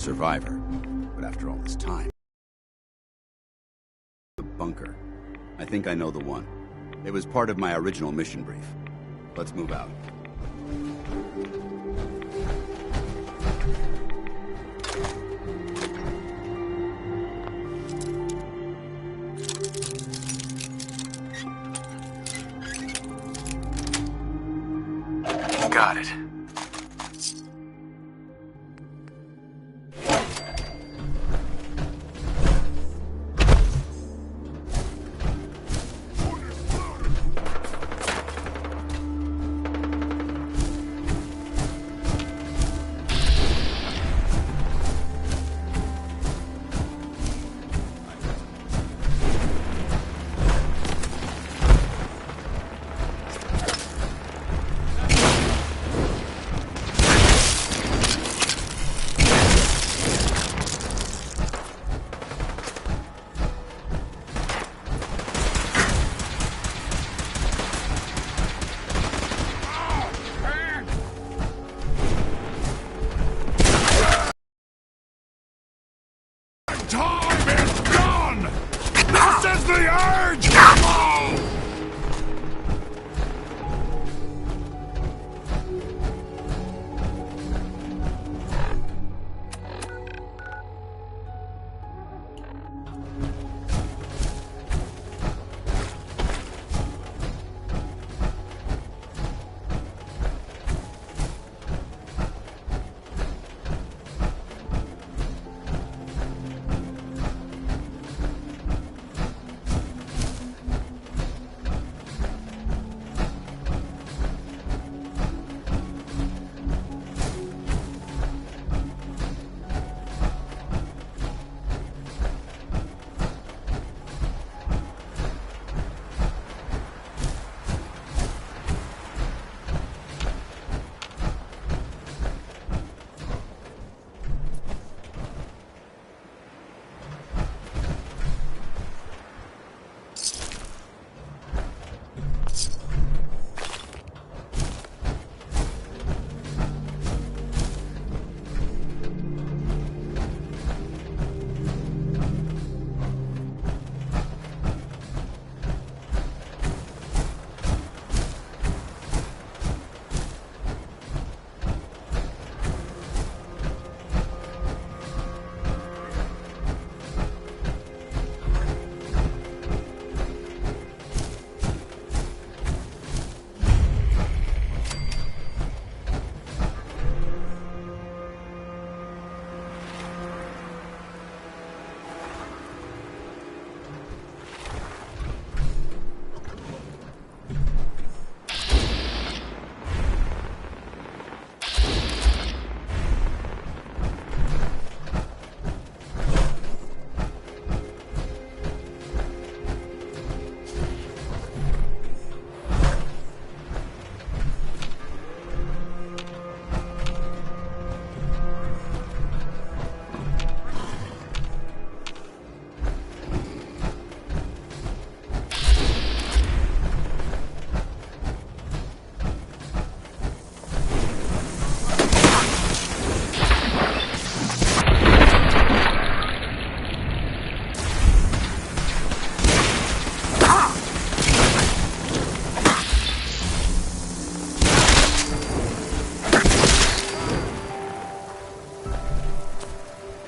survivor. But after all this time... The bunker. I think I know the one. It was part of my original mission brief. Let's move out. Got it. Time is gone! This is the urge! Come on!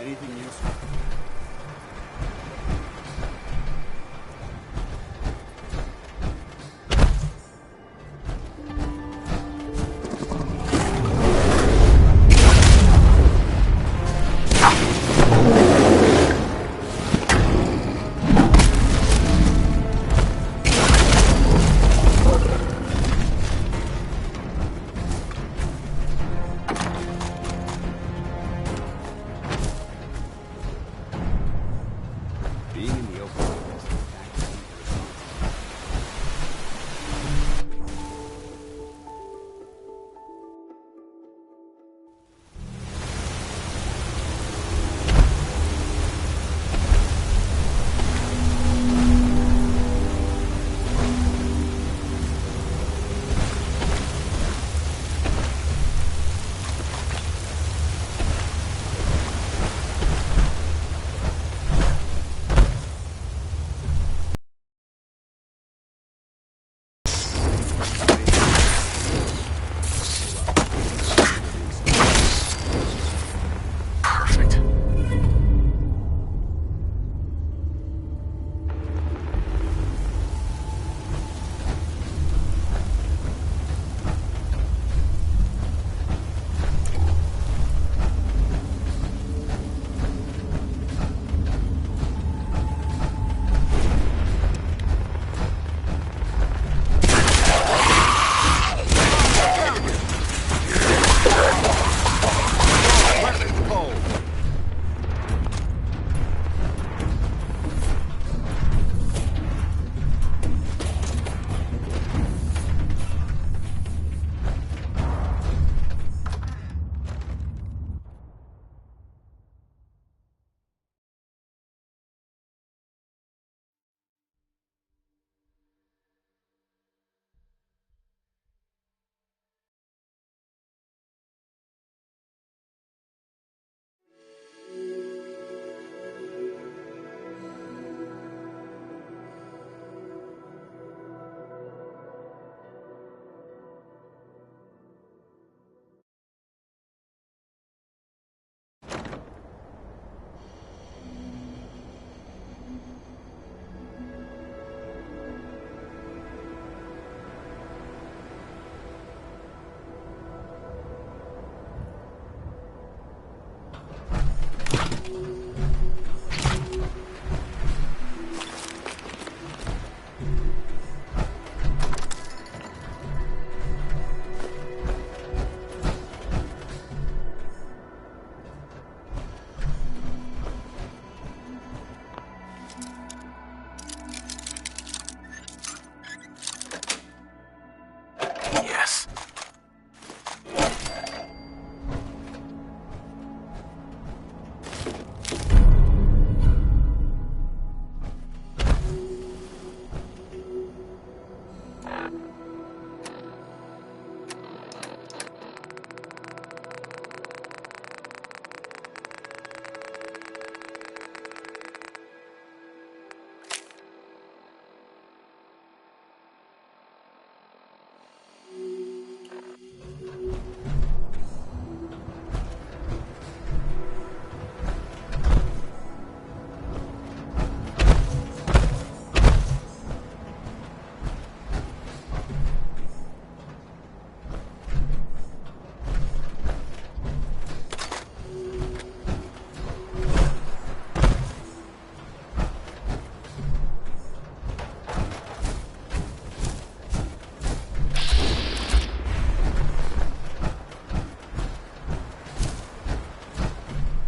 Anything useful? Yes.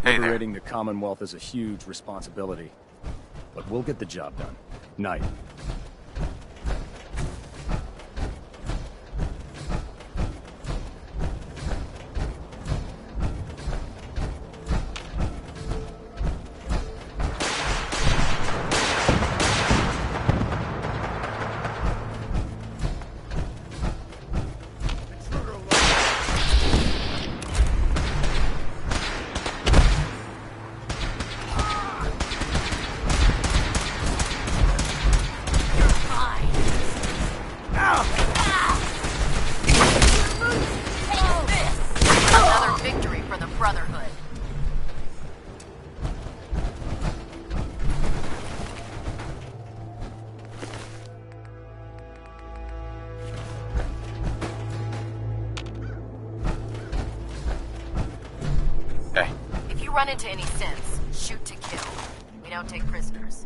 Hey there. Liberating the Commonwealth is a huge responsibility, but we'll get the job done. Night. Another victory for the Brotherhood. Hey. If you run into any sense, shoot to kill. We don't take prisoners.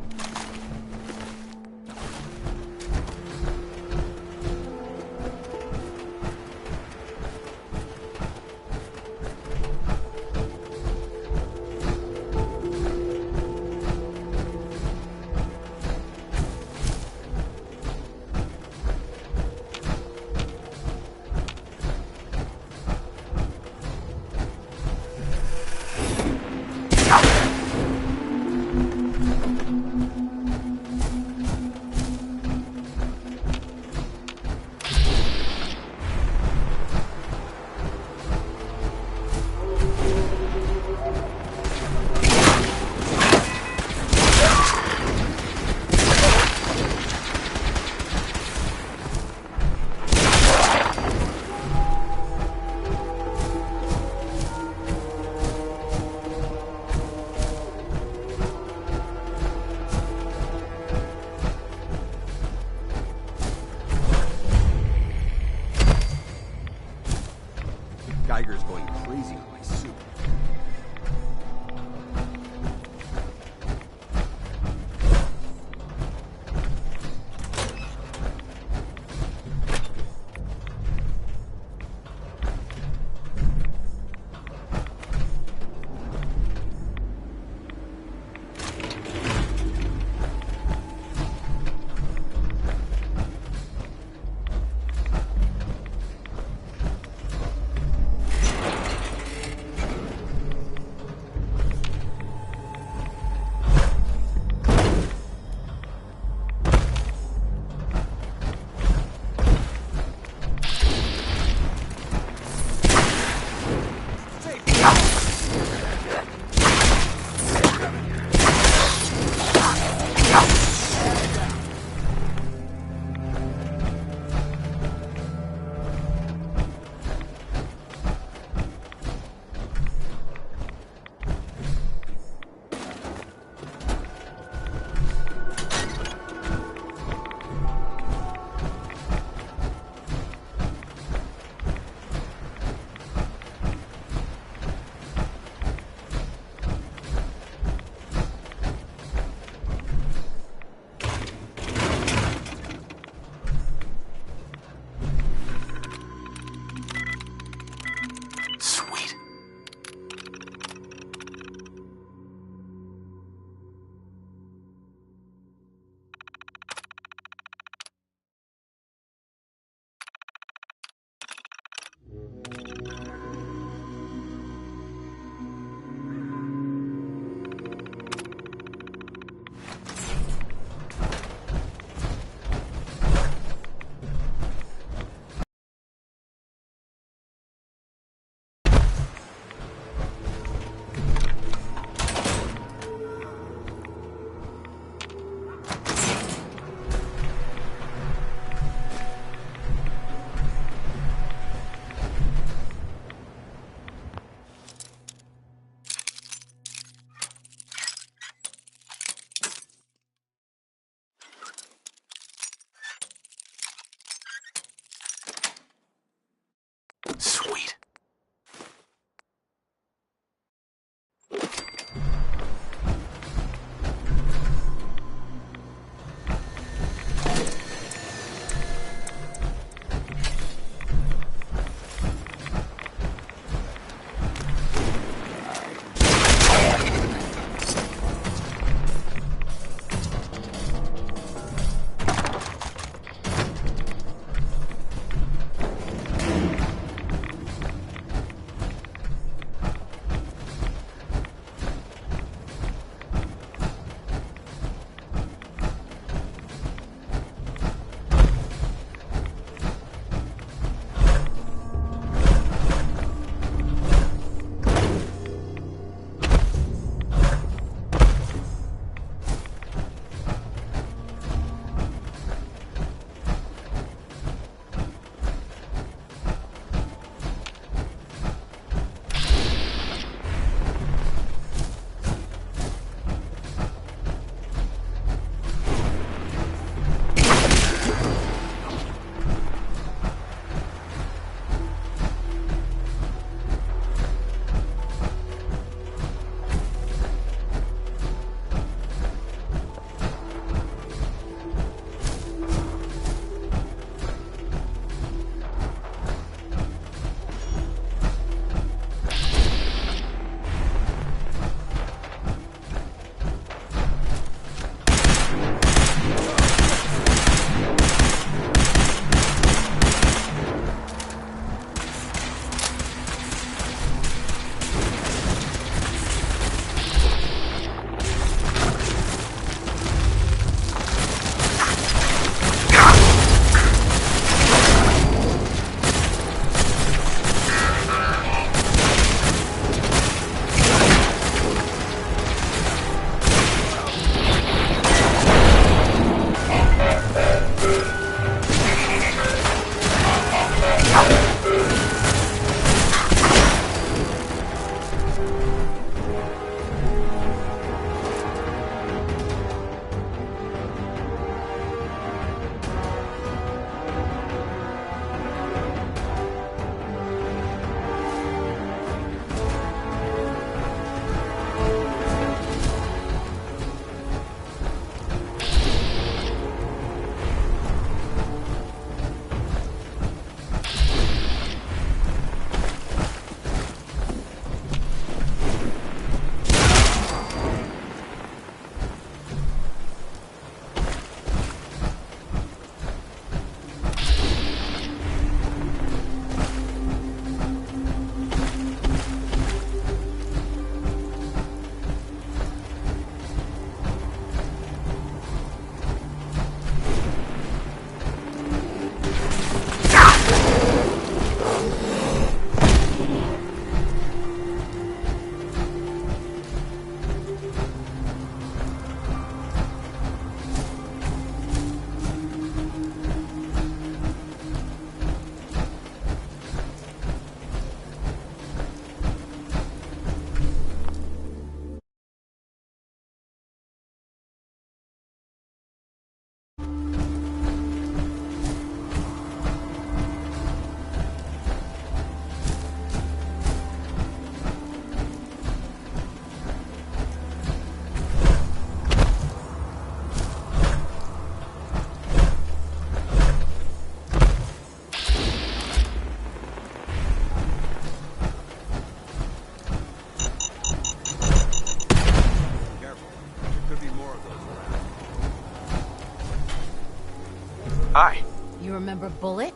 Hi. You remember Bullet?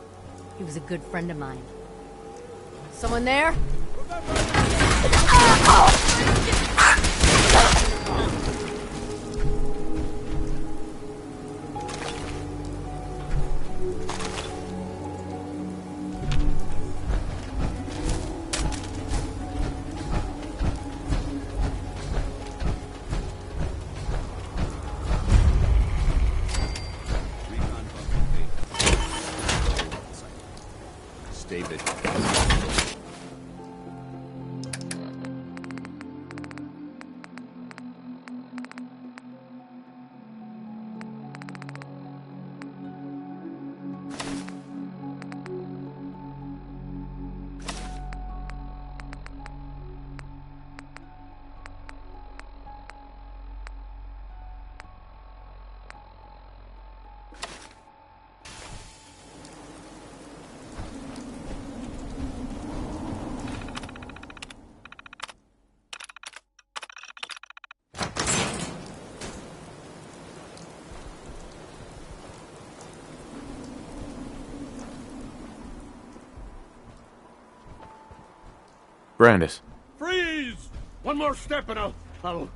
He was a good friend of mine. Someone there? Stay vigilant. Brandis. Freeze! One more step and I'll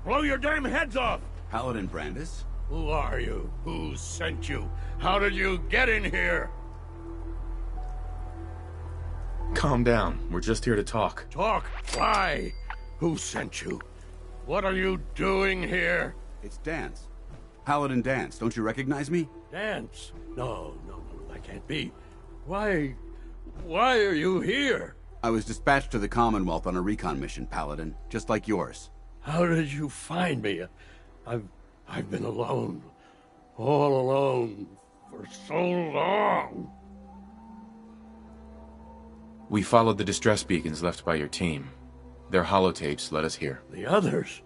blow your damn heads off! Paladin Brandis? Who are you? Who sent you? How did you get in here? Calm down. We're just here to talk. Talk? Why? Who sent you? What are you doing here? It's Danse. Paladin Danse. Don't you recognize me? Danse? No, that can't be. Why are you here? I was dispatched to the Commonwealth on a recon mission, Paladin, just like yours. How did you find me? I've been alone. All alone. For so long. We followed the distress beacons left by your team. Their holotapes led us here. The others?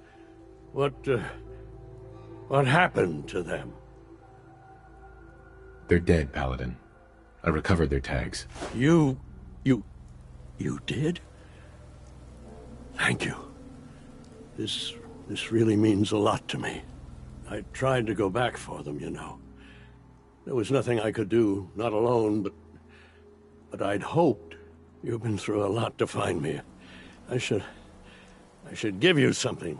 What happened to them? They're dead, Paladin. I recovered their tags. You did? Thank you. This really means a lot to me. I tried to go back for them, you know. There was nothing I could do, not alone, but I'd hoped. You've been through a lot to find me. I should give you something.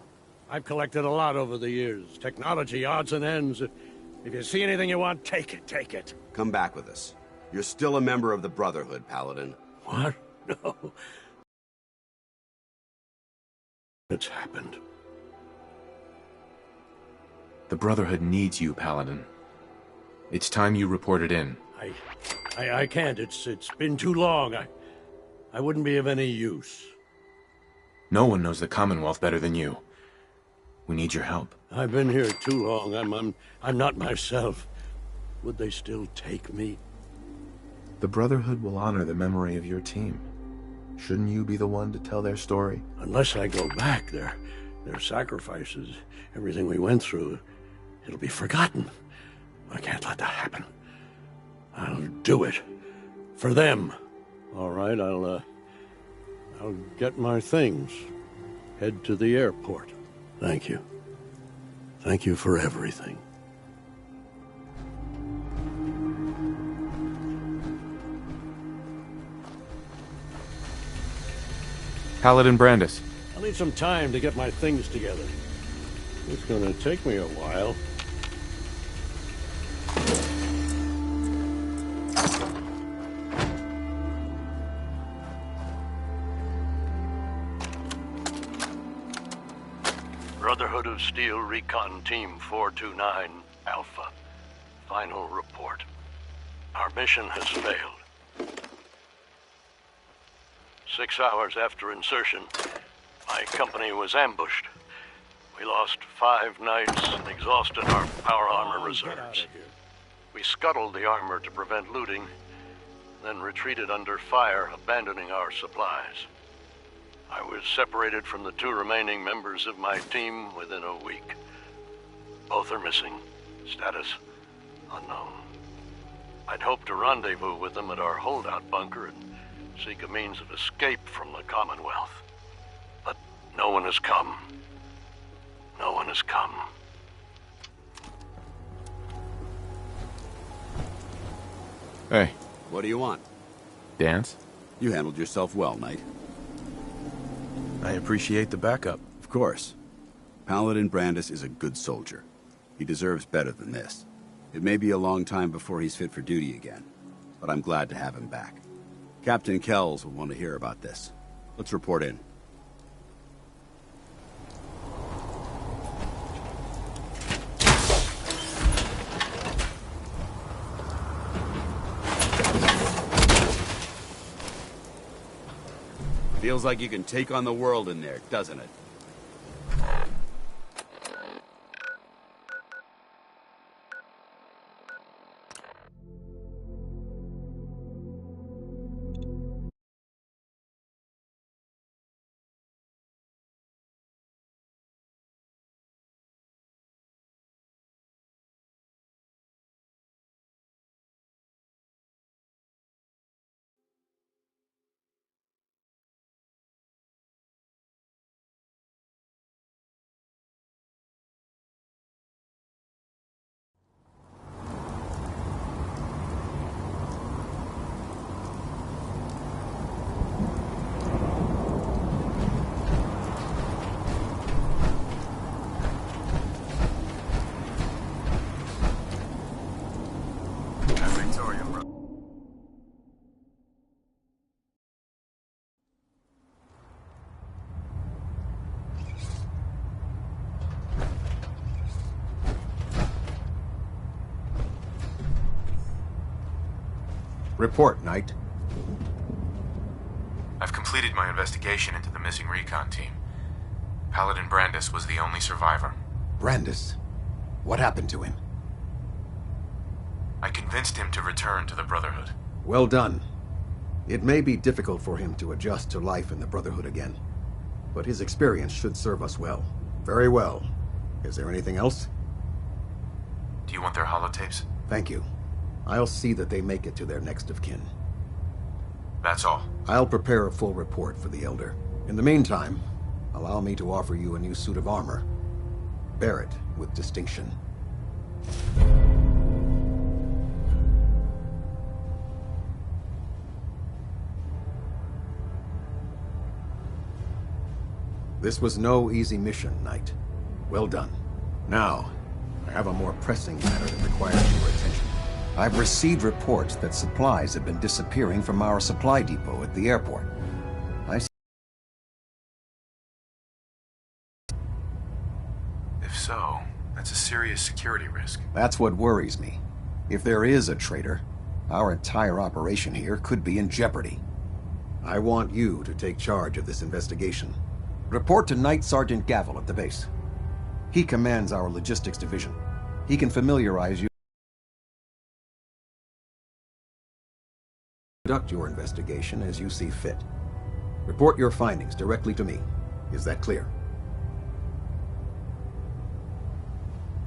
I've collected a lot over the years. Technology, odds and ends. If you see anything you want, take it. Come back with us. You're still a member of the Brotherhood, Paladin. What? No. It's happened. The Brotherhood needs you, Paladin. It's time you reported in. I can't. It's been too long. I wouldn't be of any use. No one knows the Commonwealth better than you. We need your help. I've been here too long. I'm not myself. Would they still take me? The Brotherhood will honor the memory of your team. Shouldn't you be the one to tell their story? Unless I go back, their sacrifices, everything we went through, it'll be forgotten. I can't let that happen. I'll do it. For them. All right, I'll get my things. Head to the airport. Thank you. Thank you for everything. Paladin Brandis. I'll need some time to get my things together. It's gonna take me a while. Brotherhood of Steel Recon Team 429 Alpha. Final report. Our mission has failed. 6 hours after insertion, my company was ambushed. We lost 5 knights and exhausted our power armor reserves. We scuttled the armor to prevent looting, then retreated under fire, abandoning our supplies. I was separated from the 2 remaining members of my team within a week. Both are missing. Status unknown. I'd hoped to rendezvous with them at our holdout bunker and seek a means of escape from the Commonwealth. But no one has come. No one has come. Hey, What do you want? dance? You handled yourself well, Knight. I appreciate the backup. Of course. Paladin Brandis is a good soldier. He deserves better than this. It may be a long time before he's fit for duty again, but I'm glad to have him back. Captain Kells will want to hear about this. Let's report in. Feels like you can take on the world in there, doesn't it? Report, Knight. I've completed my investigation into the missing recon team. Paladin Brandis was the only survivor. Brandis. What happened to him? I convinced him to return to the Brotherhood. Well done. It may be difficult for him to adjust to life in the Brotherhood again, but his experience should serve us well. Very well. Is there anything else? Do you want their holotapes? Thank you. I'll see that they make it to their next of kin. That's all. I'll prepare a full report for the Elder. In the meantime, allow me to offer you a new suit of armor. Bear it with distinction. This was no easy mission, Knight. Well done. Now, I have a more pressing matter that requires your attention. I've received reports that supplies have been disappearing from our supply depot at the airport. If so, that's a serious security risk. That's what worries me. If there is a traitor, our entire operation here could be in jeopardy. I want you to take charge of this investigation. Report to Knight Sergeant Gavel at the base. He commands our logistics division. He can familiarize you. Conduct your investigation as you see fit. Report your findings directly to me. Is that clear?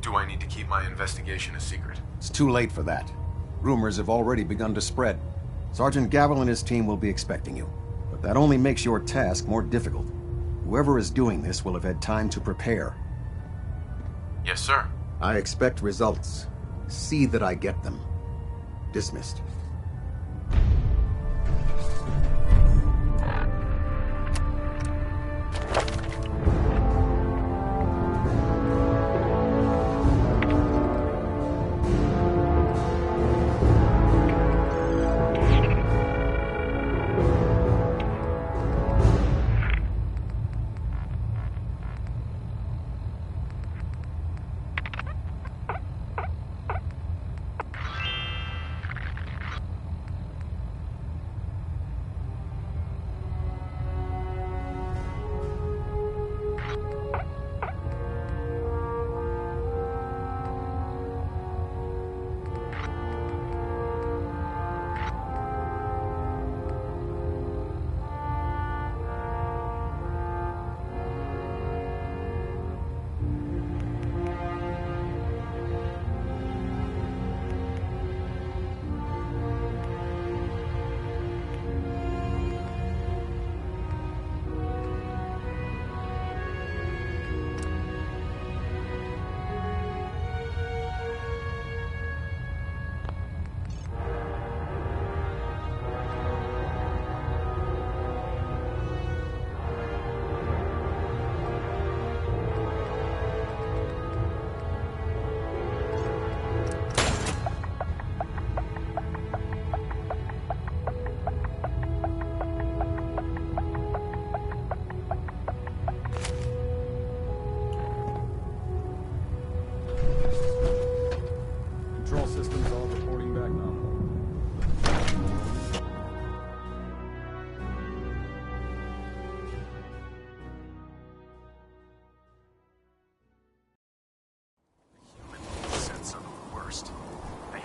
Do I need to keep my investigation a secret? It's too late for that. Rumors have already begun to spread. Sergeant Gavel and his team will be expecting you. But that only makes your task more difficult. Whoever is doing this will have had time to prepare. Yes, sir. I expect results. See that I get them. Dismissed.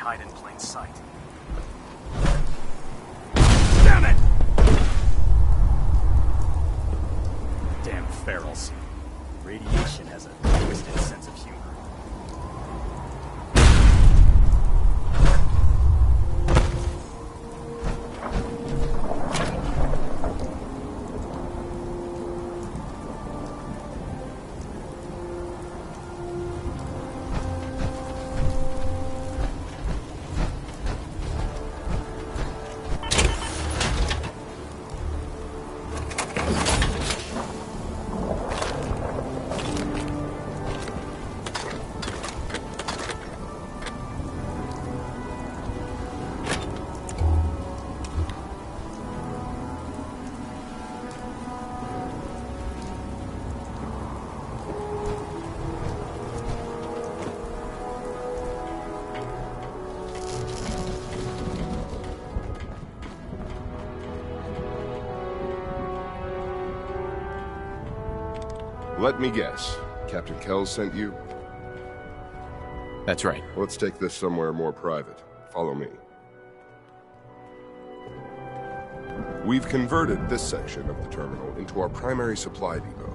hide in plain sight. Damn it! Damn ferals. Radiation has a twisted sense of humor. Let me guess. Captain Kells sent you? That's right. Let's take this somewhere more private. Follow me. We've converted this section of the terminal into our primary supply depot.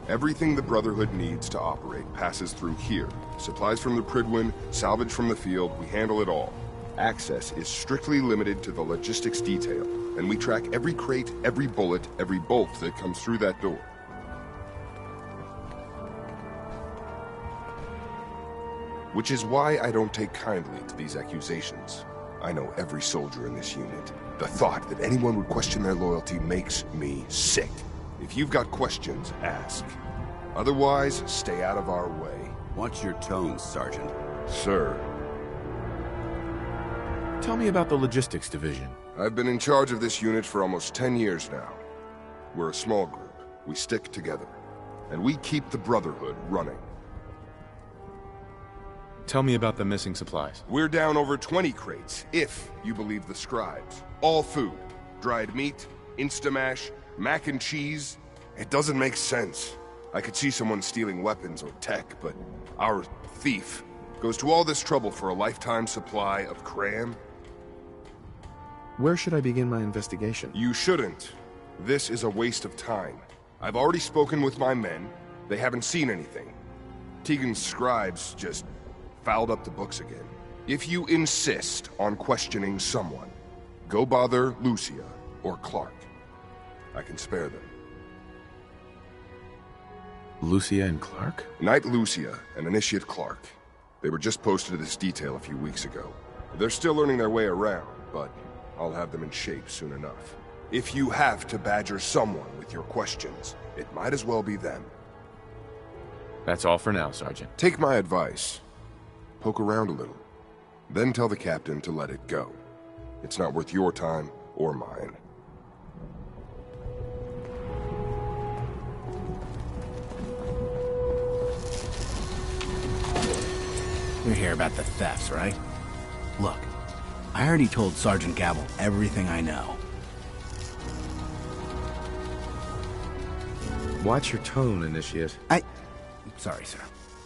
Everything the Brotherhood needs to operate passes through here. Supplies from the Prydwen, salvage from the field, we handle it all. Access is strictly limited to the logistics detail, and we track every crate, every bullet, every bolt that comes through that door. Which is why I don't take kindly to these accusations. I know every soldier in this unit. The thought that anyone would question their loyalty makes me sick. If you've got questions, ask. Otherwise, stay out of our way. Watch your tone, Sergeant. Sir. Tell me about the logistics division. I've been in charge of this unit for almost 10 years now. We're a small group. We stick together. And we keep the Brotherhood running. Tell me about the missing supplies. We're down over 20 crates, if you believe the scribes. All food. Dried meat, Instamash, mac and cheese. It doesn't make sense. I could see someone stealing weapons or tech, but our thief goes to all this trouble for a lifetime supply of cram? Where should I begin my investigation? You shouldn't. This is a waste of time. I've already spoken with my men. They haven't seen anything. Tegan's scribes just fouled up the books again. If you insist on questioning someone, go bother Lucia or Clark. I can spare them. Lucia and Clark? Knight Lucia and Initiate Clark. They were just posted to this detail a few weeks ago. They're still learning their way around, but I'll have them in shape soon enough. If you have to badger someone with your questions, it might as well be them. That's all for now, Sergeant. Take my advice. Poke around a little. Then tell the captain to let it go. It's not worth your time or mine. You're here about the thefts, right? Look, I already told Sergeant Gavel everything I know. Watch your tone, Initiate. Sorry, sir.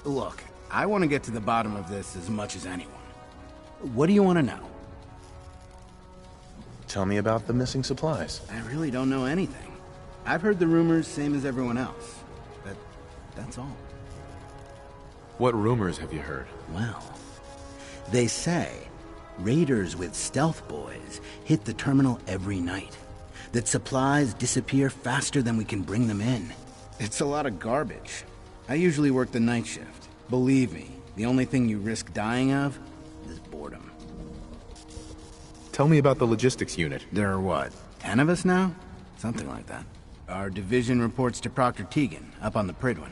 Look, I want to get to the bottom of this as much as anyone. What do you want to know? Tell me about the missing supplies. I really don't know anything. I've heard the rumors, same as everyone else. That's all. What rumors have you heard? Well, they say raiders with stealth boys hit the terminal every night. That supplies disappear faster than we can bring them in. It's a lot of garbage. I usually work the night shift. Believe me, the only thing you risk dying of is boredom. Tell me about the logistics unit. There are what, 10 of us now? Something like that. Our division reports to Proctor Tegan, up on the Prydwen.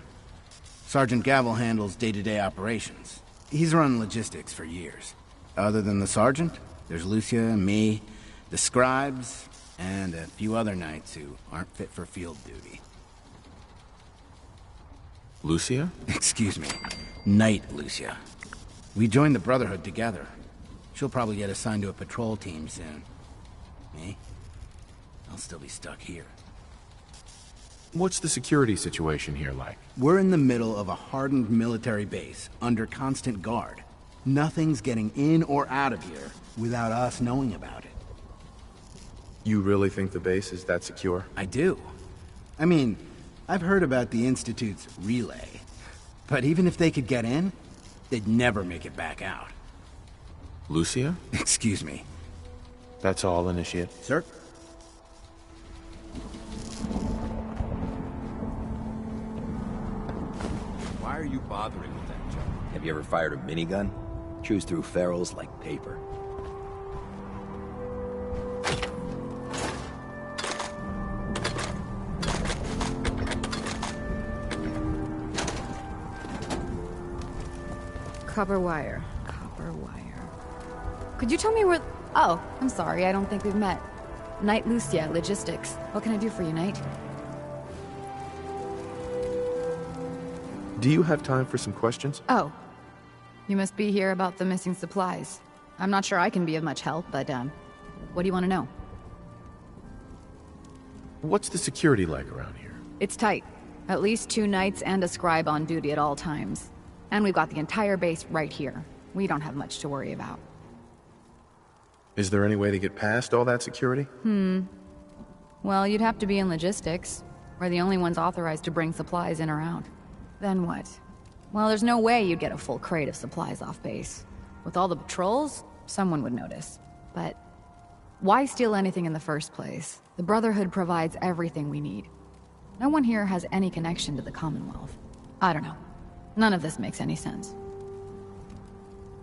Sergeant Gavel handles day-to-day operations. He's run logistics for years. Other than the sergeant, there's Lucia, me, the scribes, and a few other knights who aren't fit for field duty. Lucia? Excuse me. Knight Lucia. We joined the Brotherhood together. She'll probably get assigned to a patrol team soon. Me? I'll still be stuck here. What's the security situation here like? We're in the middle of a hardened military base, under constant guard. Nothing's getting in or out of here without us knowing about it. You really think the base is that secure? I do. I mean, I've heard about the Institute's relay. But even if they could get in, they'd never make it back out. Lucia? Excuse me. That's all, Initiate. Sir? Why are you bothering with that junk? Have you ever fired a minigun? Chews through ferals like paper. Copper wire. Copper wire. Could you tell me where... Oh, I'm sorry, I don't think we've met. Knight Lucia, Logistics. What can I do for you, Knight? Do you have time for some questions? Oh. You must be here about the missing supplies. I'm not sure I can be of much help, but, what do you want to know? What's the security like around here? It's tight. At least 2 knights and a scribe on duty at all times. And we've got the entire base right here. We don't have much to worry about. Is there any way to get past all that security? Well, you'd have to be in logistics. We're the only ones authorized to bring supplies in or out. Then what? Well, there's no way you'd get a full crate of supplies off base. With all the patrols, someone would notice. But why steal anything in the first place? The Brotherhood provides everything we need. No one here has any connection to the Commonwealth. I don't know. None of this makes any sense.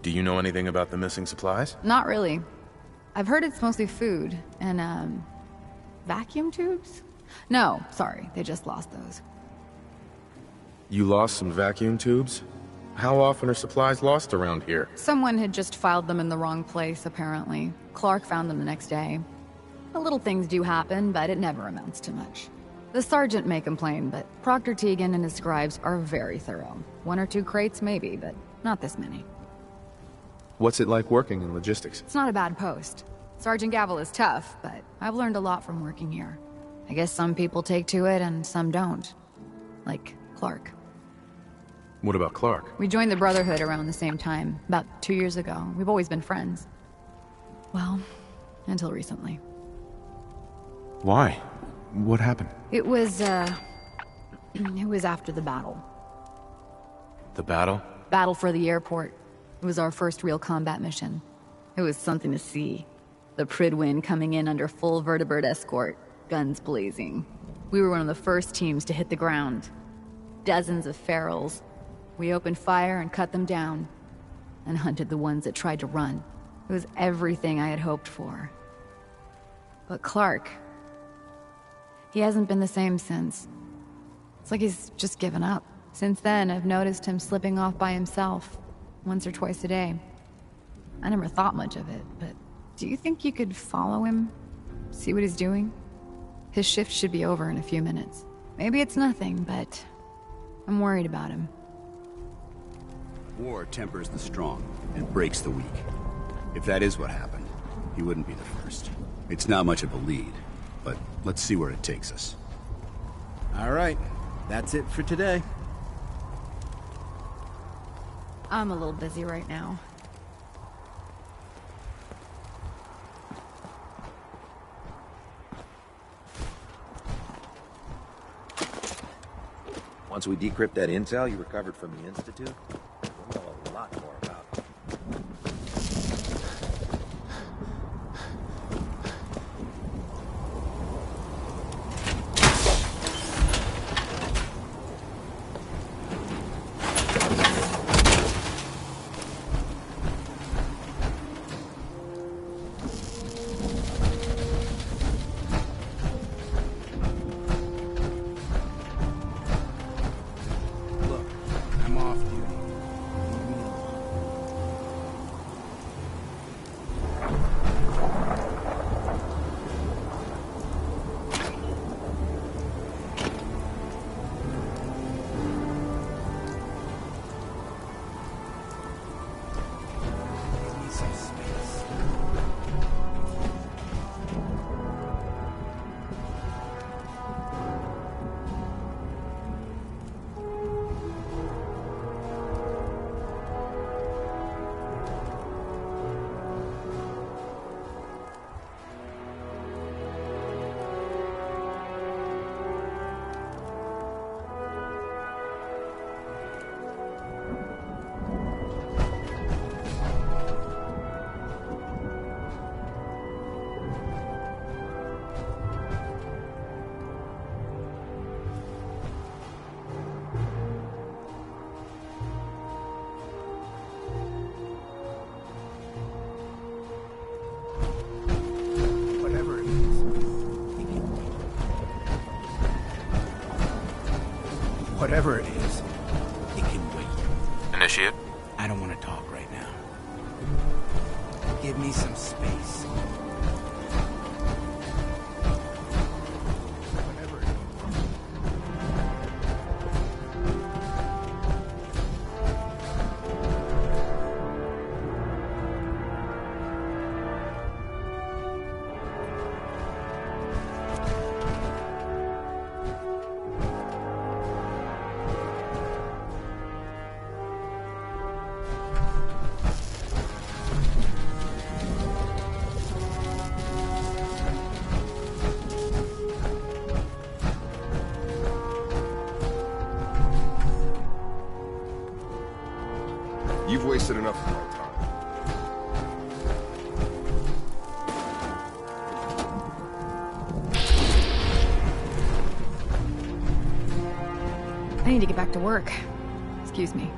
Do you know anything about the missing supplies? Not really. I've heard it's mostly food and, vacuum tubes? No, sorry, they just lost those. You lost some vacuum tubes? How often are supplies lost around here? Someone had just filed them in the wrong place, apparently. Clark found them the next day. The little things do happen, but it never amounts to much. The sergeant may complain, but Proctor Teagan and his scribes are very thorough. 1 or 2 crates, maybe, but not this many. What's it like working in logistics? It's not a bad post. Sergeant Gavel is tough, but I've learned a lot from working here. I guess some people take to it and some don't. Like Clark. What about Clark? We joined the Brotherhood around the same time, about 2 years ago. We've always been friends. Well, until recently. Why? What happened? It was after the battle. The battle? Battle for the airport. It was our first real combat mission. It was something to see. The Prydwen coming in under full vertibird escort, guns blazing. We were one of the first teams to hit the ground. Dozens of ferals. We opened fire and cut them down, and hunted the ones that tried to run. It was everything I had hoped for. But Clark, he hasn't been the same since. It's like he's just given up. Since then, I've noticed him slipping off by himself, once or twice a day. I never thought much of it, but do you think you could follow him? See what he's doing? His shift should be over in a few minutes. Maybe it's nothing, but I'm worried about him. War tempers the strong and breaks the weak. If that is what happened, he wouldn't be the first. It's not much of a lead, but let's see where it takes us. All right, that's it for today. I'm a little busy right now. Once we decrypt that intel you recovered from the Institute, we'll know a lot more about it. Look, I'm off duty. Leave me alone. Whatever it is, it can wait. Initiate. I don't want to talk right now. Give me some space. Whatever it You've wasted enough of my time. I need to get back to work. Excuse me.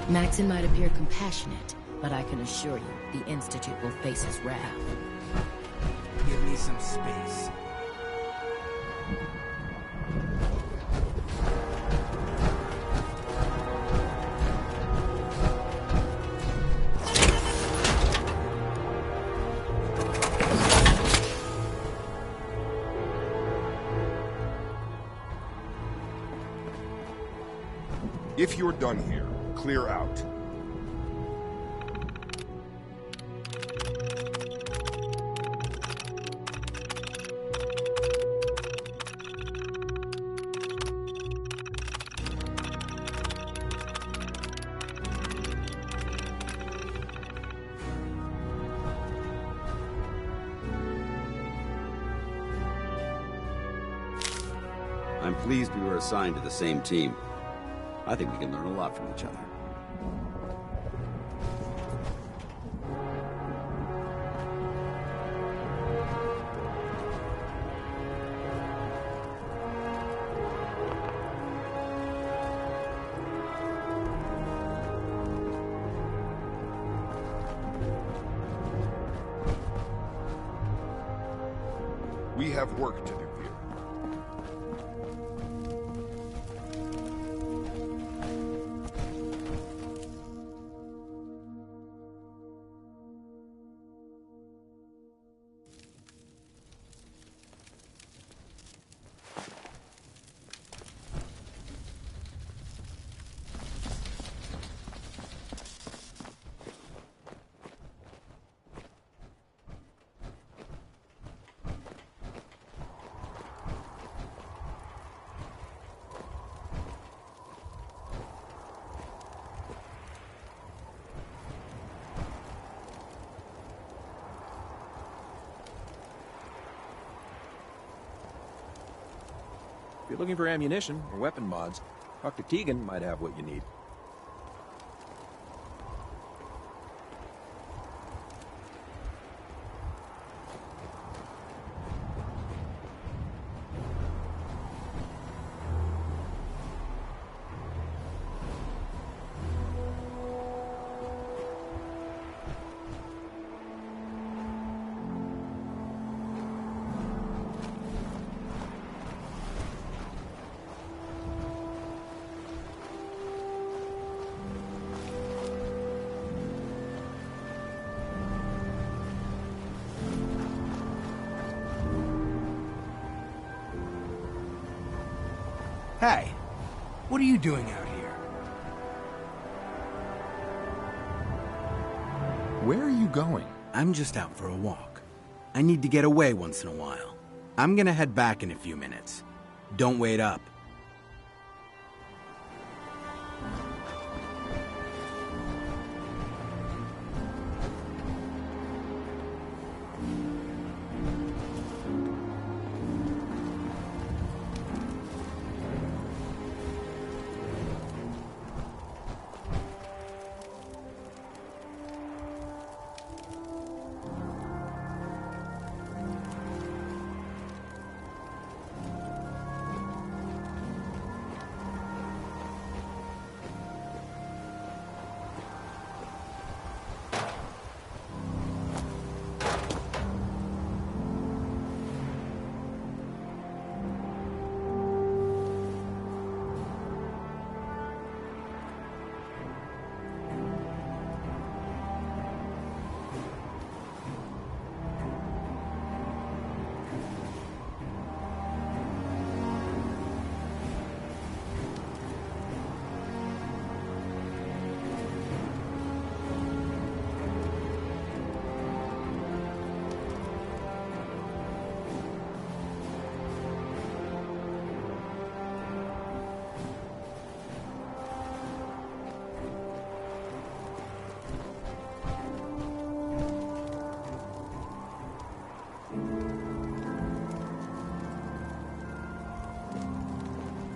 Maxon might appear compassionate, but I can assure you, the Institute will face his wrath. Give me some space. If you're done here, clear out. I'm pleased we were assigned to the same team. I think we can learn a lot from each other. We have work to do here. If you're looking for ammunition or weapon mods, Dr. Tegan might have what you need. Hey, what are you doing out here? Where are you going? I'm just out for a walk. I need to get away once in a while. I'm gonna head back in a few minutes. Don't wait up.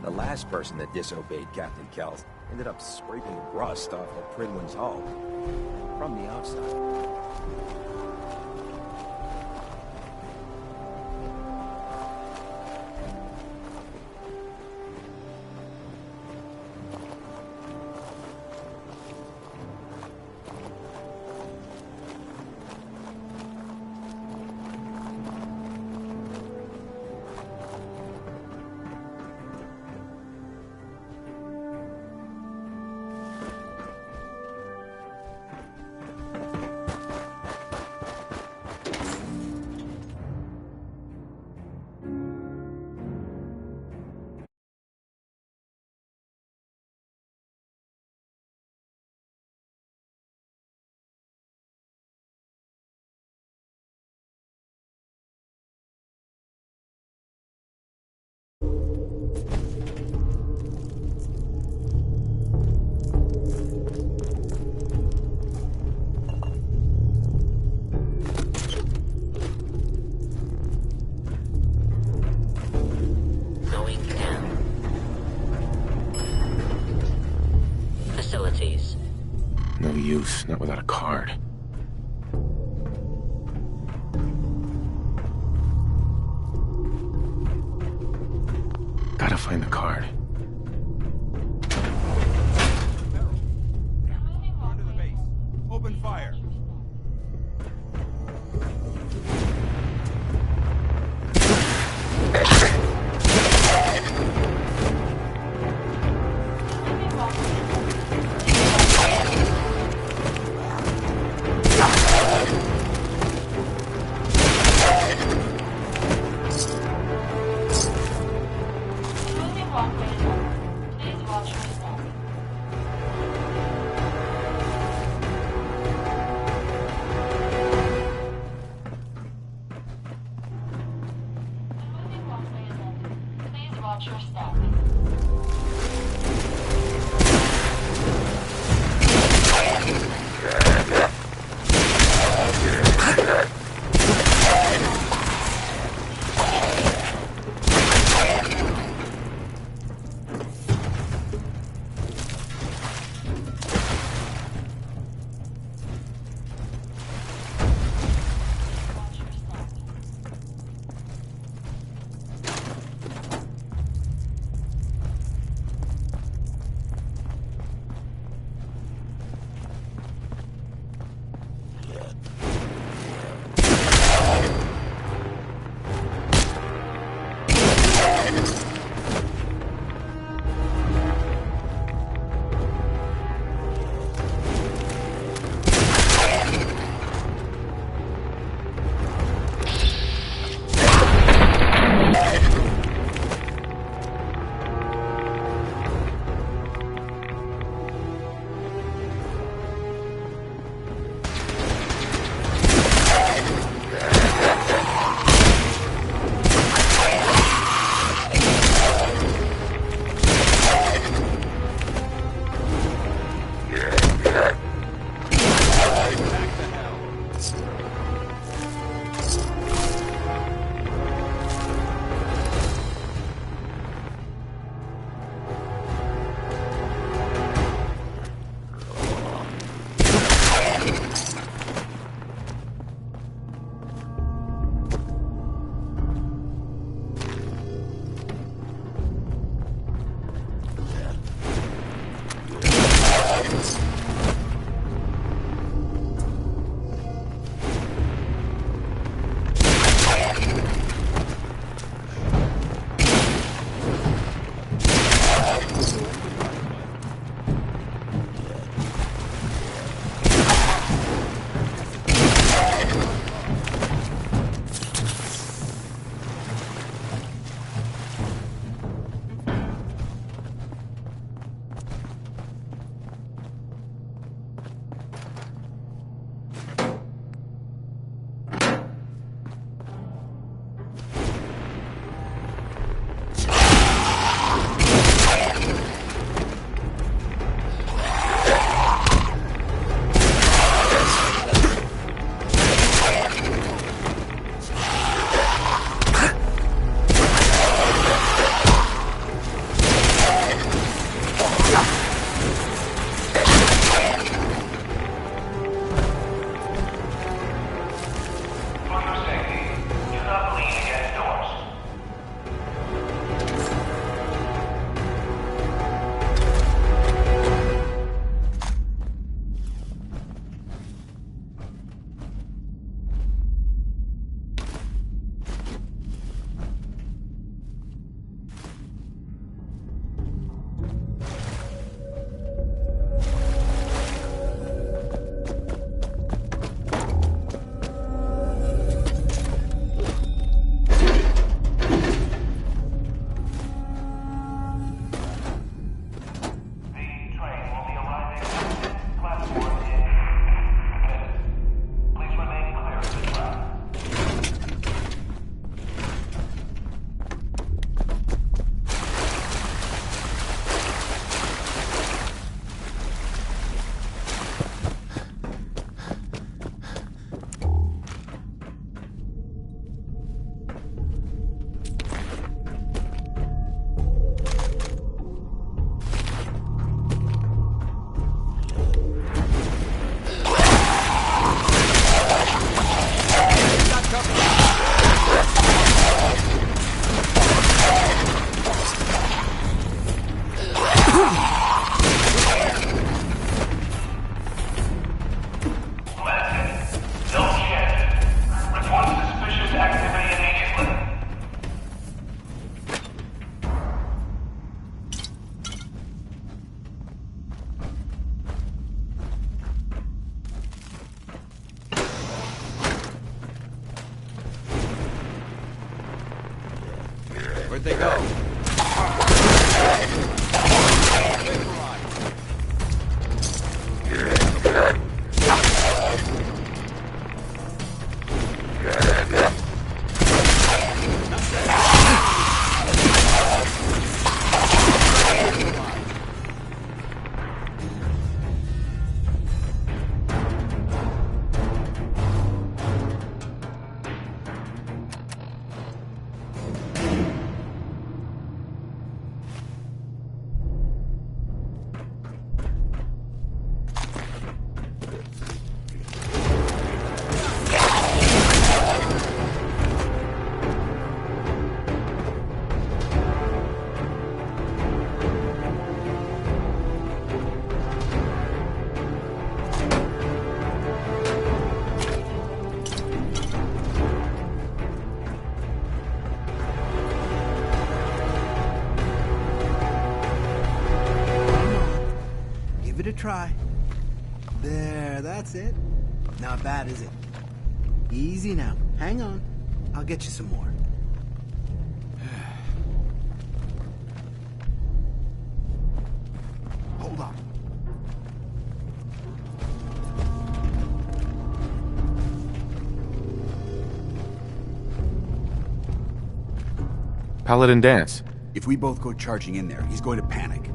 The last person that disobeyed Captain Kells ended up scraping rust off of Pridwin's hull from the outside. No use, not without a card. Gotta find the card. Under the base. Open fire. Where'd they go? Try. There, that's it. Not bad, is it? Easy now. Hang on. I'll get you some more. Hold on. Paladin Danse. If we both go charging in there, he's going to panic.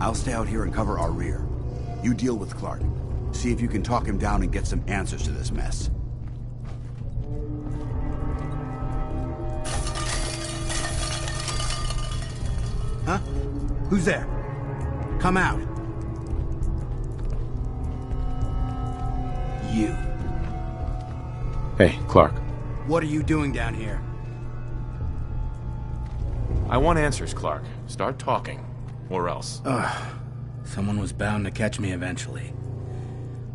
I'll stay out here and cover our rear. You deal with Clark. See if you can talk him down and get some answers to this mess. Huh? Who's there? Come out. You. Hey, Clark. What are you doing down here? I want answers, Clark. Start talking. Or else. Someone was bound to catch me eventually.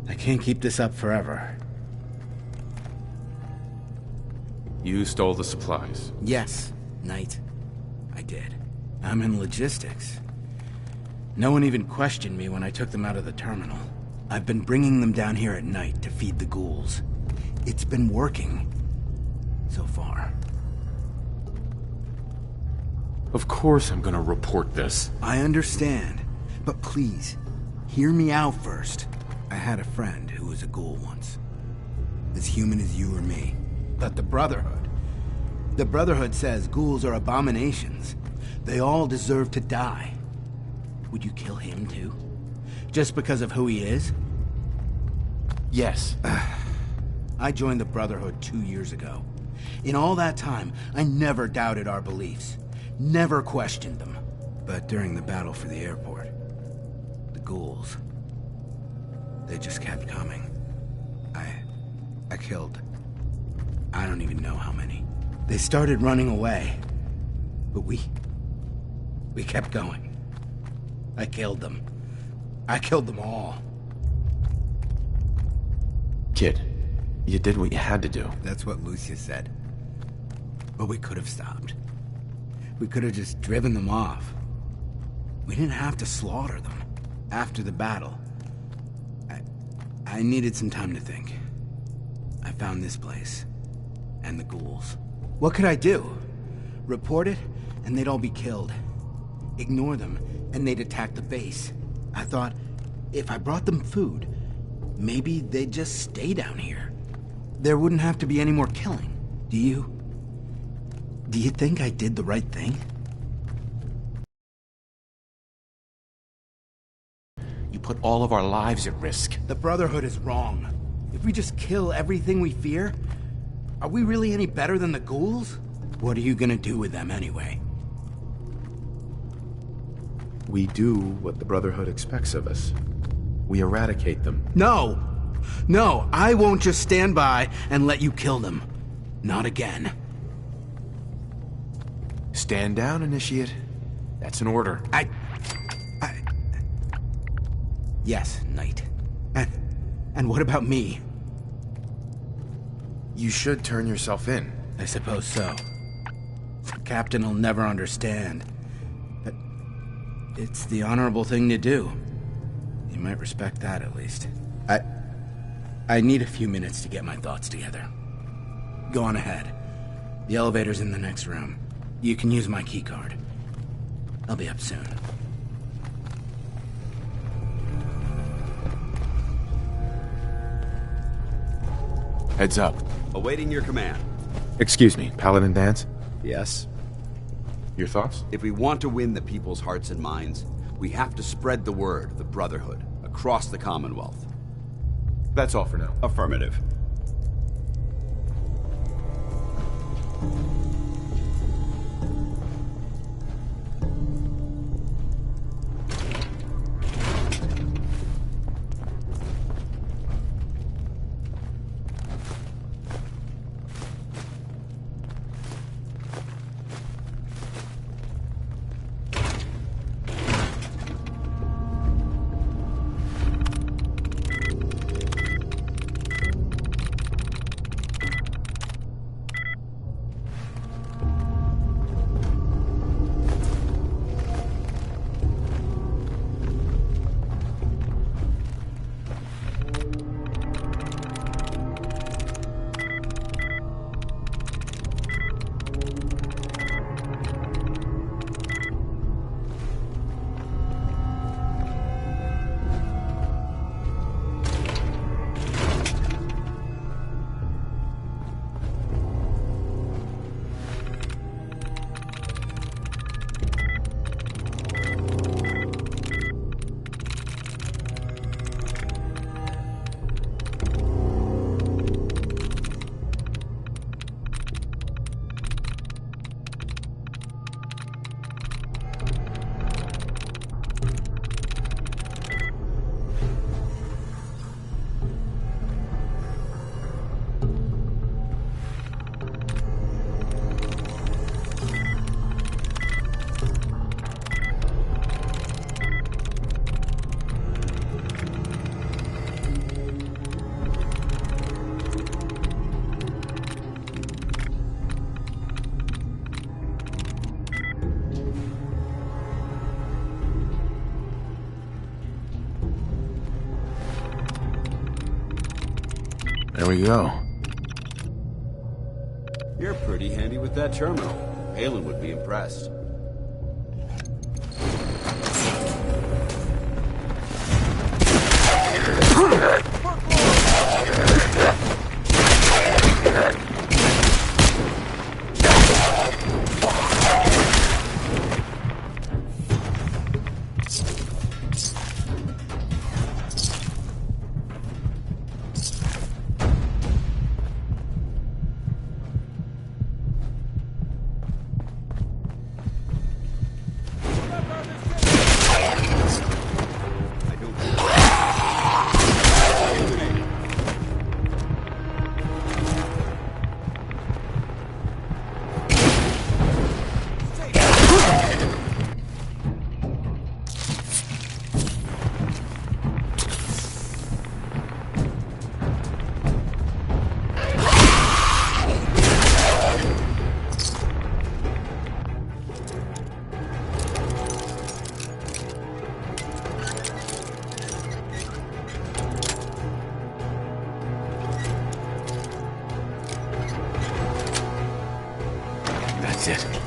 I can't keep this up forever. You stole the supplies. Yes, Knight. I did. I'm in logistics. No one even questioned me when I took them out of the terminal. I've been bringing them down here at night to feed the ghouls. It's been working. So far. Of course I'm gonna report this. I understand. But please, hear me out first. I had a friend who was a ghoul once. As human as you or me. But the Brotherhood. The Brotherhood says ghouls are abominations. They all deserve to die. Would you kill him too? Just because of who he is? Yes. I joined the Brotherhood 2 years ago. In all that time, I never doubted our beliefs. Never questioned them. But during the battle for the airport, the ghouls, they just kept coming. I killed, I don't even know how many. They started running away, but we kept going. I killed them. I killed them all. Kid, you did what you had to do. That's what Lucia said. But we could have stopped. We could have just driven them off. We didn't have to slaughter them. After the battle, I needed some time to think. I found this place. And the ghouls. What could I do? Report it, and they'd all be killed. Ignore them, and they'd attack the base. I thought, if I brought them food, maybe they'd just stay down here. There wouldn't have to be any more killing. Do you think I did the right thing? You put all of our lives at risk. The Brotherhood is wrong. If we just kill everything we fear, are we really any better than the ghouls? What are you gonna do with them anyway? We do what the Brotherhood expects of us. We eradicate them. No! No, I won't just stand by and let you kill them. Not again. Stand down, Initiate. That's an order. Yes, Knight. And what about me? You should turn yourself in. I suppose so. The Captain will never understand. But it's the honorable thing to do. You might respect that, at least. I need a few minutes to get my thoughts together. Go on ahead. The elevator's in the next room. You can use my keycard. I'll be up soon. Heads up. Awaiting your command. Excuse me, Paladin Danse? Yes? Your thoughts? If we want to win the people's hearts and minds, we have to spread the word of the Brotherhood across the Commonwealth. That's all for now. Affirmative. There we go. You're pretty handy with that terminal. Haylen would be impressed. That's it.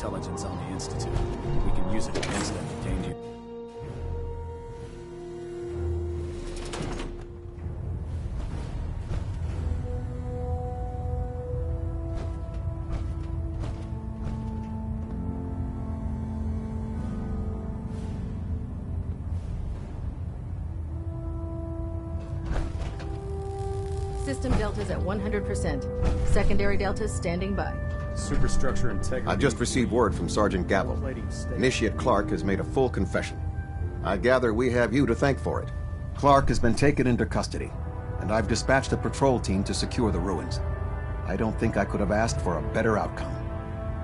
intelligence on the Institute. We can use it against them if danger. System deltas at 100%. Secondary deltas standing by. Superstructure integrity. I've just received word from Sergeant Gavel. Initiate Clark has made a full confession. I gather we have you to thank for it. Clark has been taken into custody, and I've dispatched a patrol team to secure the ruins. I don't think I could have asked for a better outcome.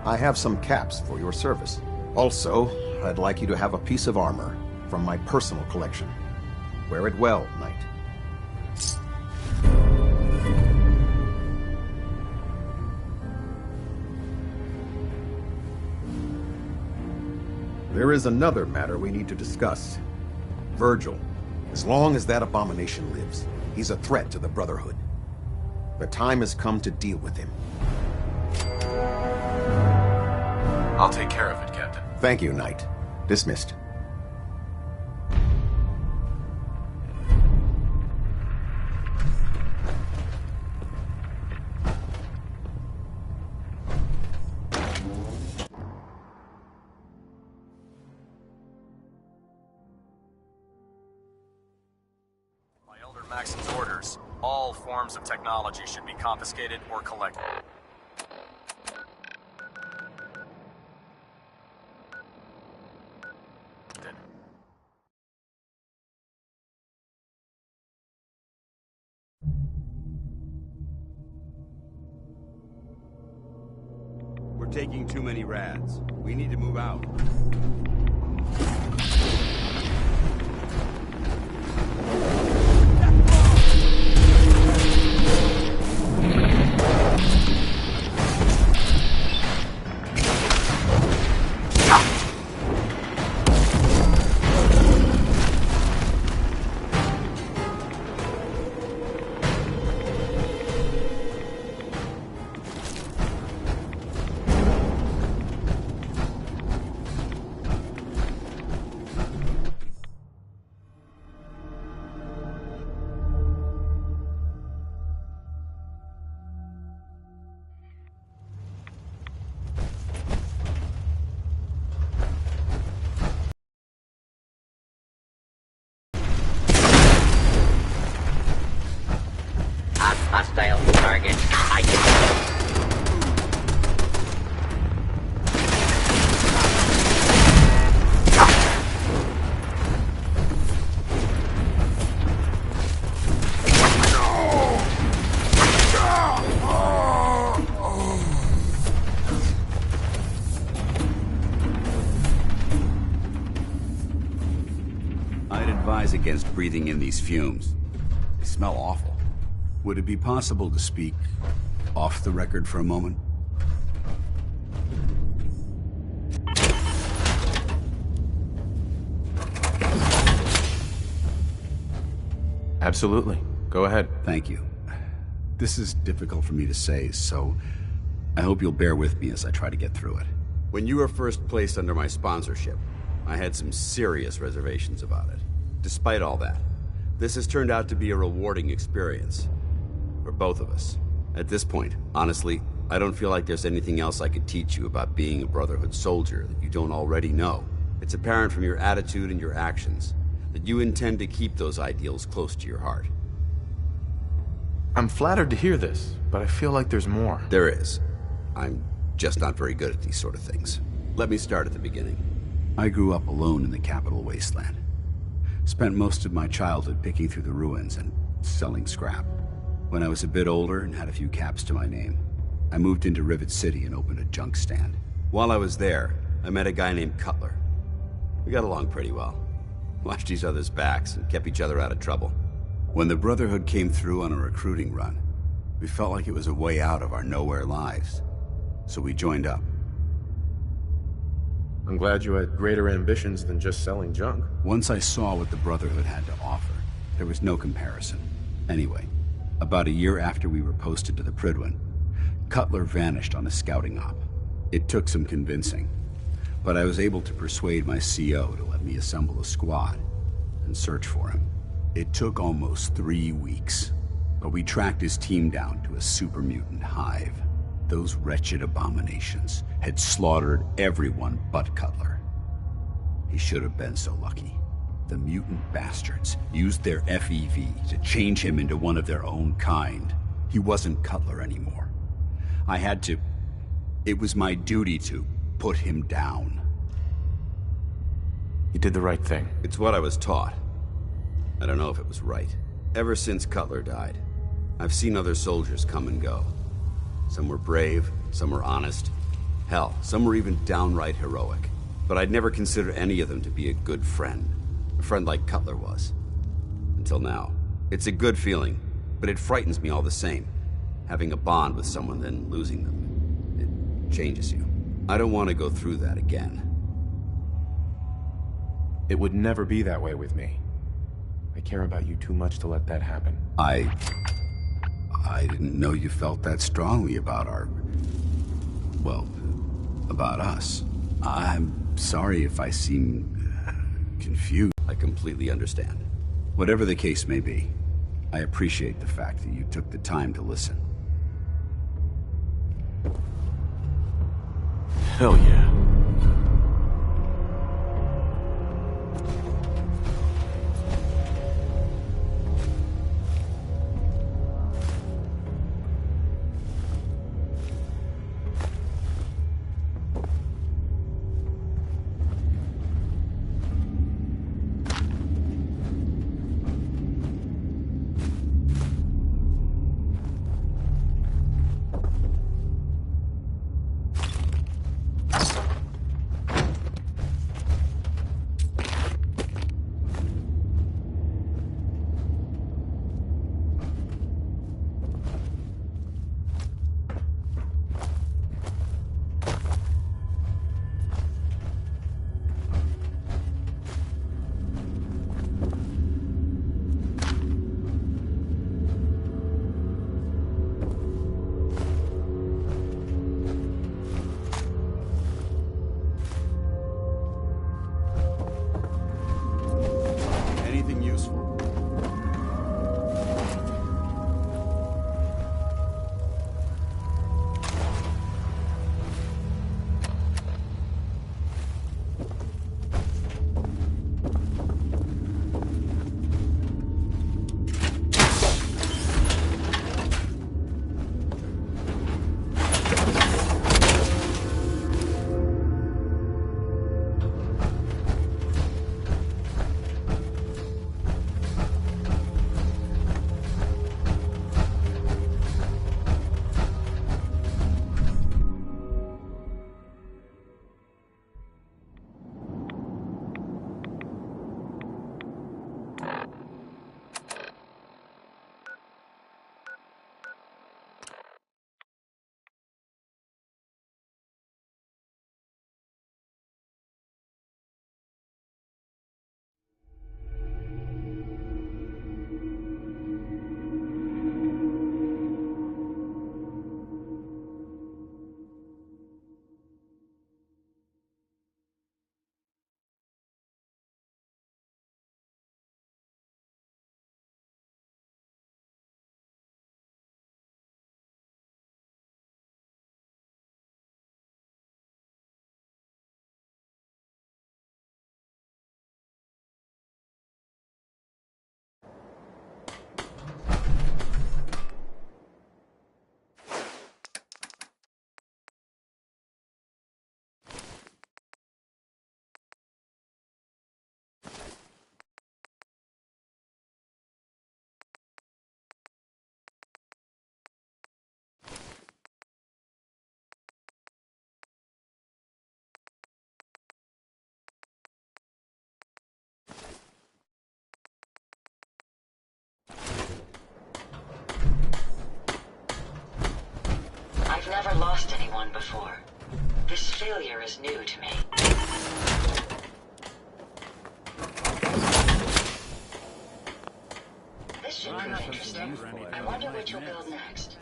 I have some caps for your service. Also, I'd like you to have a piece of armor from my personal collection. Wear it well, Knight. There is another matter we need to discuss. Virgil. As long as that abomination lives, he's a threat to the Brotherhood. The time has come to deal with him. I'll take care of it, Captain. Thank you, Knight. Dismissed. Maxim's orders. All forms of technology should be confiscated or collected. We're taking too many rads. We need to move out. Hostile target. I'd advise against breathing in these fumes. They smell awful. Would it be possible to speak off the record for a moment? Absolutely. Go ahead. Thank you. This is difficult for me to say, so I hope you'll bear with me as I try to get through it. When you were first placed under my sponsorship, I had some serious reservations about it. Despite all that, this has turned out to be a rewarding experience. For both of us. At this point, honestly, I don't feel like there's anything else I could teach you about being a Brotherhood soldier that you don't already know. It's apparent from your attitude and your actions that you intend to keep those ideals close to your heart. I'm flattered to hear this, but I feel like there's more. There is. I'm just not very good at these sort of things. Let me start at the beginning. I grew up alone in the capital wasteland. Spent most of my childhood picking through the ruins and selling scrap. When I was a bit older and had a few caps to my name, I moved into Rivet City and opened a junk stand. While I was there, I met a guy named Cutler. We got along pretty well. Watched each other's backs and kept each other out of trouble. When the Brotherhood came through on a recruiting run, we felt like it was a way out of our nowhere lives. So we joined up. I'm glad you had greater ambitions than just selling junk. Once I saw what the Brotherhood had to offer, there was no comparison. Anyway, about a year after we were posted to the Prydwen, Cutler vanished on a scouting op. It took some convincing, but I was able to persuade my CO to let me assemble a squad and search for him. It took almost 3 weeks, but we tracked his team down to a super mutant hive. Those wretched abominations had slaughtered everyone but Cutler. He should have been so lucky. The mutant bastards used their FEV to change him into one of their own kind. He wasn't Cutler anymore. I had to... It was my duty to put him down. You did the right thing. It's what I was taught. I don't know if it was right. Ever since Cutler died, I've seen other soldiers come and go. Some were brave, some were honest. Hell, some were even downright heroic. But I'd never considered any of them to be a good friend. A friend like Cutler was. Until now. It's a good feeling, but it frightens me all the same. Having a bond with someone, then losing them. It changes you. I don't want to go through that again. It would never be that way with me. I care about you too much to let that happen. I didn't know you felt that strongly about well, about us. I'm sorry if I seem confused. I completely understand. Whatever the case may be, I appreciate the fact that you took the time to listen. Hell yeah. I've never lost anyone before. This failure is new to me. This should prove interesting. I wonder what you'll build next.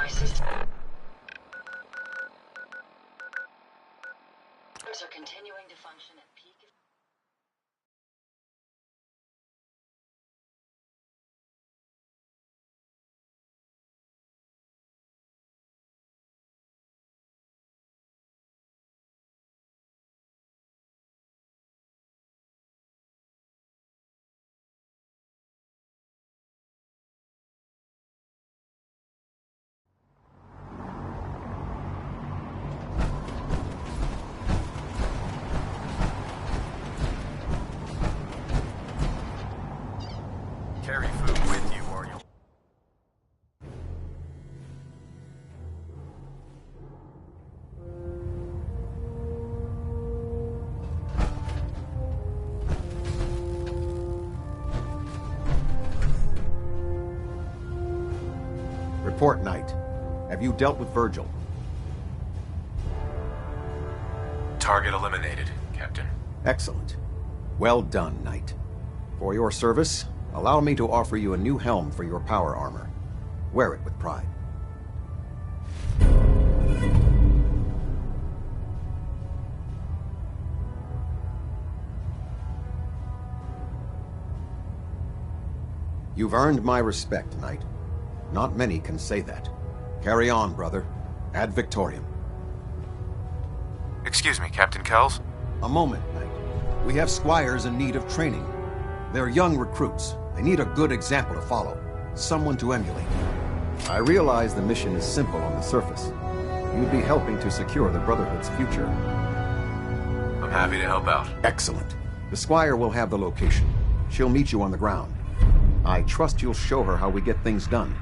My systems are continuing to function at peak. Carry food with you or you'll... Report, Knight. Have you dealt with Virgil? Target eliminated, Captain. Excellent. Well done, Knight. For your service, allow me to offer you a new helm for your power armor. Wear it with pride. You've earned my respect, Knight. Not many can say that. Carry on, brother. Ad Victoriam. Excuse me, Captain Kells? A moment, Knight. We have squires in need of training. They're young recruits. They need a good example to follow. Someone to emulate. I realize the mission is simple on the surface. You'd be helping to secure the Brotherhood's future. I'm happy to help out. Excellent. The squire will have the location. She'll meet you on the ground. I trust you'll show her how we get things done.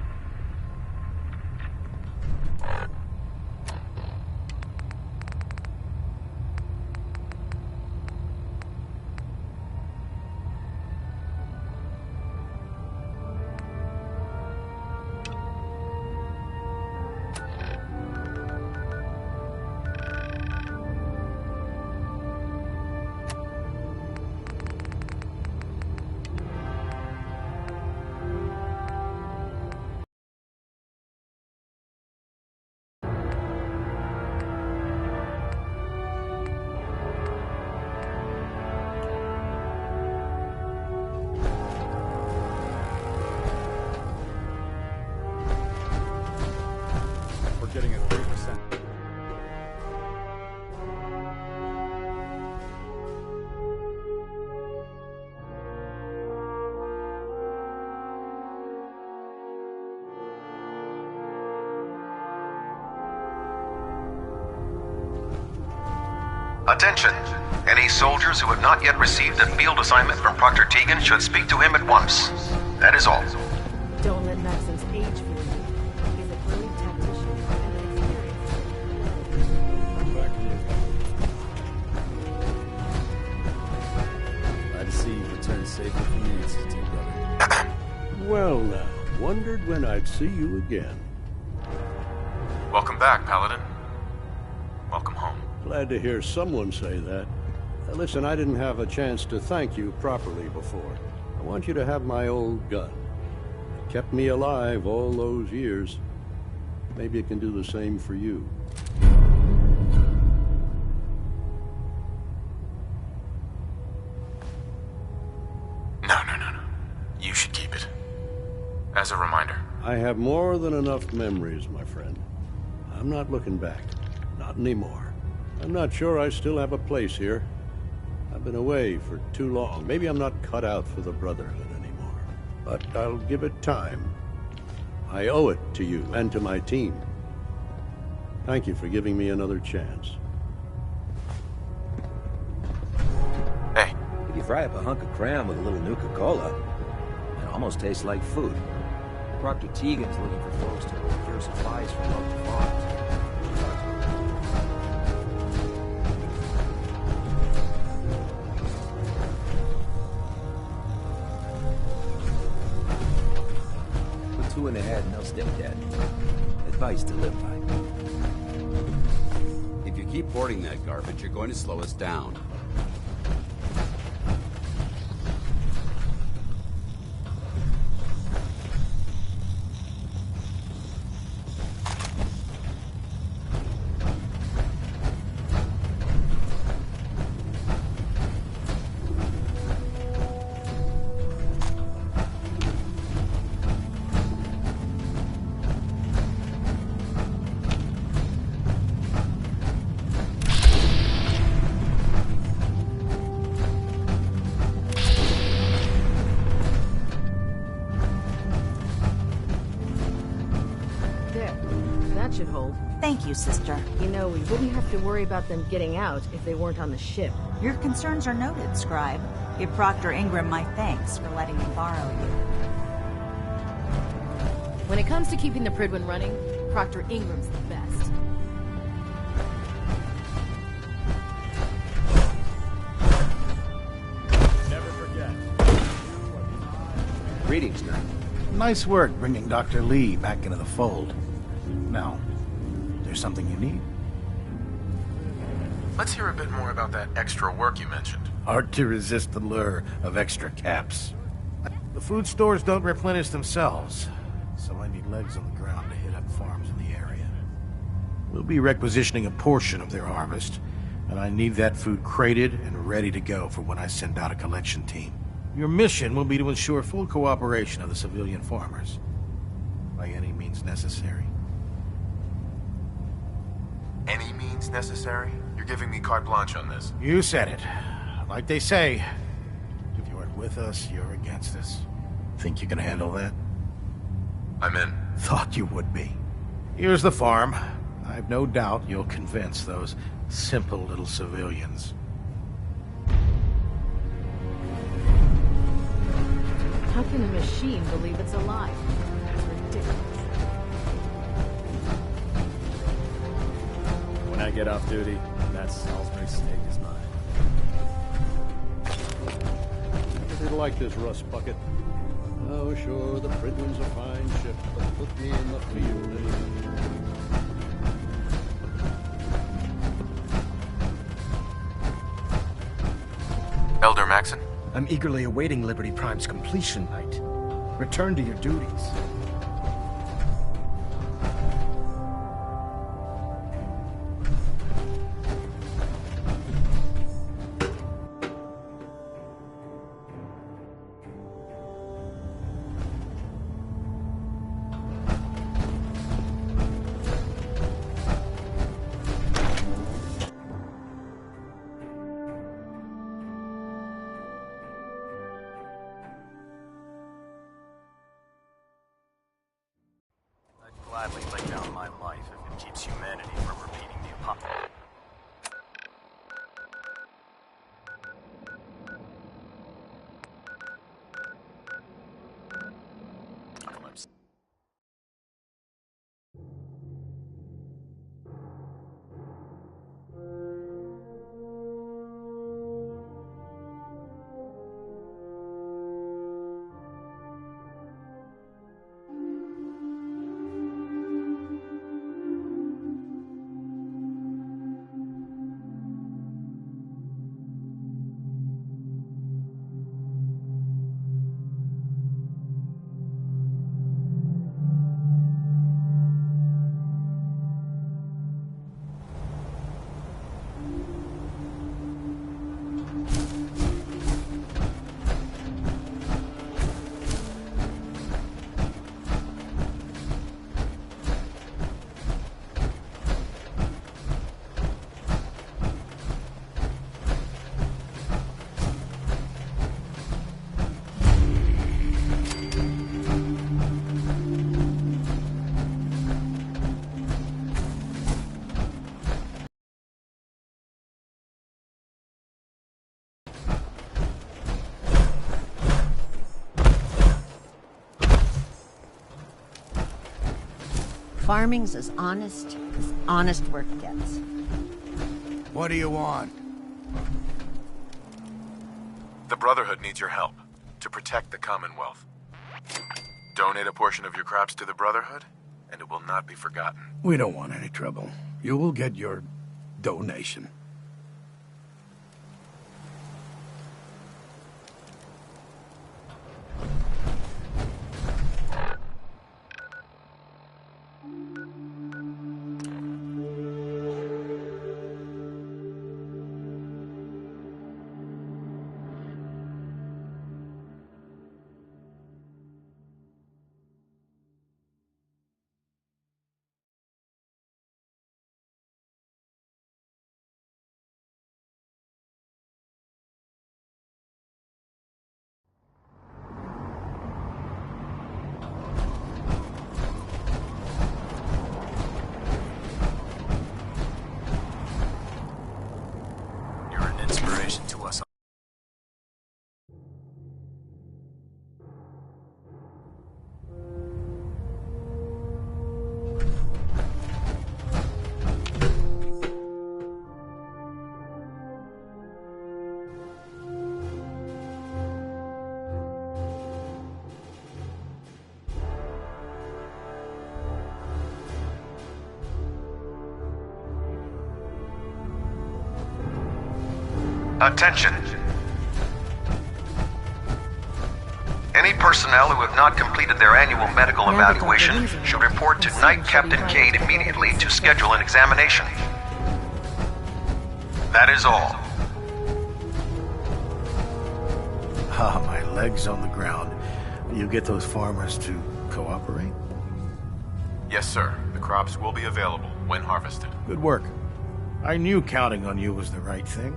Getting at 3%. Attention! Any soldiers who have not yet received a field assignment from Proctor Tegan should speak to him at once. That is all. Don't let Maxim's age fool you. He's a brilliant tactician and an experienced. Glad to see you return safely from the Institute, brother. Well now, wondered when I'd see you again. Welcome back, Paladin. Welcome home. Glad to hear someone say that. Listen, I didn't have a chance to thank you properly before. I want you to have my old gun. It kept me alive all those years. Maybe it can do the same for you. No. You should keep it. As a reminder. I have more than enough memories, my friend. I'm not looking back. Not anymore. I'm not sure I still have a place here. I've been away for too long. Maybe I'm not cut out for the Brotherhood anymore. But I'll give it time. I owe it to you and to my team. Thank you for giving me another chance. Hey. If you fry up a hunk of cram with a little Nuka-Cola, it almost tastes like food. Proctor Tegan's looking for folks to procure supplies from local farms. Two in the head and they'll stay dead. Advice to live by. If you keep hoarding that garbage, you're going to slow us down. should hold. Thank you, sister. You know, we wouldn't have to worry about them getting out if they weren't on the ship. Your concerns are noted, Scribe. Give Proctor Ingram my thanks for letting me borrow you. When it comes to keeping the Prydwen running, Proctor Ingram's the best. Never forget. Greetings, Knight. Nice work bringing Dr. Lee back into the fold. Now, there's something you need? Let's hear a bit more about that extra work you mentioned. Hard to resist the lure of extra caps. The food stores don't replenish themselves, so I need legs on the ground to hit up farms in the area. We'll be requisitioning a portion of their harvest, and I need that food crated and ready to go for when I send out a collection team. Your mission will be to ensure full cooperation of the civilian farmers, by any means necessary. Any means necessary? You're giving me carte blanche on this. You said it. Like they say, if you aren't with us, you're against us. Think you can handle that? I'm in. Thought you would be. Here's the farm. I've no doubt you'll convince those simple little civilians. How can a machine believe it's alive? It's ridiculous. When I get off duty, that Salisbury steak is mine. Never like this rust bucket. Oh, sure, the Prydwen's a fine ship, but put me in the field anyway. Elder Maxon? I'm eagerly awaiting Liberty Prime's completion, Knight. Return to your duties. Gladly lay down my life if it keeps humanity from repeating the apocalypse. Farming's as honest work gets. What do you want? The Brotherhood needs your help to protect the Commonwealth. Donate a portion of your crops to the Brotherhood, and it will not be forgotten. We don't want any trouble. You will get your donation. Attention. Any personnel who have not completed their annual medical evaluation should report to Night Captain Cade immediately to schedule an examination. That is all. Ah, my legs on the ground. Will you get those farmers to cooperate? Yes, sir. The crops will be available when harvested. Good work. I knew counting on you was the right thing.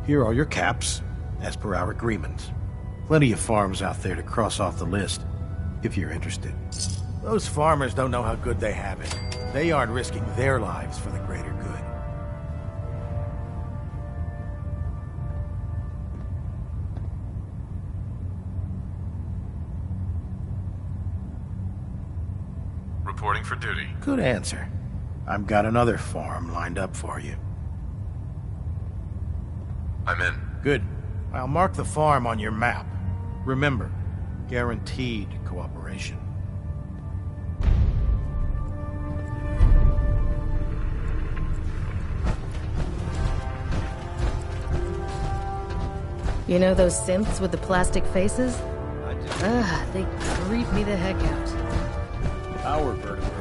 Here are your caps, as per our agreement. Plenty of farms out there to cross off the list, if you're interested. Those farmers don't know how good they have it. They aren't risking their lives for the greater good. Reporting for duty. Good answer. I've got another farm lined up for you. I'm in. Good. I'll mark the farm on your map. Remember, guaranteed cooperation. You know those synths with the plastic faces? Ugh, they creep me the heck out. Our vertebrates.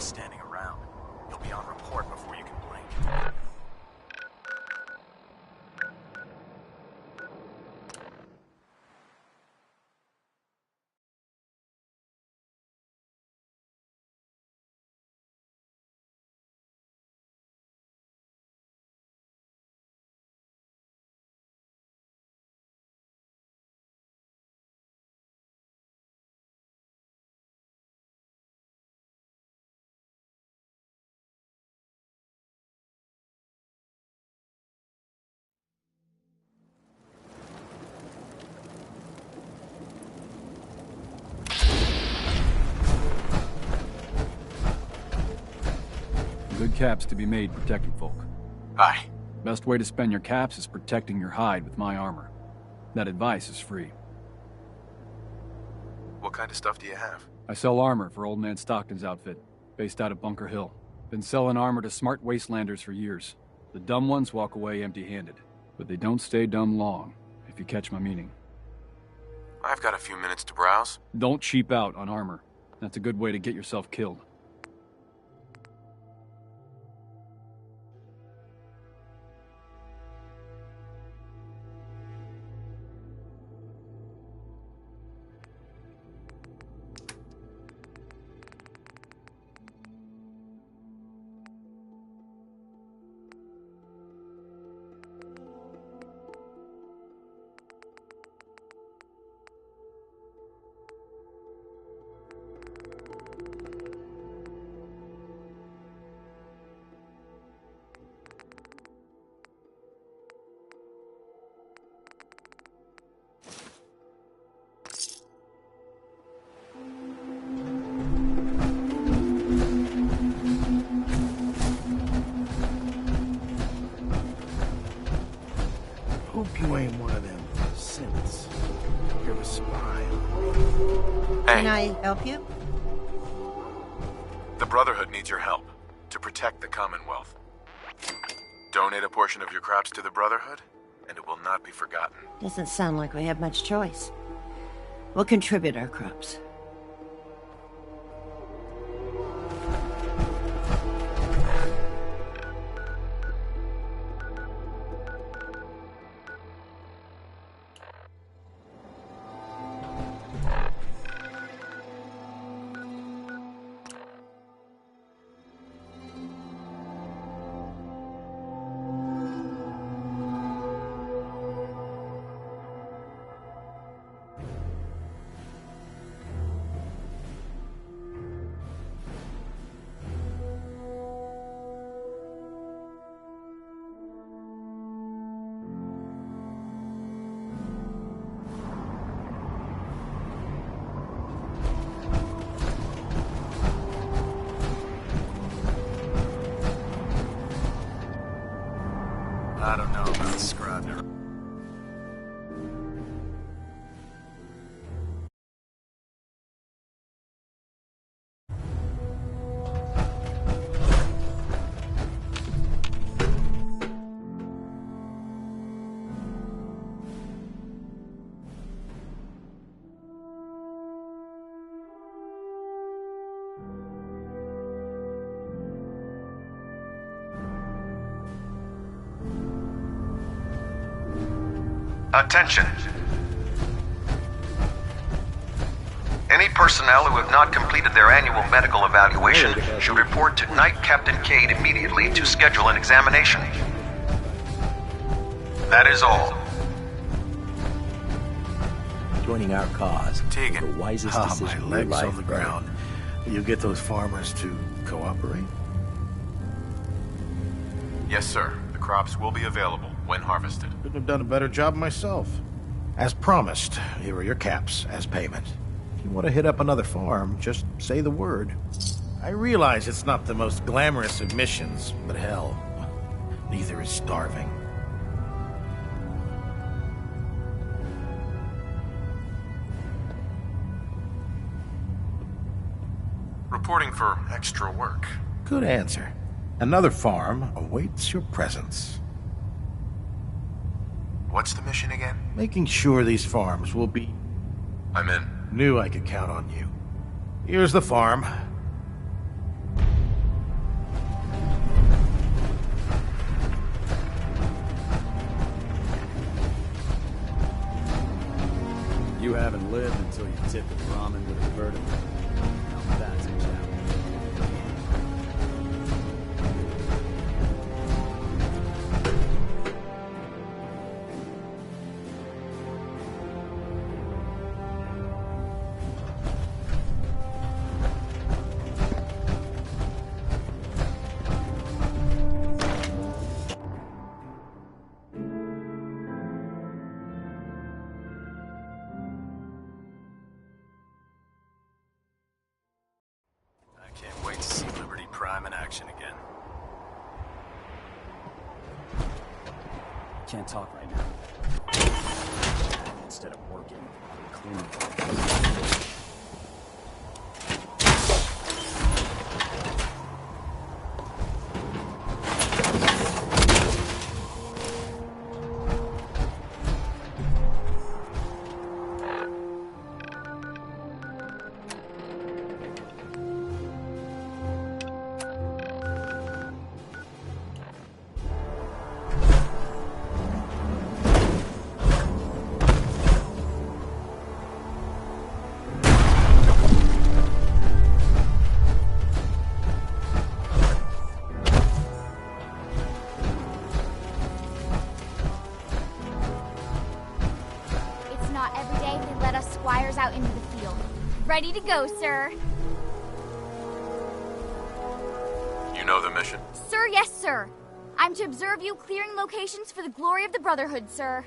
Standing around. You'll be on report before you can blink. Good caps to be made protecting folk. Aye. Best way to spend your caps is protecting your hide with my armor. That advice is free. What kind of stuff do you have? I sell armor for Old Man Stockton's outfit, based out of Bunker Hill. Been selling armor to smart wastelanders for years. The dumb ones walk away empty-handed, but they don't stay dumb long, if you catch my meaning. I've got a few minutes to browse. Don't cheap out on armor. That's a good way to get yourself killed. Hope you ain't one of them synths. You're a spy. Hey. Can I help you? The Brotherhood needs your help to protect the Commonwealth. Donate a portion of your crops to the Brotherhood, and it will not be forgotten. Doesn't sound like we have much choice. We'll contribute our crops. I don't know about Scrub. Attention. Any personnel who have not completed their annual medical evaluation should report to Night Captain Cade immediately to schedule an examination. That is all. Joining our cause Tegan. was the wisest My decision of your legs life, on the brother. ground. You get those farmers to cooperate? Yes, sir. The crops will be available when harvested. Couldn't have done a better job myself. As promised, here are your caps as payment. If you want to hit up another farm, just say the word. I realize it's not the most glamorous of missions, but hell, neither is starving. Reporting for extra work. Good answer. Another farm awaits your presence. What's the mission again? Making sure these farms will be... I'm in. Knew I could count on you. Here's the farm. You haven't lived until you tipped the ramen with a vertical. Now that's a challenge. Can't wait to see Liberty Prime in action again. Can't talk right now. Instead of working, cleaning. Out into the field. Ready to go, sir. You know the mission? Sir, yes, sir. I'm to observe you clearing locations for the glory of the Brotherhood, sir.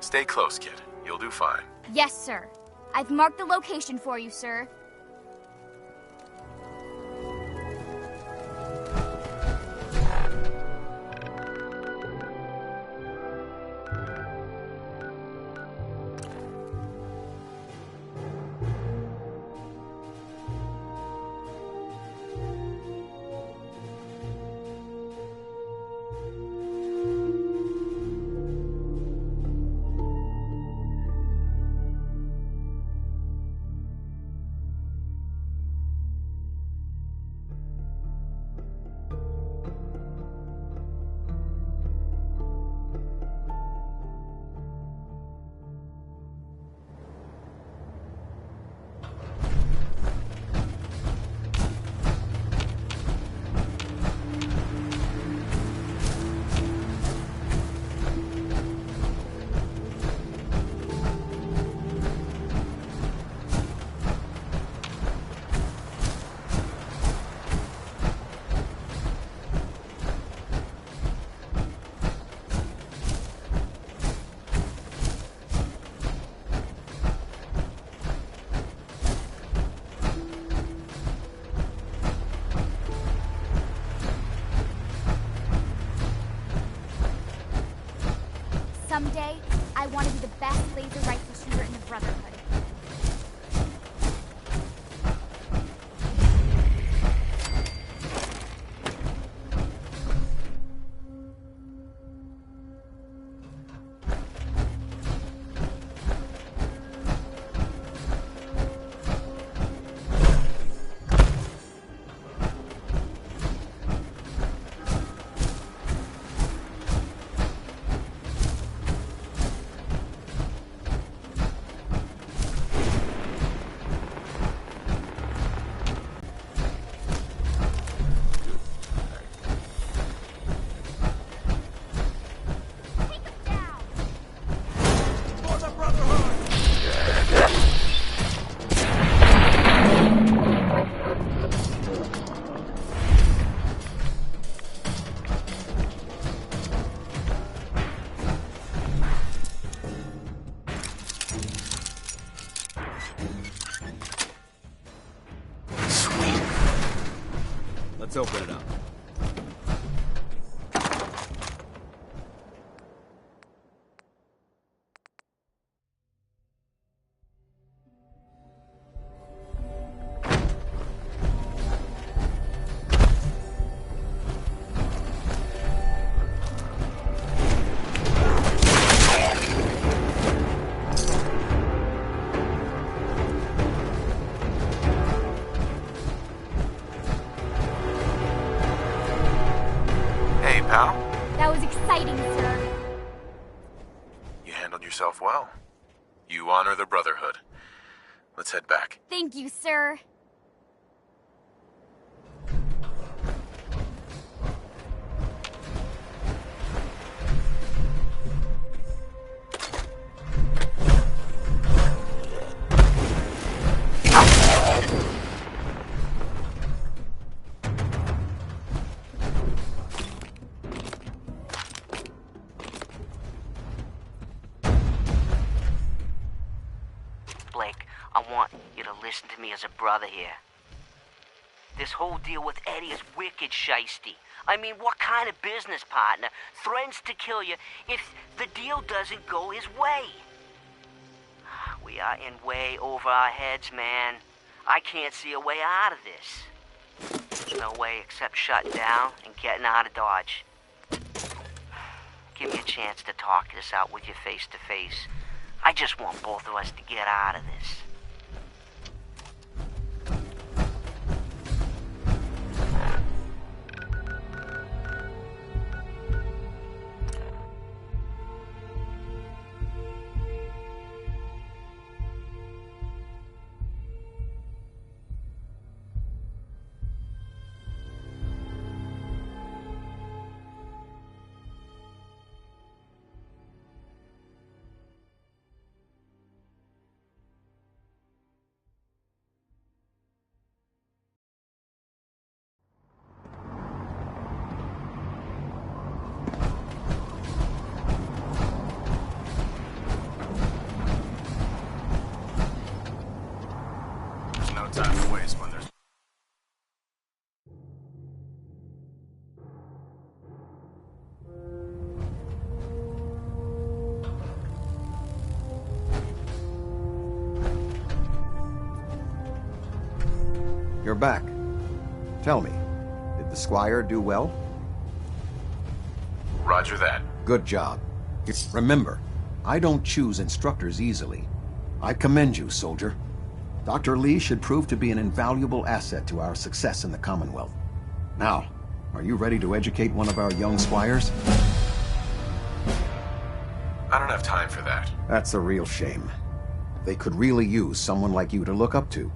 Stay close, kid. You'll do fine. Yes, sir. I've marked the location for you, sir. Let's open it up. That was exciting, sir. You handled yourself well. You honor the Brotherhood. Let's head back. Thank you, sir. Blake, I want you to listen to me as a brother here. This whole deal with Eddie is wicked shiesty. I mean, what kind of business partner threatens to kill you if the deal doesn't go his way? We are in way over our heads, man. I can't see a way out of this. There's no way except shutting down and getting out of Dodge. Give me a chance to talk this out with you face to face. I just want both of us to get out of this. Time to waste when there's... You're back. Tell me, did the Squire do well? Roger that. Good job. Remember, I don't choose instructors easily. I commend you, soldier. Dr. Lee should prove to be an invaluable asset to our success in the Commonwealth. Now, are you ready to educate one of our young squires? I don't have time for that. That's a real shame. They could really use someone like you to look up to.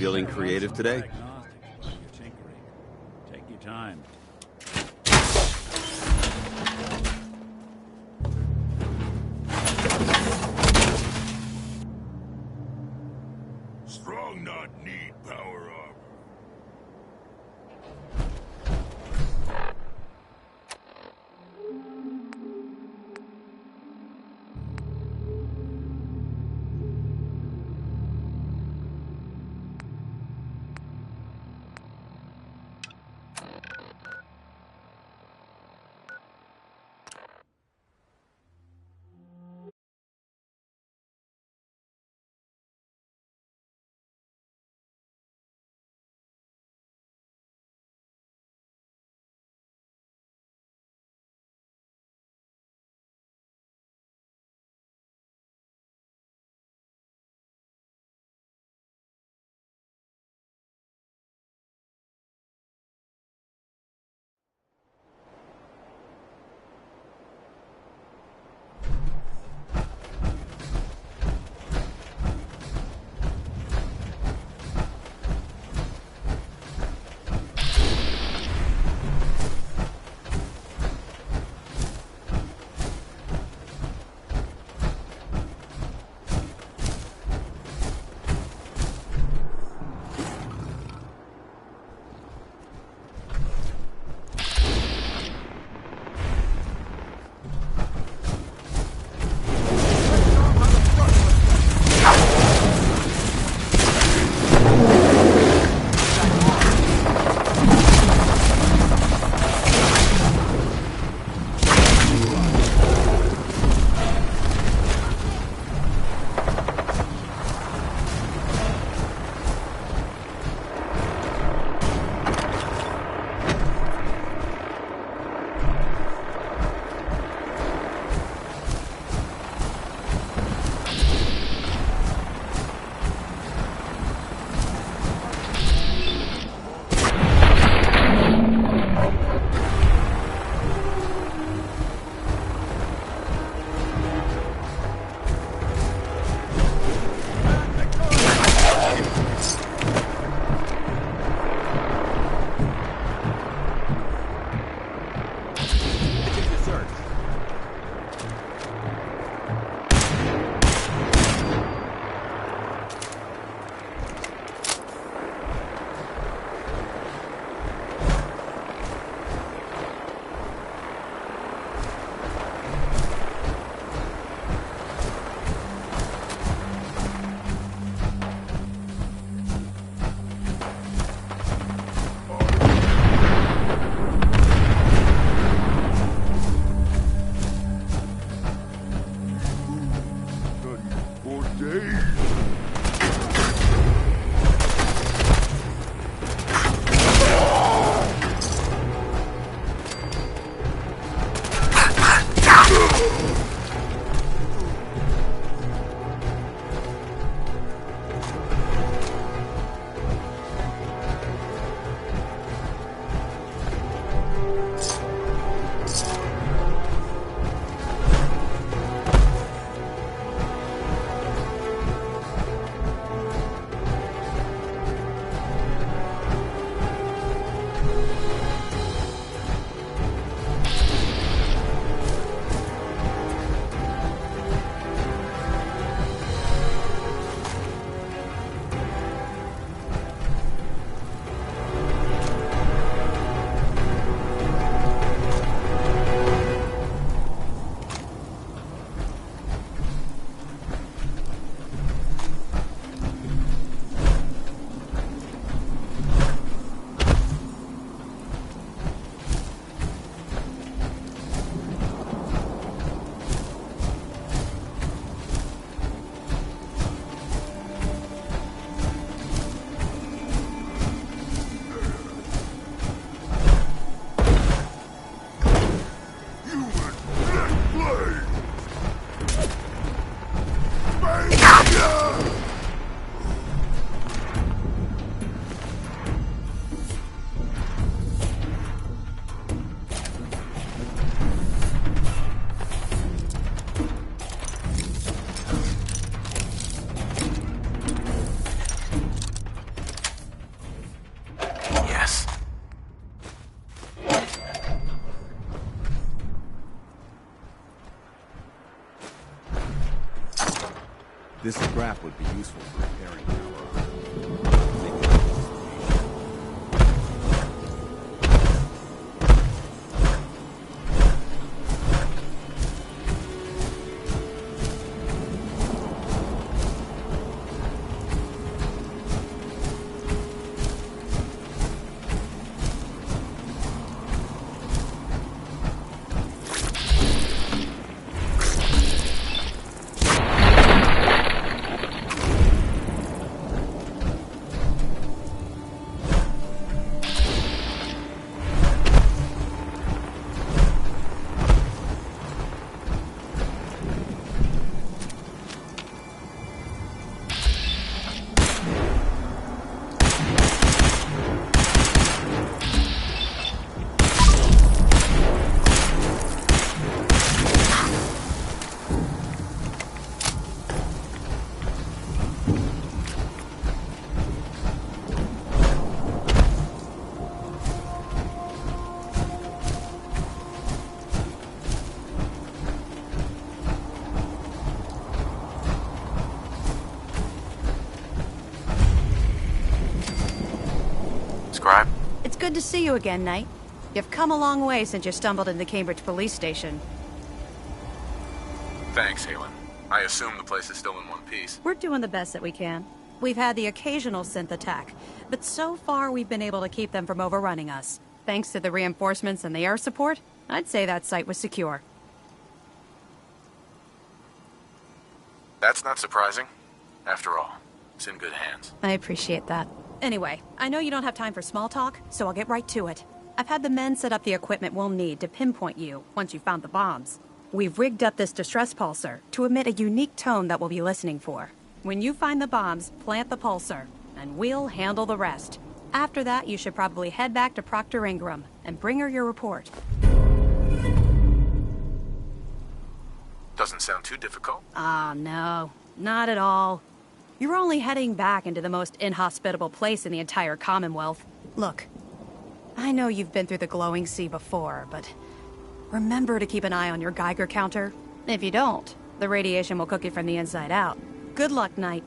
Feeling creative today? Take your time. Strong not need power armor. This scrap would be useful for repairing power armor. Scribe? It's good to see you again, Knight. You've come a long way since you stumbled into Cambridge Police Station. Thanks, Halen. I assume the place is still in one piece. We're doing the best that we can. We've had the occasional synth attack, but so far we've been able to keep them from overrunning us. Thanks to the reinforcements and the air support, I'd say that site was secure. That's not surprising. After all, it's in good hands. I appreciate that. Anyway, I know you don't have time for small talk, so I'll get right to it. I've had the men set up the equipment we'll need to pinpoint you once you've found the bombs. We've rigged up this distress pulsar to emit a unique tone that we'll be listening for. When you find the bombs, plant the pulsar, and we'll handle the rest. After that, you should probably head back to Proctor Ingram and bring her your report. Doesn't sound too difficult. Ah, no. Not at all. You're only heading back into the most inhospitable place in the entire Commonwealth. Look, I know you've been through the glowing sea before, but remember to keep an eye on your Geiger counter. If you don't, the radiation will cook you from the inside out. Good luck, Knight.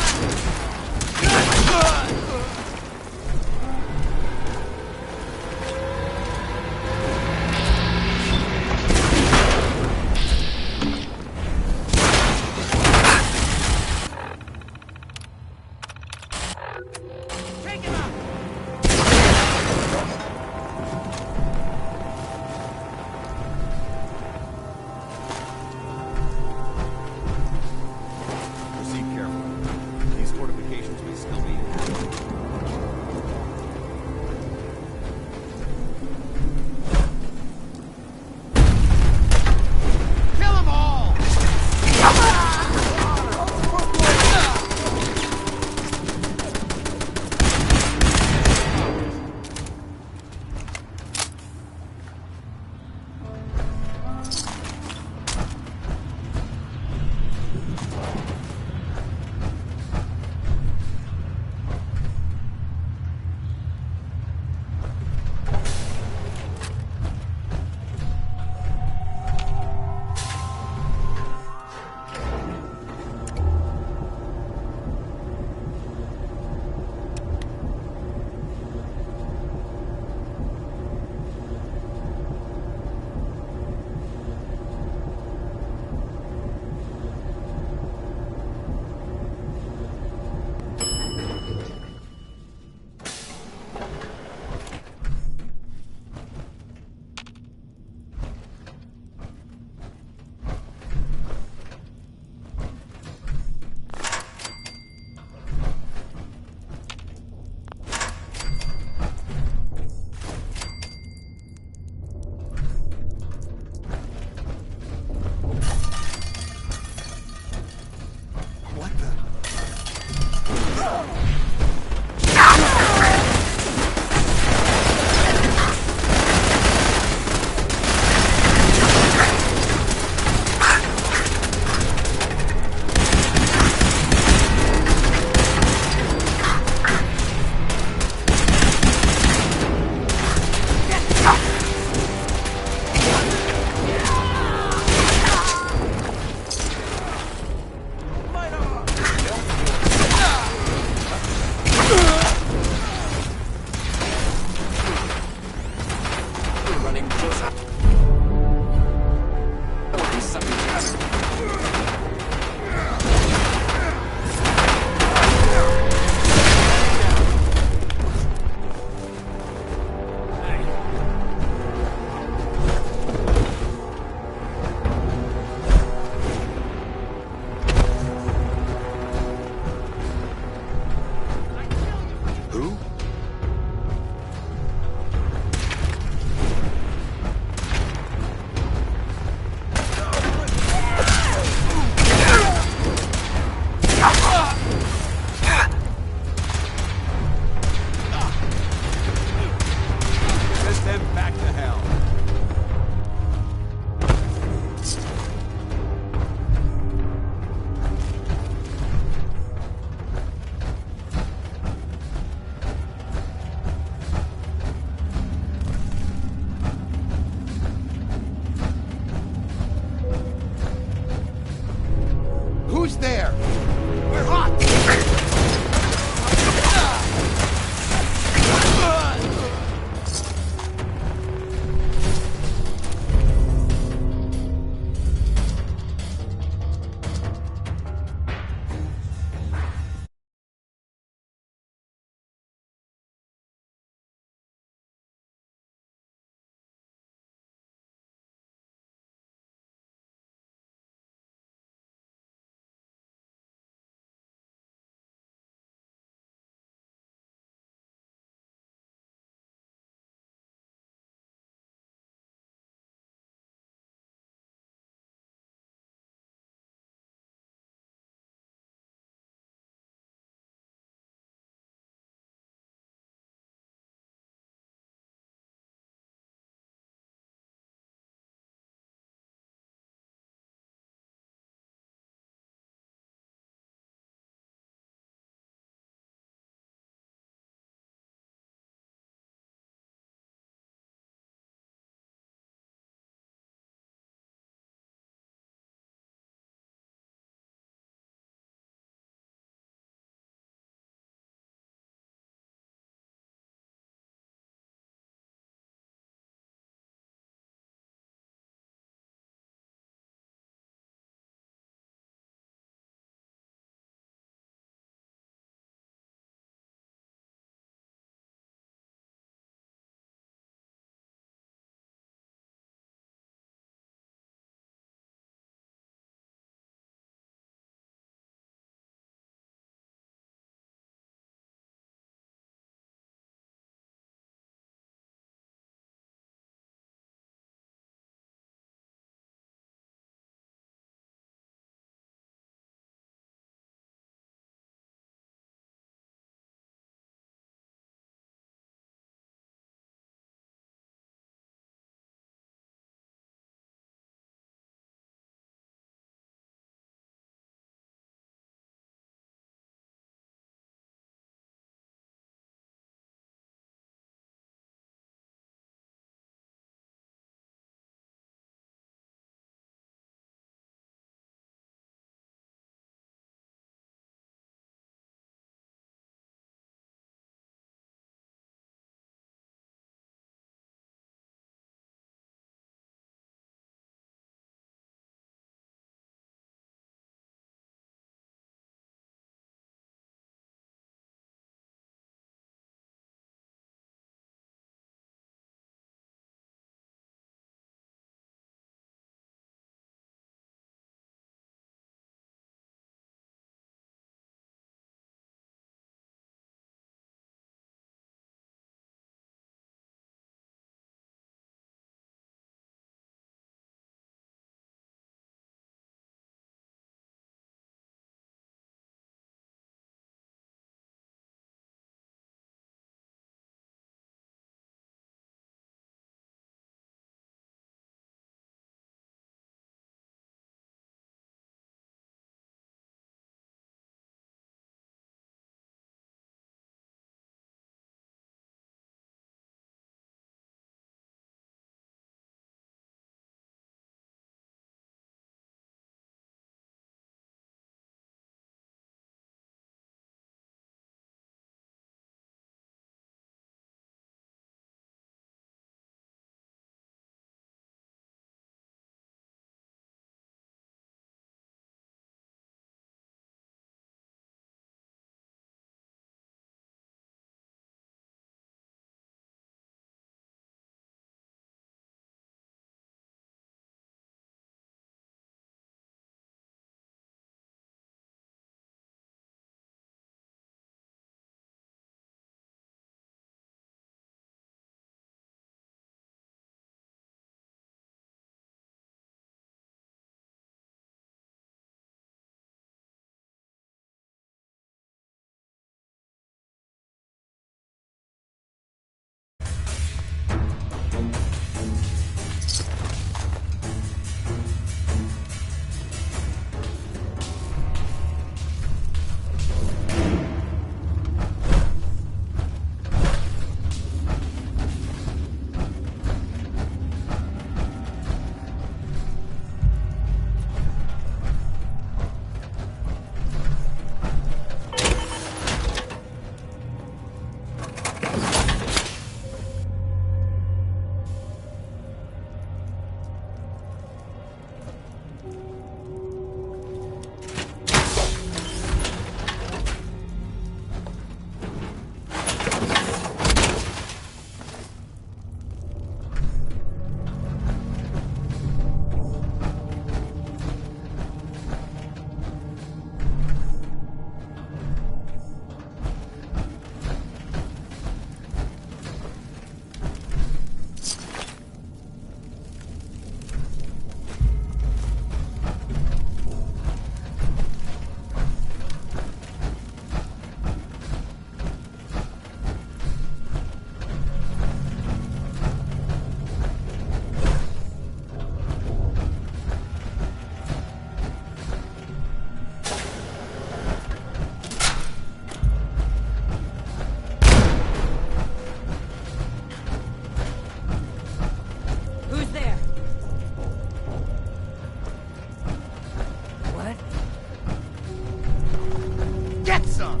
some.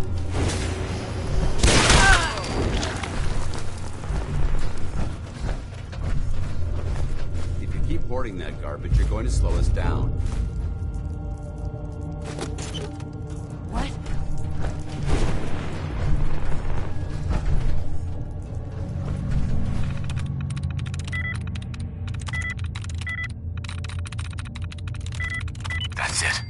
If you keep hoarding that garbage, you're going to slow us down. What? That's it.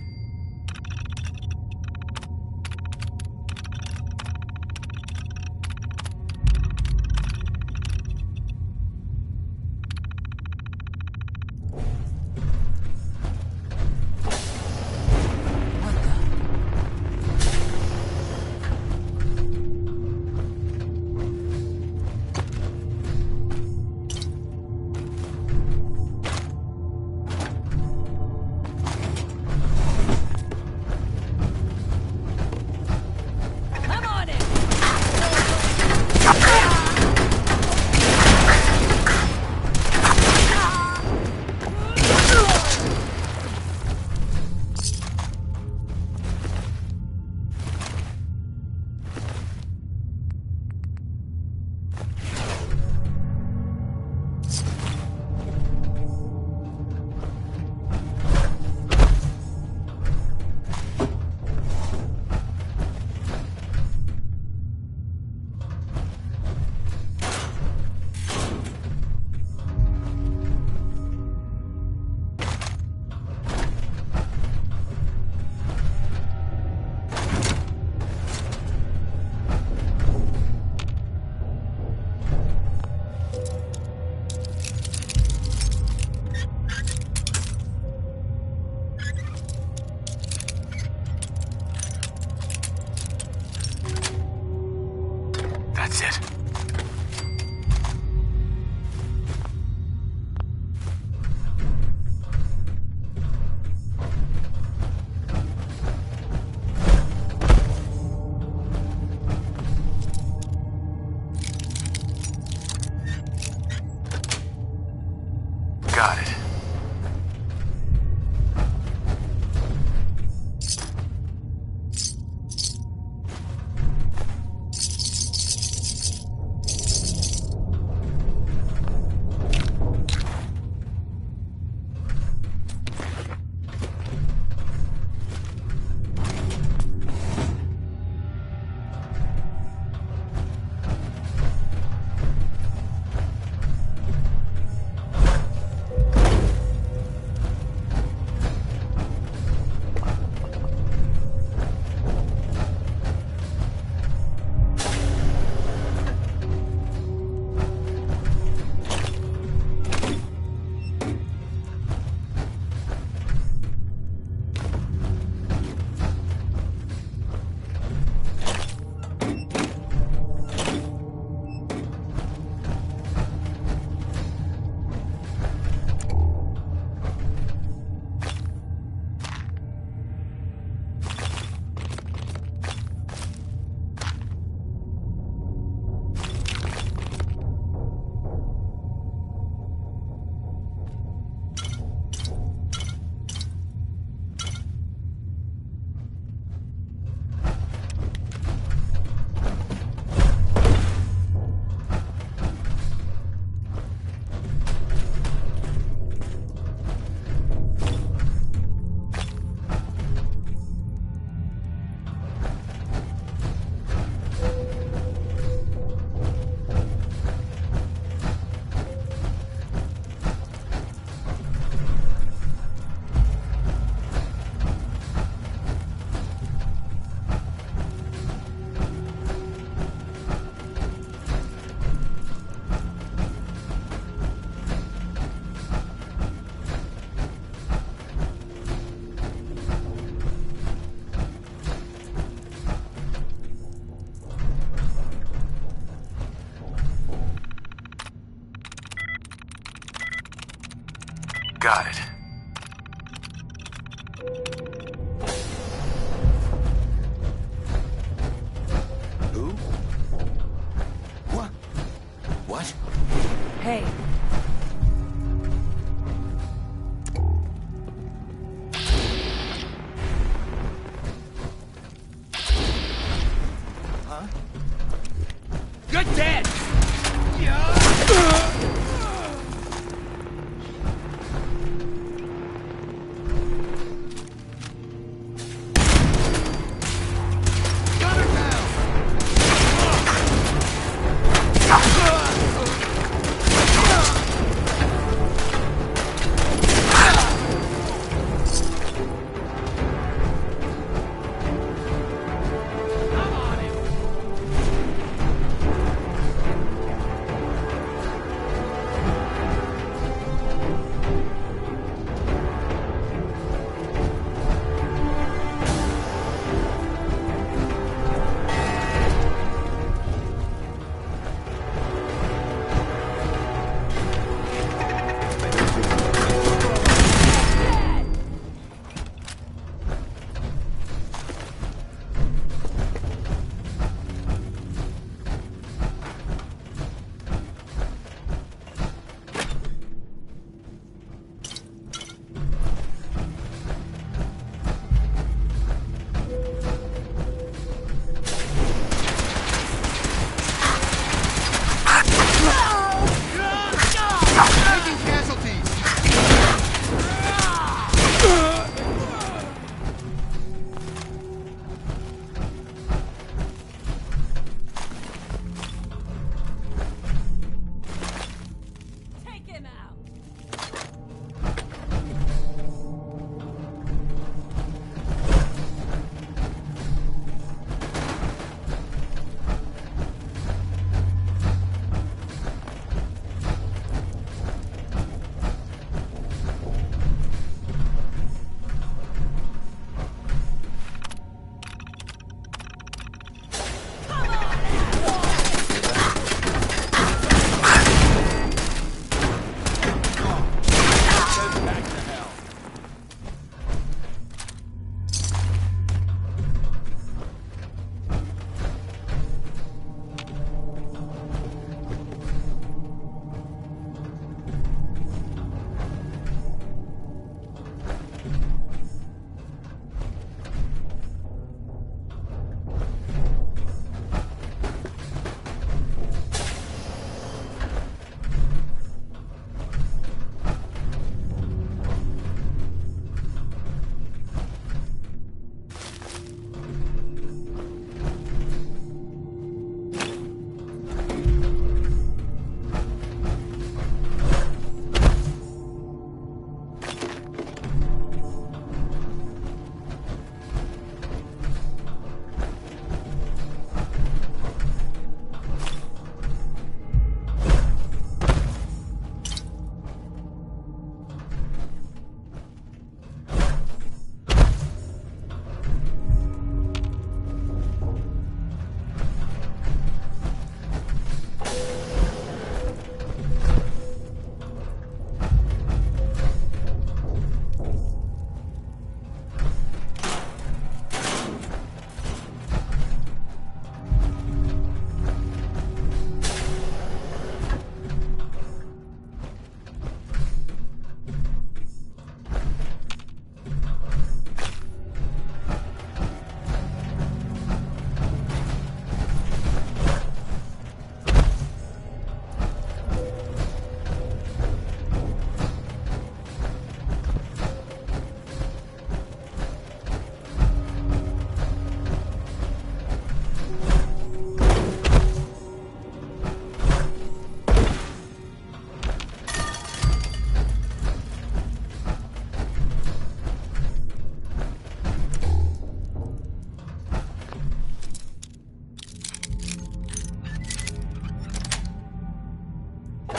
That's it. Got it. Got it. Who? What? What? Hey. Good dead!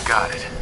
Got it.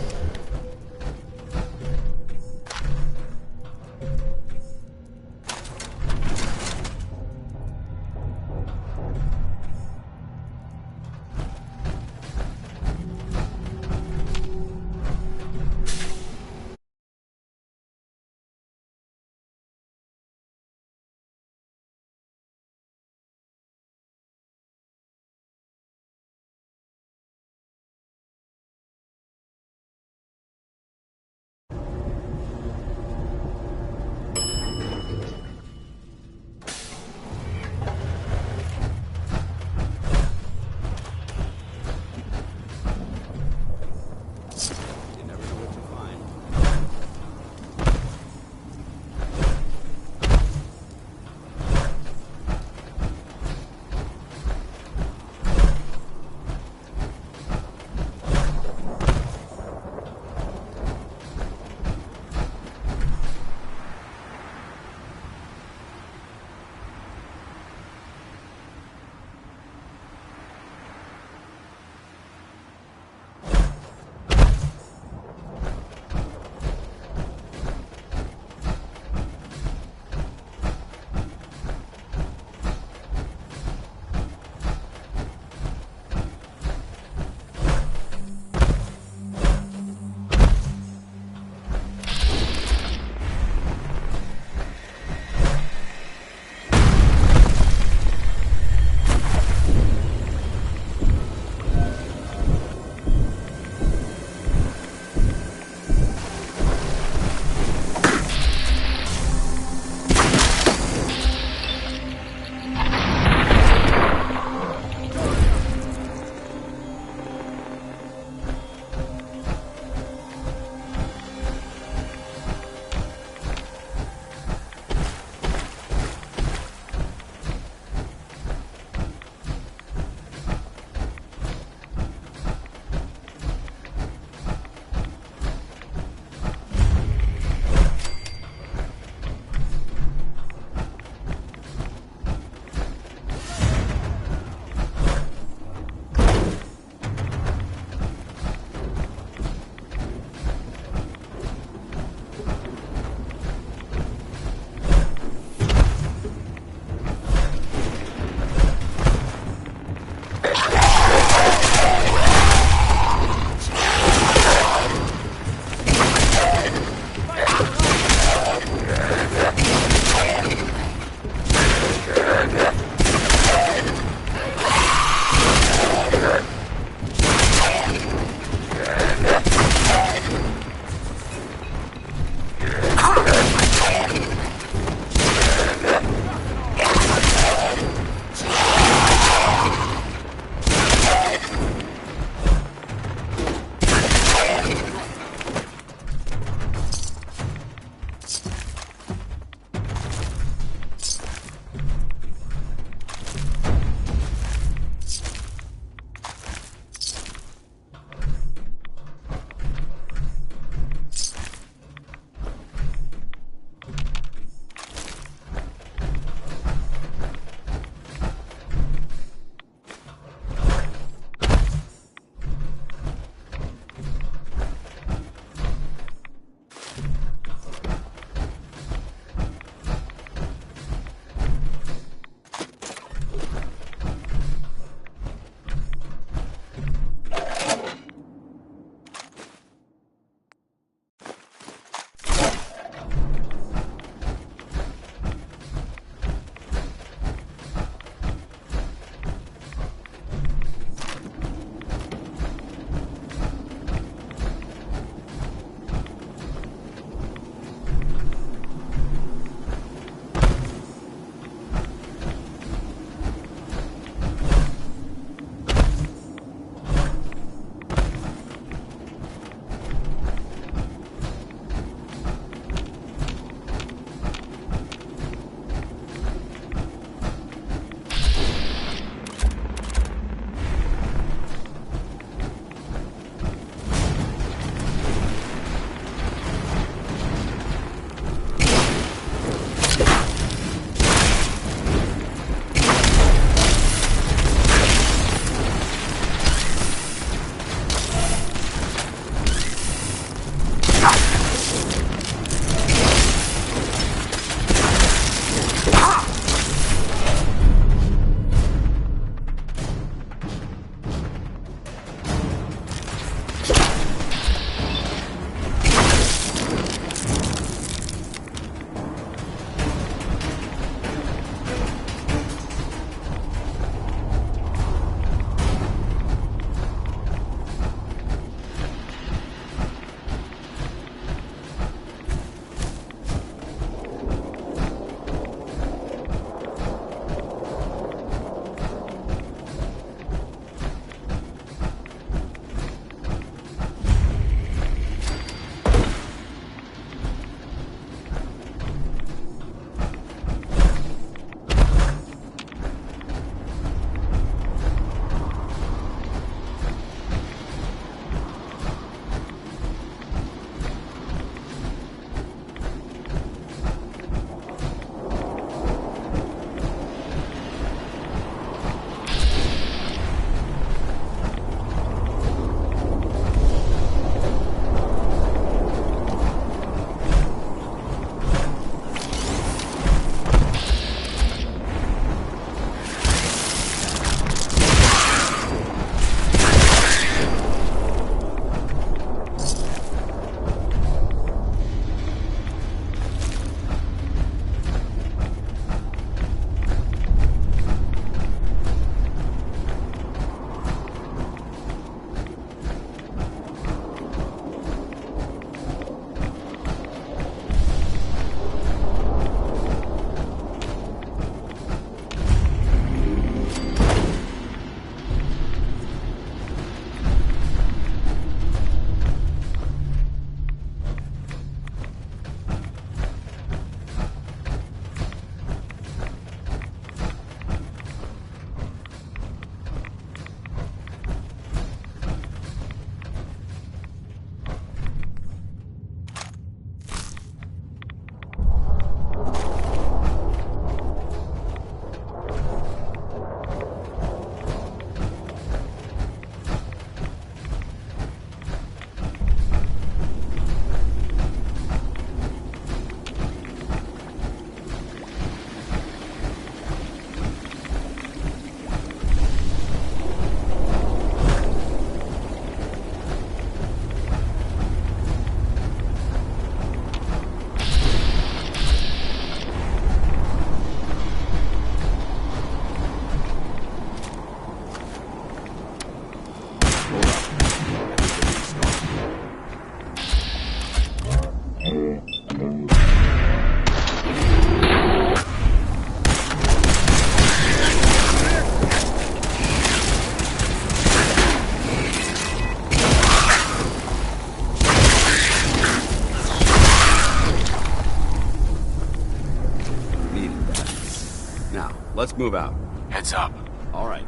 Let's move out. Heads up. All right.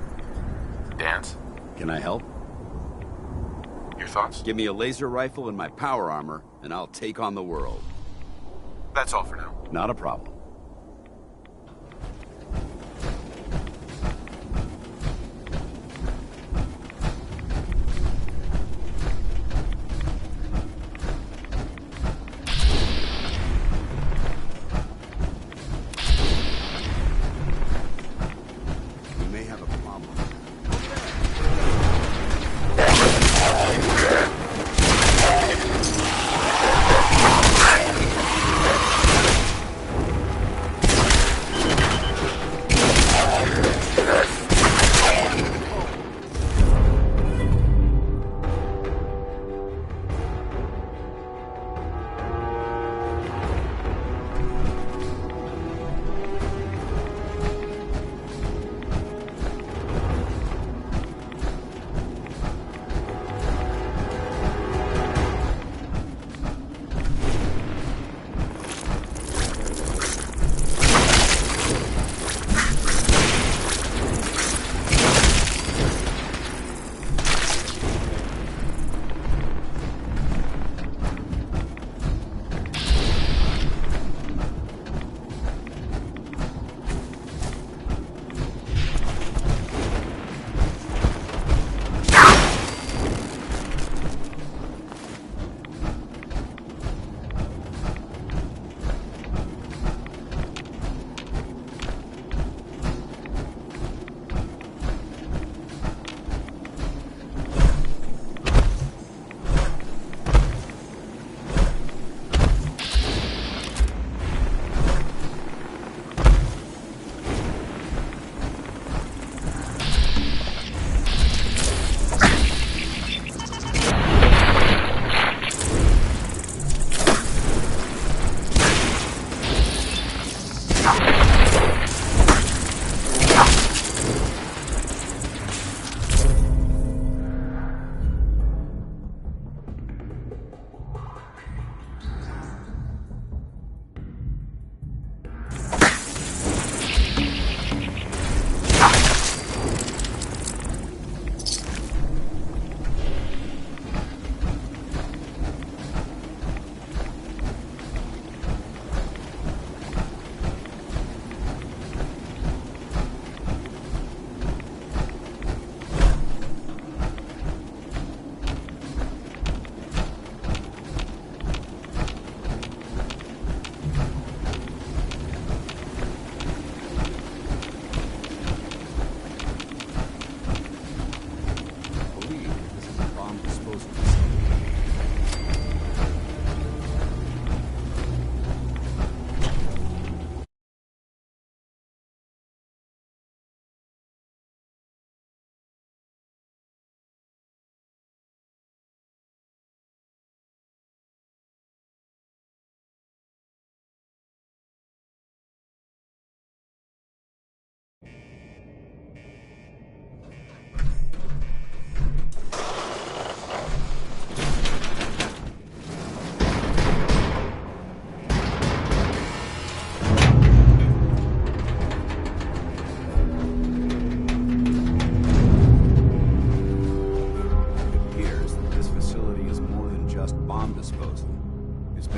Dance? Can I help? Your thoughts? Give me a laser rifle and my power armor, and I'll take on the world. That's all for now. Not a problem. We may have a problem.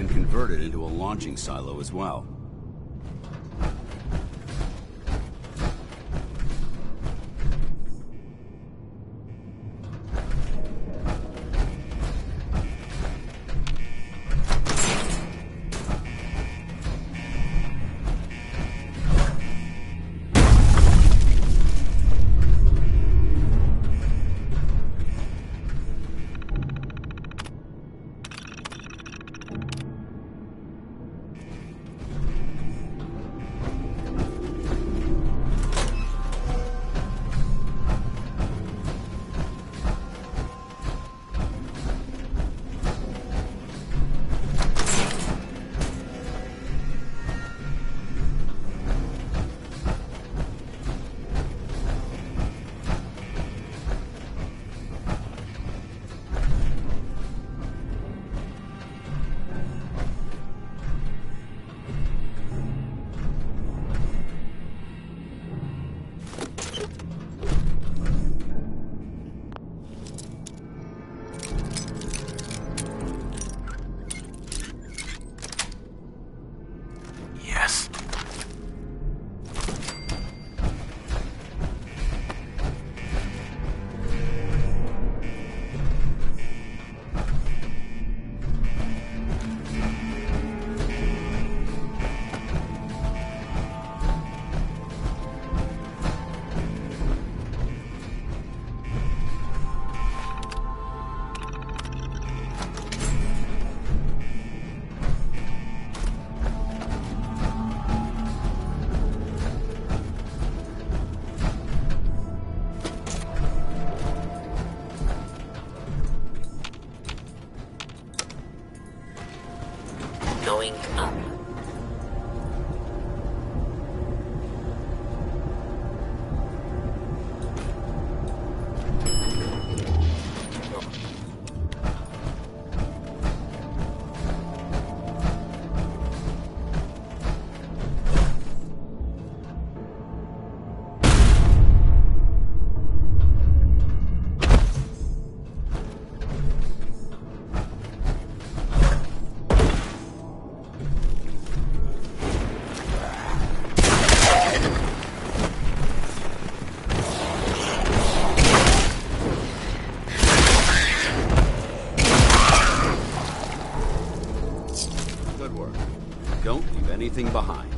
Converted into a launching silo as well. anything behind.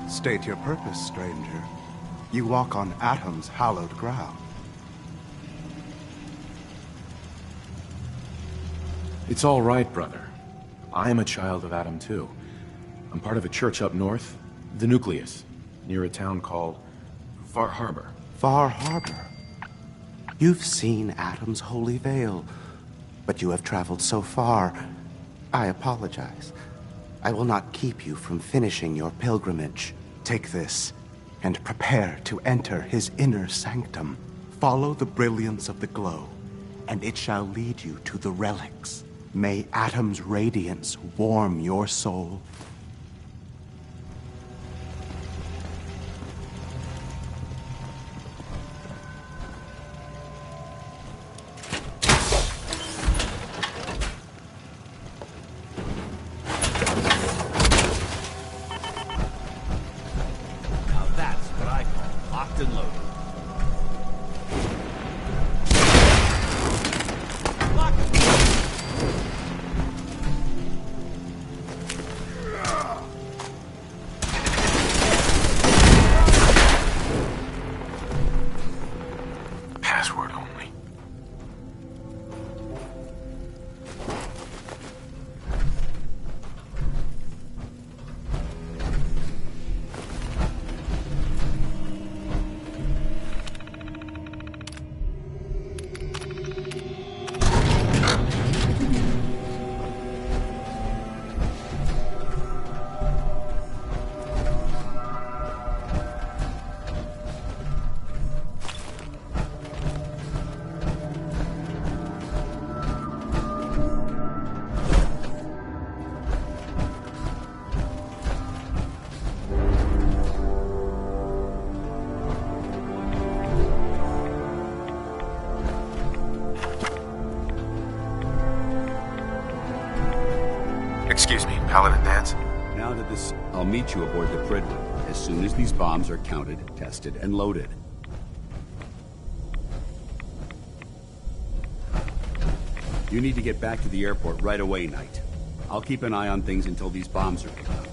State your purpose, stranger. You walk on Atom's hallowed ground. It's all right, brother. I'm a child of Atom too. I'm part of a church up north, the Nucleus, near a town called Far Harbor. Far Harbor? You've seen Atom's holy veil, but you have traveled so far. I apologize. I will not keep you from finishing your pilgrimage. Take this, and prepare to enter his inner sanctum. Follow the brilliance of the glow, and it shall lead you to the relics. May Atom's radiance warm your soul. Excuse me, Paladin Danse? Now to this, I'll meet you aboard the Prydwen as soon as these bombs are counted, tested, and loaded. You need to get back to the airport right away, Knight. I'll keep an eye on things until these bombs are picked up.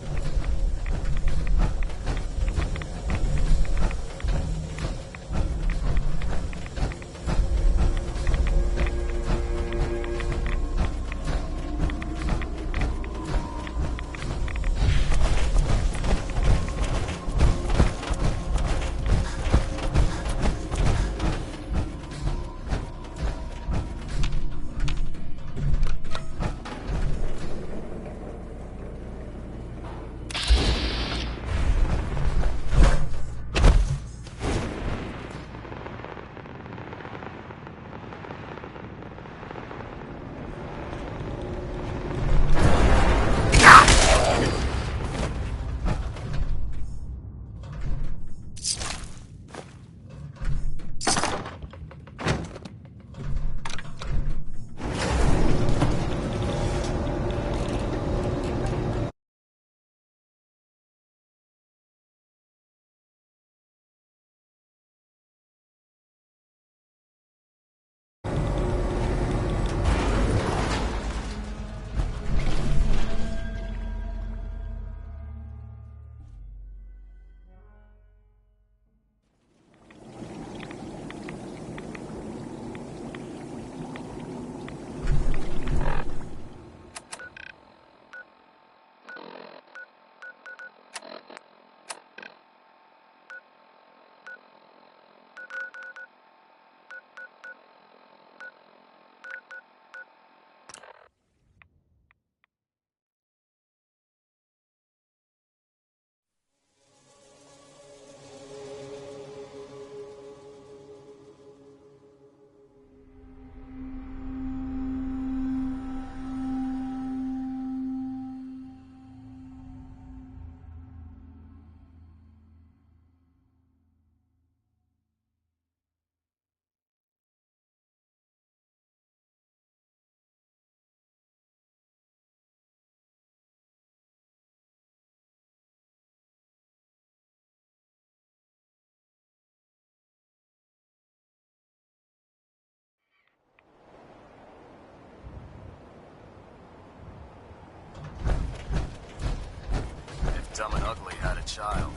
Dumb and Ugly had a child.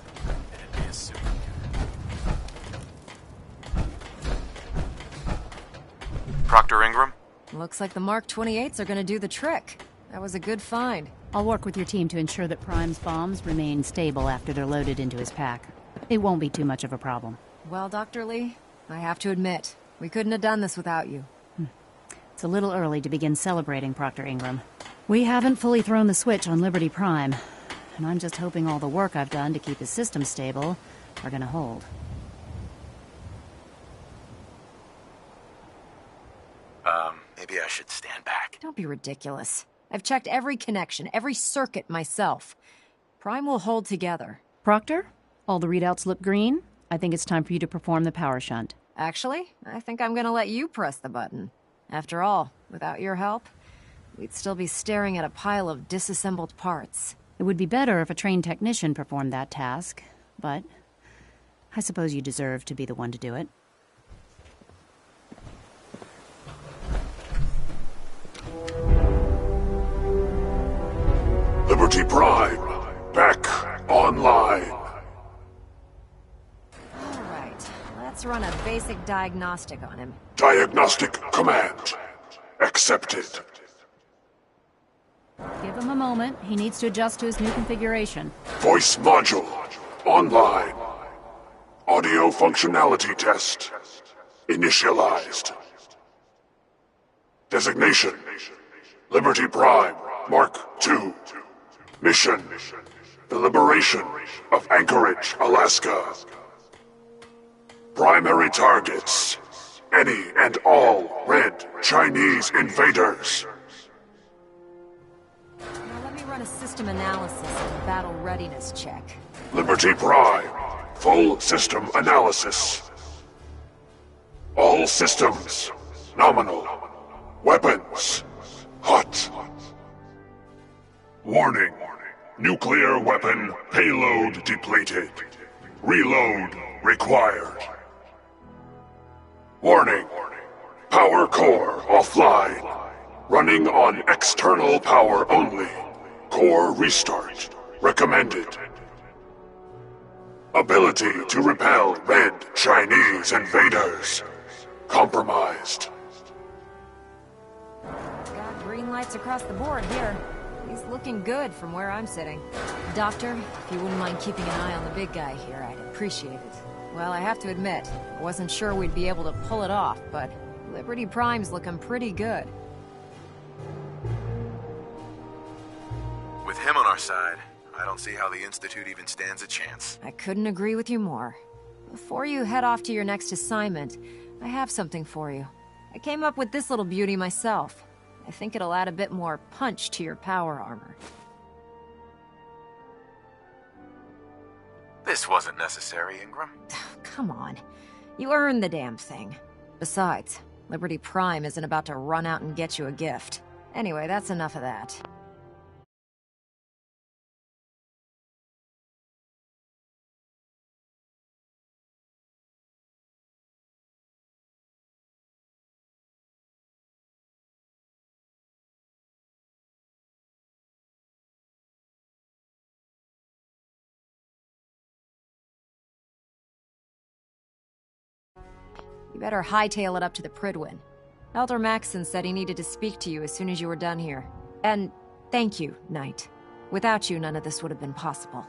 Ingram? Looks like the Mark 28s are gonna do the trick. That was a good find. I'll work with your team to ensure that Prime's bombs remain stable after they're loaded into his pack. It won't be too much of a problem. Well, Dr. Lee, I have to admit, we couldn't have done this without you. It's a little early to begin celebrating, Proctor Ingram. We haven't fully thrown the switch on Liberty Prime, and I'm just hoping all the work I've done to keep his system stable are gonna hold. Maybe I should stand back. Don't be ridiculous. I've checked every connection, every circuit myself. Prime will hold together. Proctor, all the readouts look green. I think it's time for you to perform the power shunt. Actually, I think I'm gonna let you press the button. After all, without your help, we'd still be staring at a pile of disassembled parts. It would be better if a trained technician performed that task, but I suppose you deserve to be the one to do it. Liberty Prime, back online. All right, let's run a basic diagnostic on him. Diagnostic command accepted. Give him a moment. He needs to adjust to his new configuration. Voice module online. Audio functionality test initialized. Designation: Liberty Prime Mark II. Mission: the liberation of Anchorage, Alaska. Primary targets: any and all red Chinese invaders. Now let me run a system analysis and battle readiness check. Liberty Prime, full system analysis. All systems nominal. Weapons hot. Warning: nuclear weapon payload depleted. Reload required. Warning: power core offline. Running on external power only. Core restart recommended. Ability to repel red Chinese invaders compromised. Got green lights across the board here. He's looking good from where I'm sitting. Doctor, if you wouldn't mind keeping an eye on the big guy here, I'd appreciate it. Well, I have to admit, I wasn't sure we'd be able to pull it off, but Liberty Prime's looking pretty good. With him on our side, I don't see how the Institute even stands a chance. I couldn't agree with you more. Before you head off to your next assignment, I have something for you. I came up with this little beauty myself. I think it'll add a bit more punch to your power armor. This wasn't necessary, Ingram. Come on. You earned the damn thing. Besides, Liberty Prime isn't about to run out and get you a gift. Anyway, that's enough of that. You better hightail it up to the Prydwen. Elder Maxson said he needed to speak to you as soon as you were done here. And thank you, Knight. Without you, none of this would have been possible.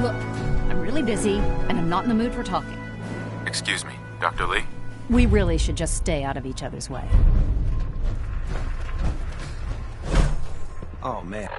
Look, I'm really busy, and I'm not in the mood for talking. Excuse me, Dr. Lee? We really should just stay out of each other's way. Oh, man.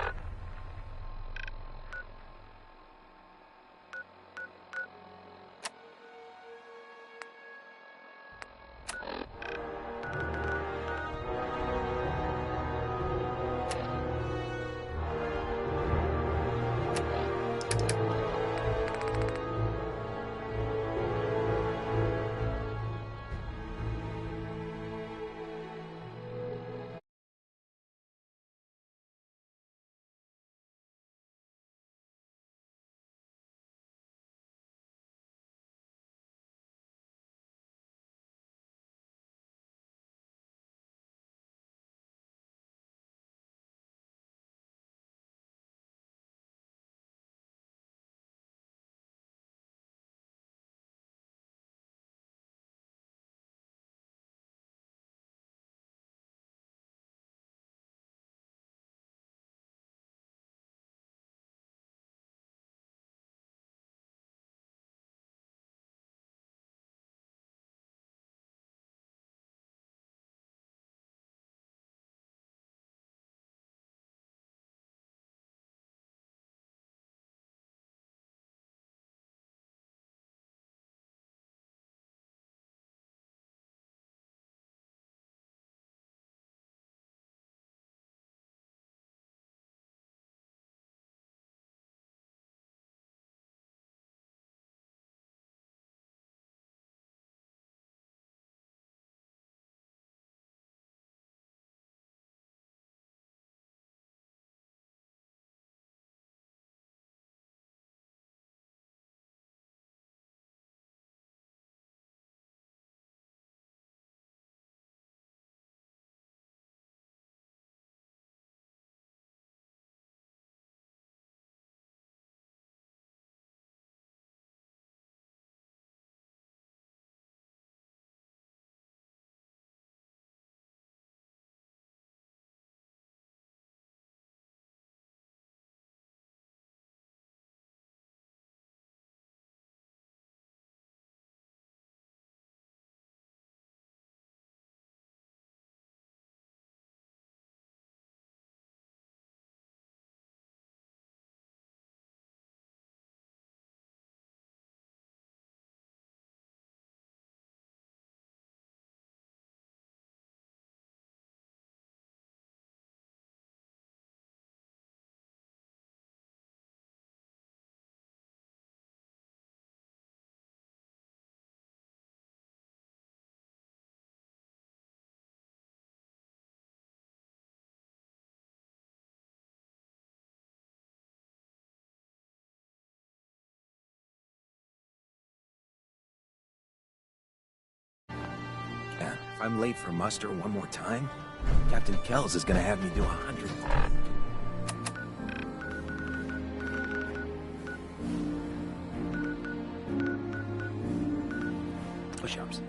If I'm late for muster one more time, Captain Kells is gonna have me do 100. Push-ups.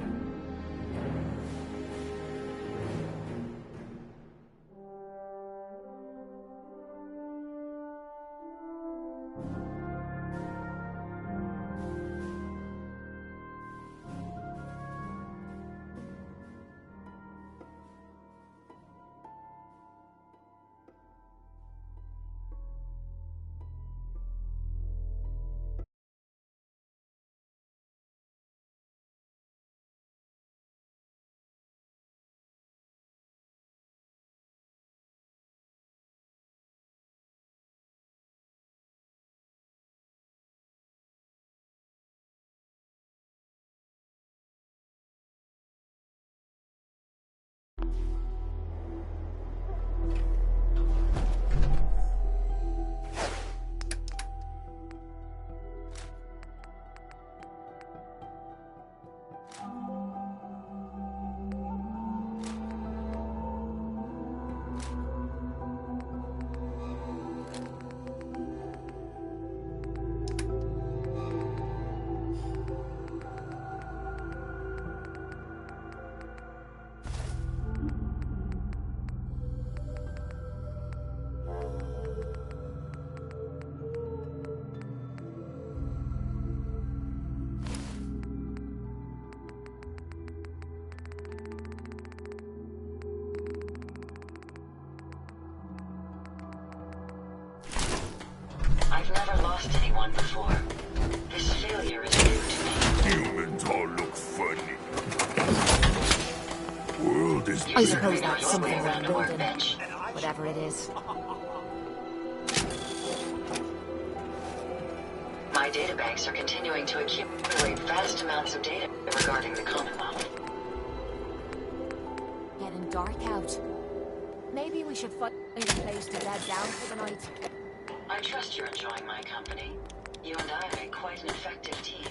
I've never lost anyone before. This failure is new to me. Humans all look funny. World is I suppose that's something around a workbench. Whatever it is. My databanks are continuing to accumulate vast amounts of data regarding the Commonwealth. Getting dark out. Maybe we should find a place to bed down for the night. I trust you're enjoying my company. You and I make quite an effective team.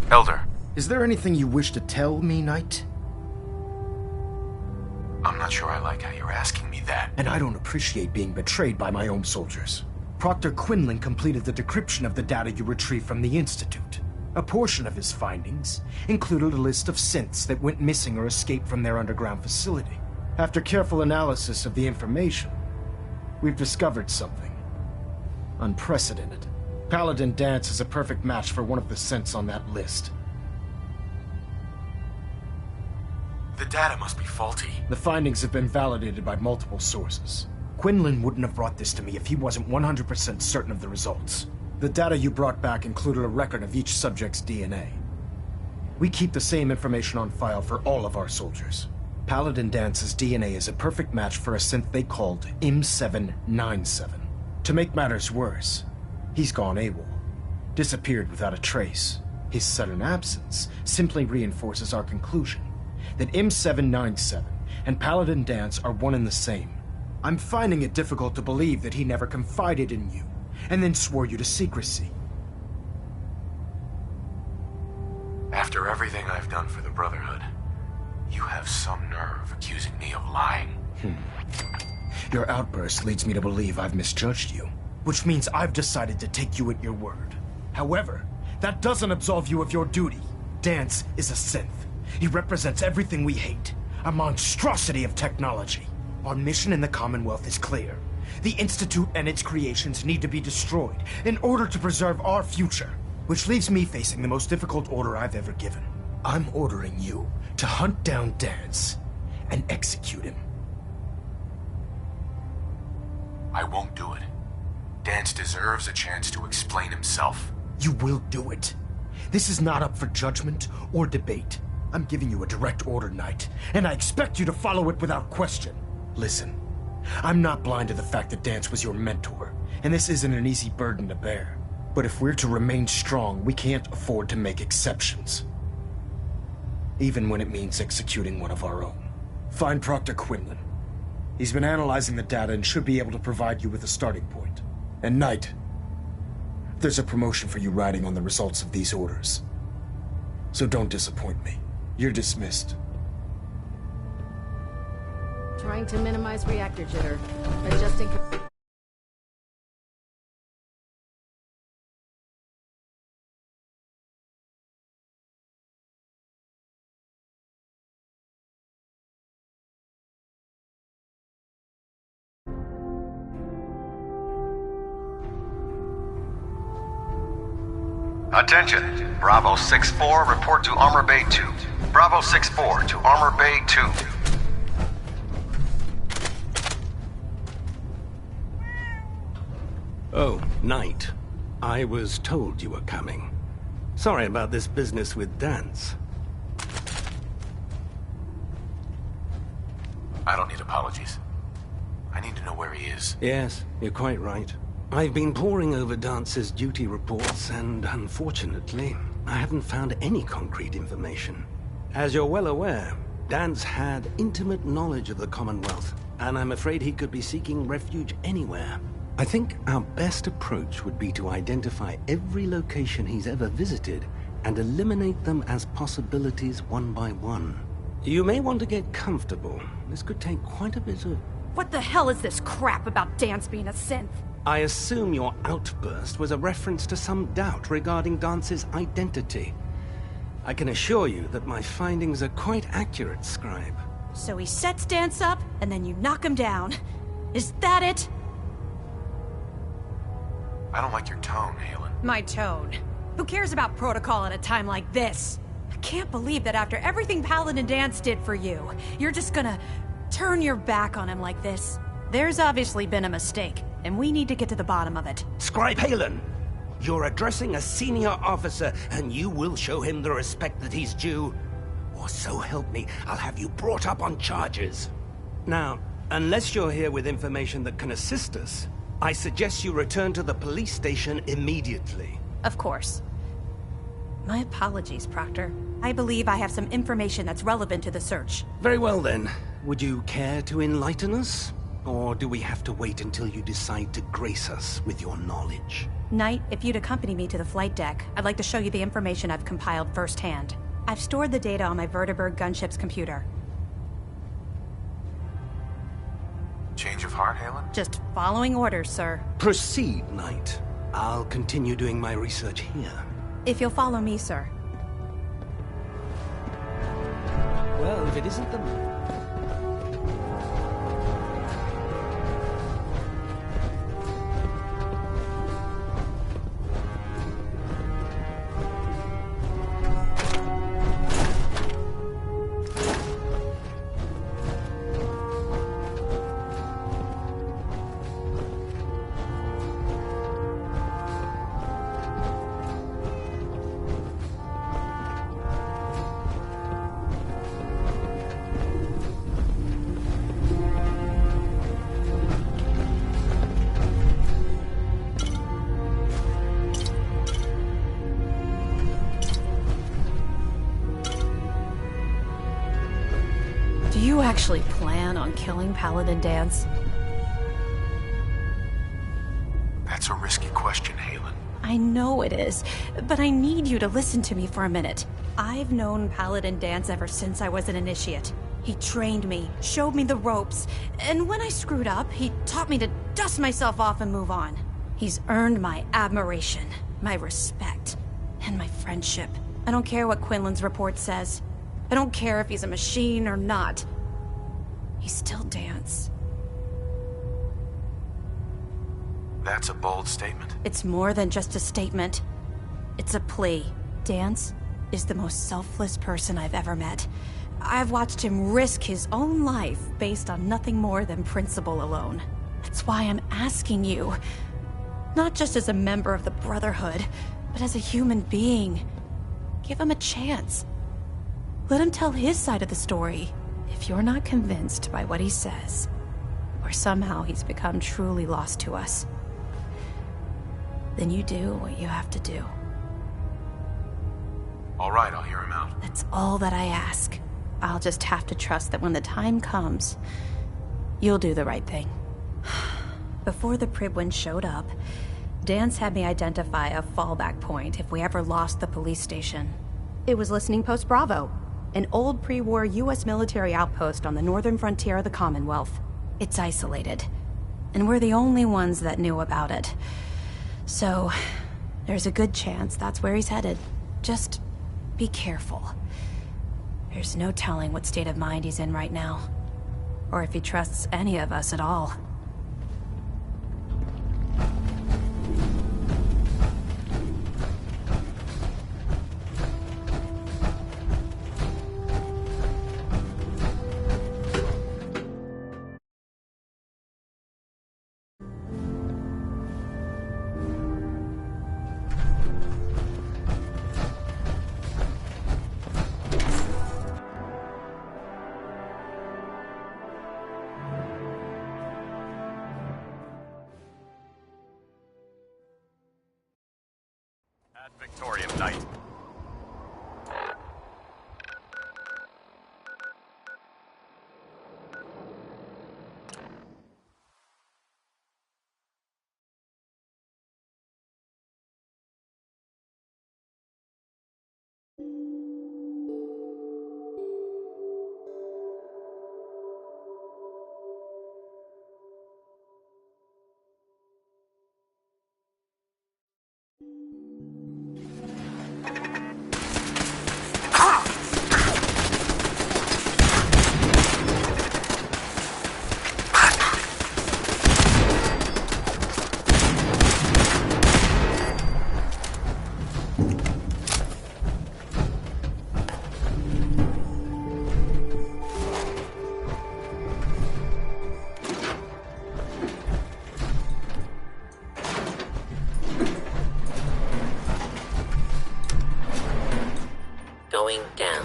Elder. Is there anything you wish to tell me, Knight? I'm not sure I like how you're asking me that. And I don't appreciate being betrayed by my own soldiers. Proctor Quinlan completed the decryption of the data you retrieved from the Institute. A portion of his findings included a list of synths that went missing or escaped from their underground facility. After careful analysis of the information, we've discovered something unprecedented. Paladin Danse is a perfect match for one of the synths on that list. The data must be faulty. The findings have been validated by multiple sources. Quinlan wouldn't have brought this to me if he wasn't 100% certain of the results. The data you brought back included a record of each subject's DNA. We keep the same information on file for all of our soldiers. Paladin Dance's DNA is a perfect match for a synth they called M797. To make matters worse, he's gone AWOL, disappeared without a trace. His sudden absence simply reinforces our conclusion that M797 and Paladin Danse are one and the same. I'm finding it difficult to believe that he never confided in you, and then swore you to secrecy. After everything I've done for the Brotherhood, you have some nerve accusing me of lying. Your outburst leads me to believe I've misjudged you, which means I've decided to take you at your word. However, that doesn't absolve you of your duty. Danse is a synth. He represents everything we hate, a monstrosity of technology. Our mission in the Commonwealth is clear. The Institute and its creations need to be destroyed in order to preserve our future, which leaves me facing the most difficult order I've ever given. I'm ordering you to hunt down Danse and execute him. I won't do it. Danse deserves a chance to explain himself. You will do it. This is not up for judgment or debate. I'm giving you a direct order, Knight, and I expect you to follow it without question. Listen, I'm not blind to the fact that Danse was your mentor, and this isn't an easy burden to bear. But if we're to remain strong, we can't afford to make exceptions. Even when it means executing one of our own. Find Proctor Quinlan. He's been analyzing the data and should be able to provide you with a starting point. And Knight, there's a promotion for you riding on the results of these orders. So don't disappoint me. You're dismissed. Trying to minimize reactor jitter. Adjusting... Attention. Bravo 6-4, report to Armor Bay 2. Bravo 6-4 to Armor Bay 2. Oh, Knight. I was told you were coming. Sorry about this business with Danse. I don't need apologies. I need to know where he is. Yes, you're quite right. I've been poring over Dance's duty reports, and unfortunately, I haven't found any concrete information. As you're well aware, Danse had intimate knowledge of the Commonwealth, and I'm afraid he could be seeking refuge anywhere. I think our best approach would be to identify every location he's ever visited and eliminate them as possibilities one by one. You may want to get comfortable. This could take quite a bit of... What the hell is this crap about Danse being a synth? I assume your outburst was a reference to some doubt regarding Dance's identity. I can assure you that my findings are quite accurate, Scribe. So he sets Danse up, and then you knock him down. Is that it? I don't like your tone, Haylen. My tone? Who cares about protocol at a time like this? I can't believe that after everything Paladin Danse did for you, you're just gonna turn your back on him like this. There's obviously been a mistake, and we need to get to the bottom of it. Scribe Haylen! You're addressing a senior officer, and you will show him the respect that he's due. Or so help me, I'll have you brought up on charges. Now, unless you're here with information that can assist us, I suggest you return to the police station immediately. Of course. My apologies, Proctor. I believe I have some information that's relevant to the search. Very well then. Would you care to enlighten us? Or do we have to wait until you decide to grace us with your knowledge? Knight, if you'd accompany me to the flight deck, I'd like to show you the information I've compiled firsthand. I've stored the data on my Vertibird gunship's computer. Change of heart, Haylen? Just following orders, sir. Proceed, Knight. I'll continue doing my research here. If you'll follow me, sir. Well, if it isn't the... Do you actually plan on killing Paladin Danse? That's a risky question, Haylen. I know it is, but I need you to listen to me for a minute. I've known Paladin Danse ever since I was an initiate. He trained me, showed me the ropes, and when I screwed up, he taught me to dust myself off and move on. He's earned my admiration, my respect, and my friendship. I don't care what Quinlan's report says. I don't care if he's a machine or not. He's still Danse. That's a bold statement. It's more than just a statement. It's a plea. Danse is the most selfless person I've ever met. I've watched him risk his own life based on nothing more than principle alone. That's why I'm asking you. Not just as a member of the Brotherhood, but as a human being. Give him a chance. Let him tell his side of the story. If you're not convinced by what he says, or somehow he's become truly lost to us, then you do what you have to do. All right, I'll hear him out. That's all that I ask. I'll just have to trust that when the time comes, you'll do the right thing. Before the Pribwin showed up, Danse had me identify a fallback point if we ever lost the police station. It was Listening Post Bravo, an old pre-war US military outpost on the northern frontier of the Commonwealth. It's isolated, and we're the only ones that knew about it. So, there's a good chance that's where he's headed. Just be careful. There's no telling what state of mind he's in right now, or if he trusts any of us at all. Victorian Knight. Going down.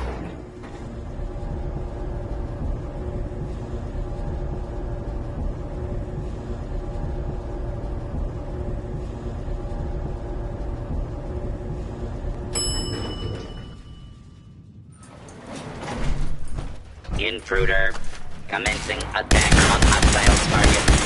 Intruder, commencing attack on hostile target.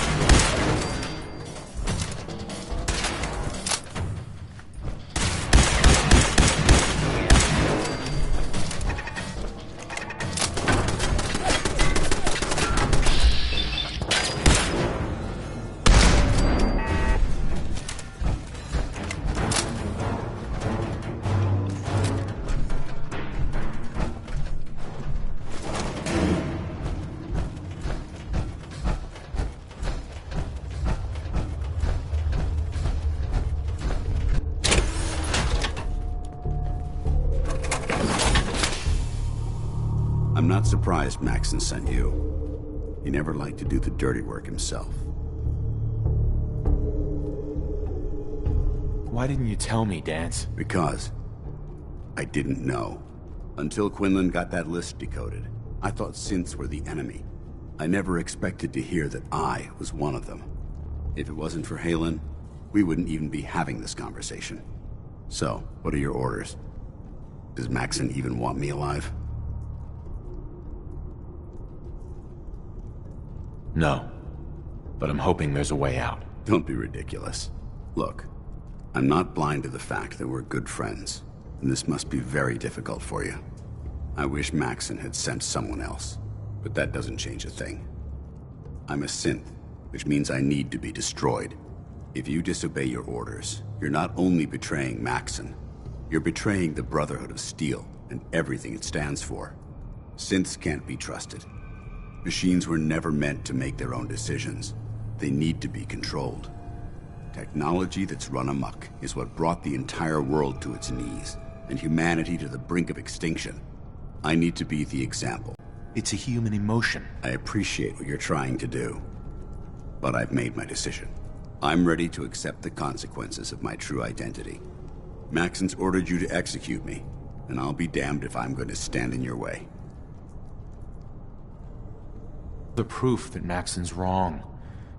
I'm not surprised Maxson sent you. He never liked to do the dirty work himself. Why didn't you tell me, Danse? Because I didn't know. Until Quinlan got that list decoded, I thought synths were the enemy. I never expected to hear that I was one of them. If it wasn't for Haylen, we wouldn't even be having this conversation. So, what are your orders? Does Maxson even want me alive? No. But I'm hoping there's a way out. Don't be ridiculous. Look, I'm not blind to the fact that we're good friends, and this must be very difficult for you. I wish Maxon had sent someone else, but that doesn't change a thing. I'm a synth, which means I need to be destroyed. If you disobey your orders, you're not only betraying Maxon, you're betraying the Brotherhood of Steel and everything it stands for. Synths can't be trusted. Machines were never meant to make their own decisions. They need to be controlled. Technology that's run amok is what brought the entire world to its knees, and humanity to the brink of extinction. I need to be the example. It's a human emotion. I appreciate what you're trying to do, but I've made my decision. I'm ready to accept the consequences of my true identity. Maxon's ordered you to execute me, and I'll be damned if I'm going to stand in your way. The proof that Maxon's wrong.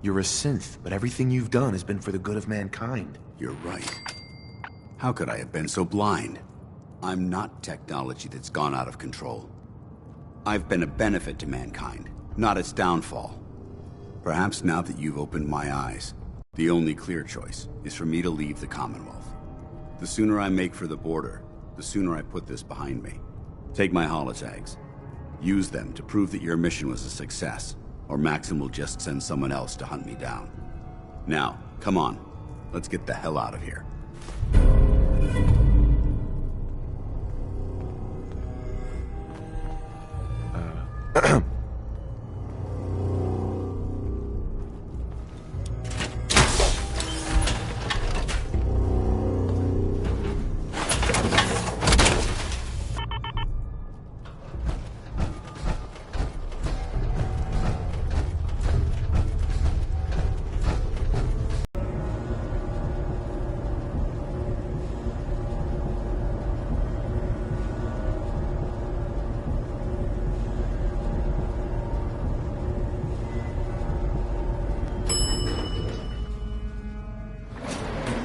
You're a synth, but everything you've done has been for the good of mankind. You're right. How could I have been so blind? I'm not technology that's gone out of control. I've been a benefit to mankind, not its downfall. Perhaps now that you've opened my eyes, the only clear choice is for me to leave the Commonwealth. The sooner I make for the border, the sooner I put this behind me. Take my holotags. Use them to prove that your mission was a success, or Maxon will just send someone else to hunt me down. Now, come on. Let's get the hell out of here.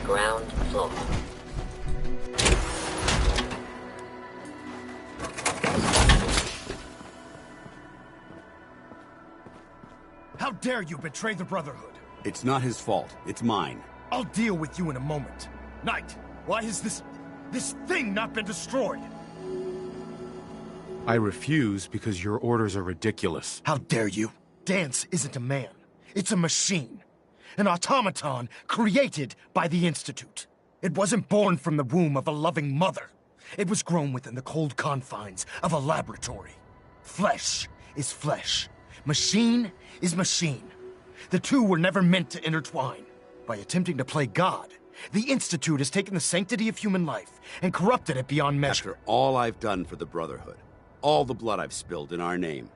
Ground floor. How dare you betray the Brotherhood? It's not his fault. It's mine. I'll deal with you in a moment. Knight, why has this thing not been destroyed? I refuse because your orders are ridiculous. How dare you? Dance isn't a man. It's a machine. An automaton created by the Institute. It wasn't born from the womb of a loving mother. It was grown within the cold confines of a laboratory. Flesh is flesh. Machine is machine. The two were never meant to intertwine. By attempting to play God, the Institute has taken the sanctity of human life and corrupted it beyond measure. After all I've done for the Brotherhood, all the blood I've spilled in our name,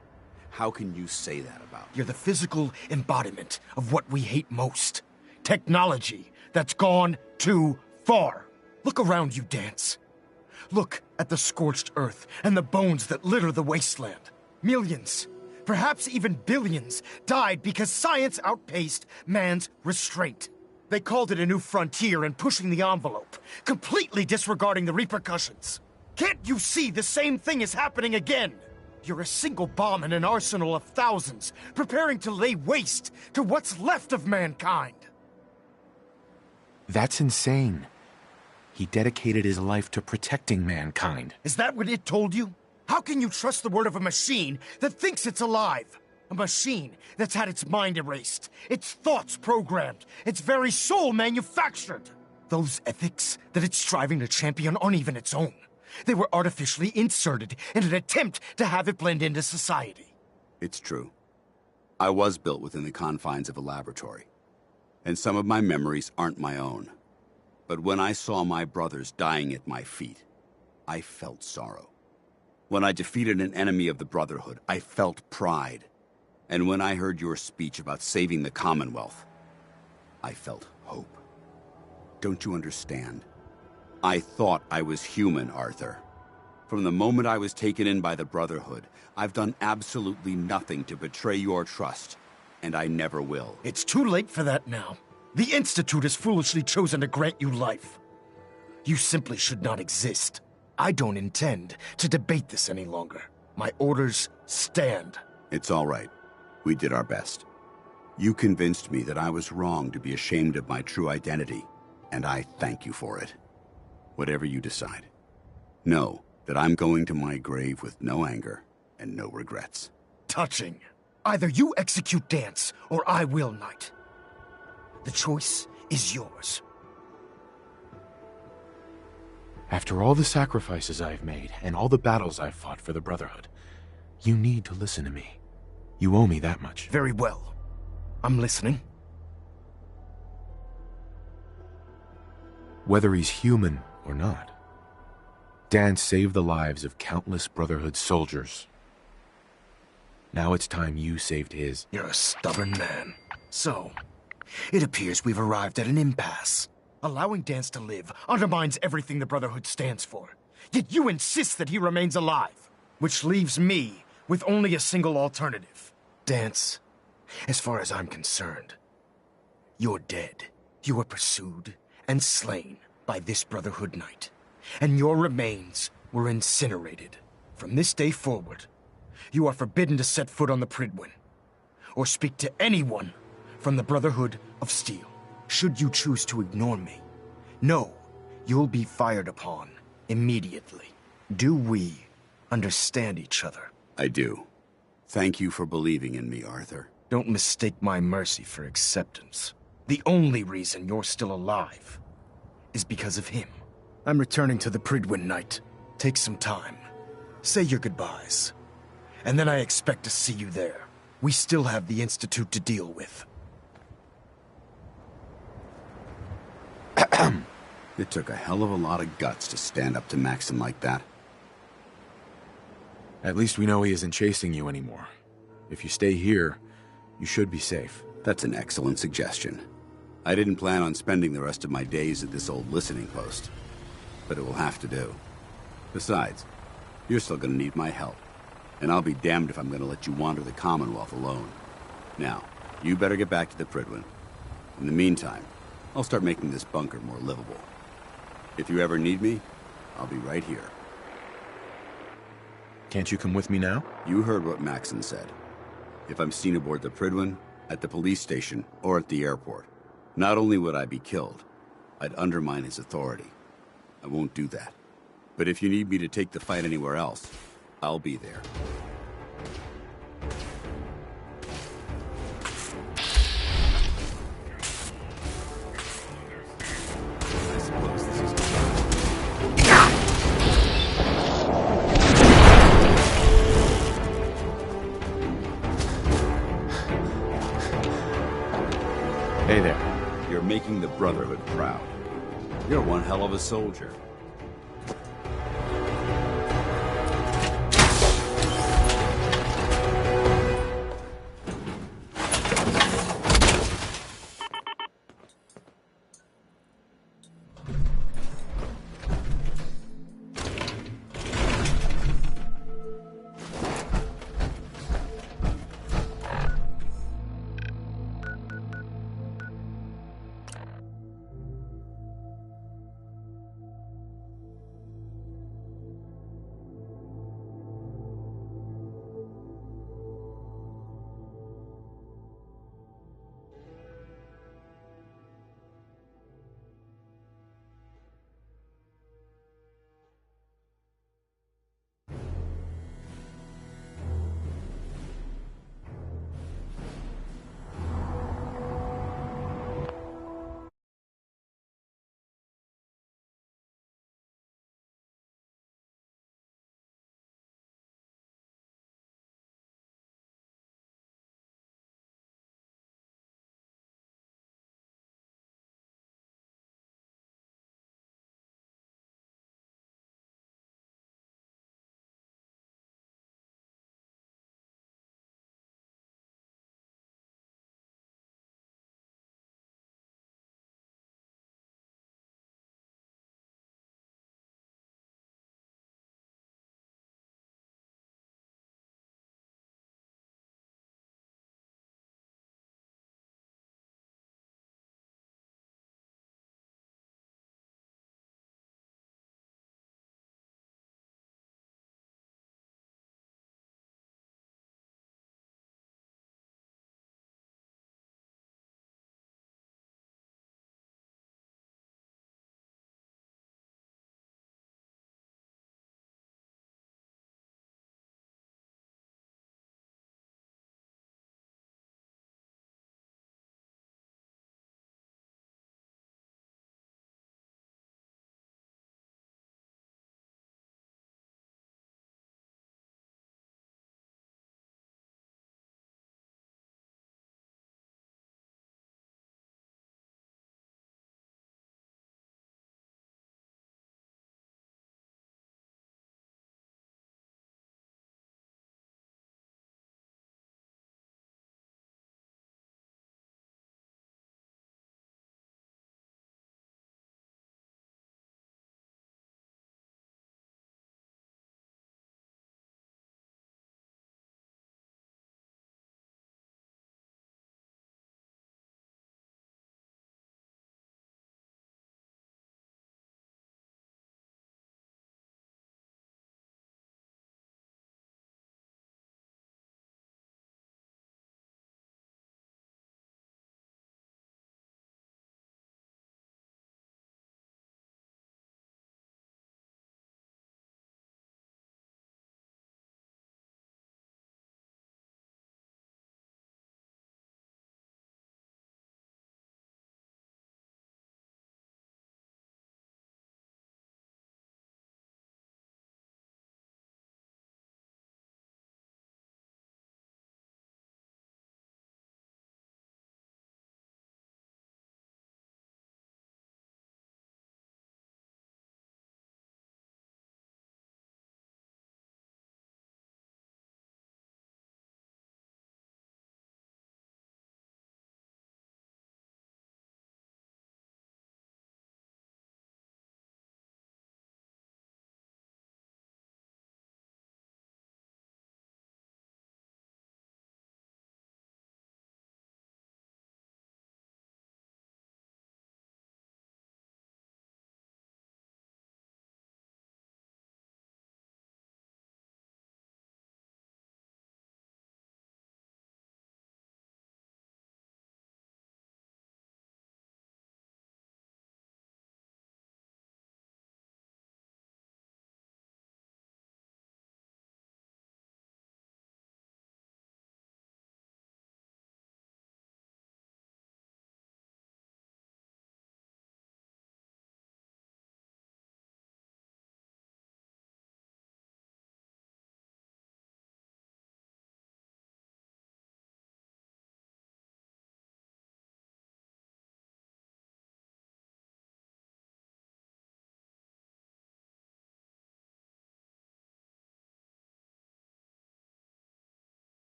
how can you say that about me? You're the physical embodiment of what we hate most. Technology that's gone too far. Look around you, Dance. Look at the scorched earth and the bones that litter the wasteland. Millions, perhaps even billions, died because science outpaced man's restraint. They called it a new frontier and pushing the envelope, completely disregarding the repercussions. Can't you see the same thing is happening again? You're a single bomb in an arsenal of thousands, preparing to lay waste to what's left of mankind. That's insane. He dedicated his life to protecting mankind. Is that what it told you? How can you trust the word of a machine that thinks it's alive? A machine that's had its mind erased, its thoughts programmed, its very soul manufactured. Those ethics that it's striving to champion aren't even its own. They were artificially inserted in an attempt to have it blend into society. It's true. I was built within the confines of a laboratory, and some of my memories aren't my own. But when I saw my brothers dying at my feet, I felt sorrow. When I defeated an enemy of the Brotherhood, I felt pride. And when I heard your speech about saving the Commonwealth, I felt hope. Don't you understand? I thought I was human, Arthur. From the moment I was taken in by the Brotherhood, I've done absolutely nothing to betray your trust, and I never will. It's too late for that now. The Institute has foolishly chosen to grant you life. You simply should not exist. I don't intend to debate this any longer. My orders stand. It's all right. We did our best. You convinced me that I was wrong to be ashamed of my true identity, and I thank you for it. Whatever you decide, know that I'm going to my grave with no anger and no regrets. Touching. Either you execute Danse, or I will, Knight. The choice is yours. After all the sacrifices I've made, and all the battles I've fought for the Brotherhood, you need to listen to me. You owe me that much. Very well. I'm listening. Whether he's human or not, Danse saved the lives of countless Brotherhood soldiers. Now it's time you saved his. You're a stubborn man. So, it appears we've arrived at an impasse. Allowing Danse to live undermines everything the Brotherhood stands for. Yet you insist that he remains alive, which leaves me with only a single alternative. Danse, as far as I'm concerned, you're dead. You were pursued and slain by this Brotherhood Knight, and your remains were incinerated. From this day forward, you are forbidden to set foot on the Prydwen, or speak to anyone from the Brotherhood of Steel. Should you choose to ignore me, know you'll be fired upon immediately. Do we understand each other? I do. Thank you for believing in me, Arthur. Don't mistake my mercy for acceptance. The only reason you're still alive is because of him. I'm returning to the Prydwen, Knight. Take some time. Say your goodbyes. And then I expect to see you there. We still have the Institute to deal with. It took a hell of a lot of guts to stand up to Maxim like that. At least we know he isn't chasing you anymore. If you stay here, you should be safe. That's an excellent suggestion. I didn't plan on spending the rest of my days at this old listening post, but it will have to do. Besides, you're still gonna need my help, and I'll be damned if I'm gonna let you wander the Commonwealth alone. Now, you better get back to the Prydwen. In the meantime, I'll start making this bunker more livable. If you ever need me, I'll be right here. Can't you come with me now? You heard what Maxon said. If I'm seen aboard the Prydwen, at the police station, or at the airport, not only would I be killed, I'd undermine his authority. I won't do that. But if you need me to take the fight anywhere else, I'll be there. Hey there. You're making the Brotherhood proud. You're one hell of a soldier.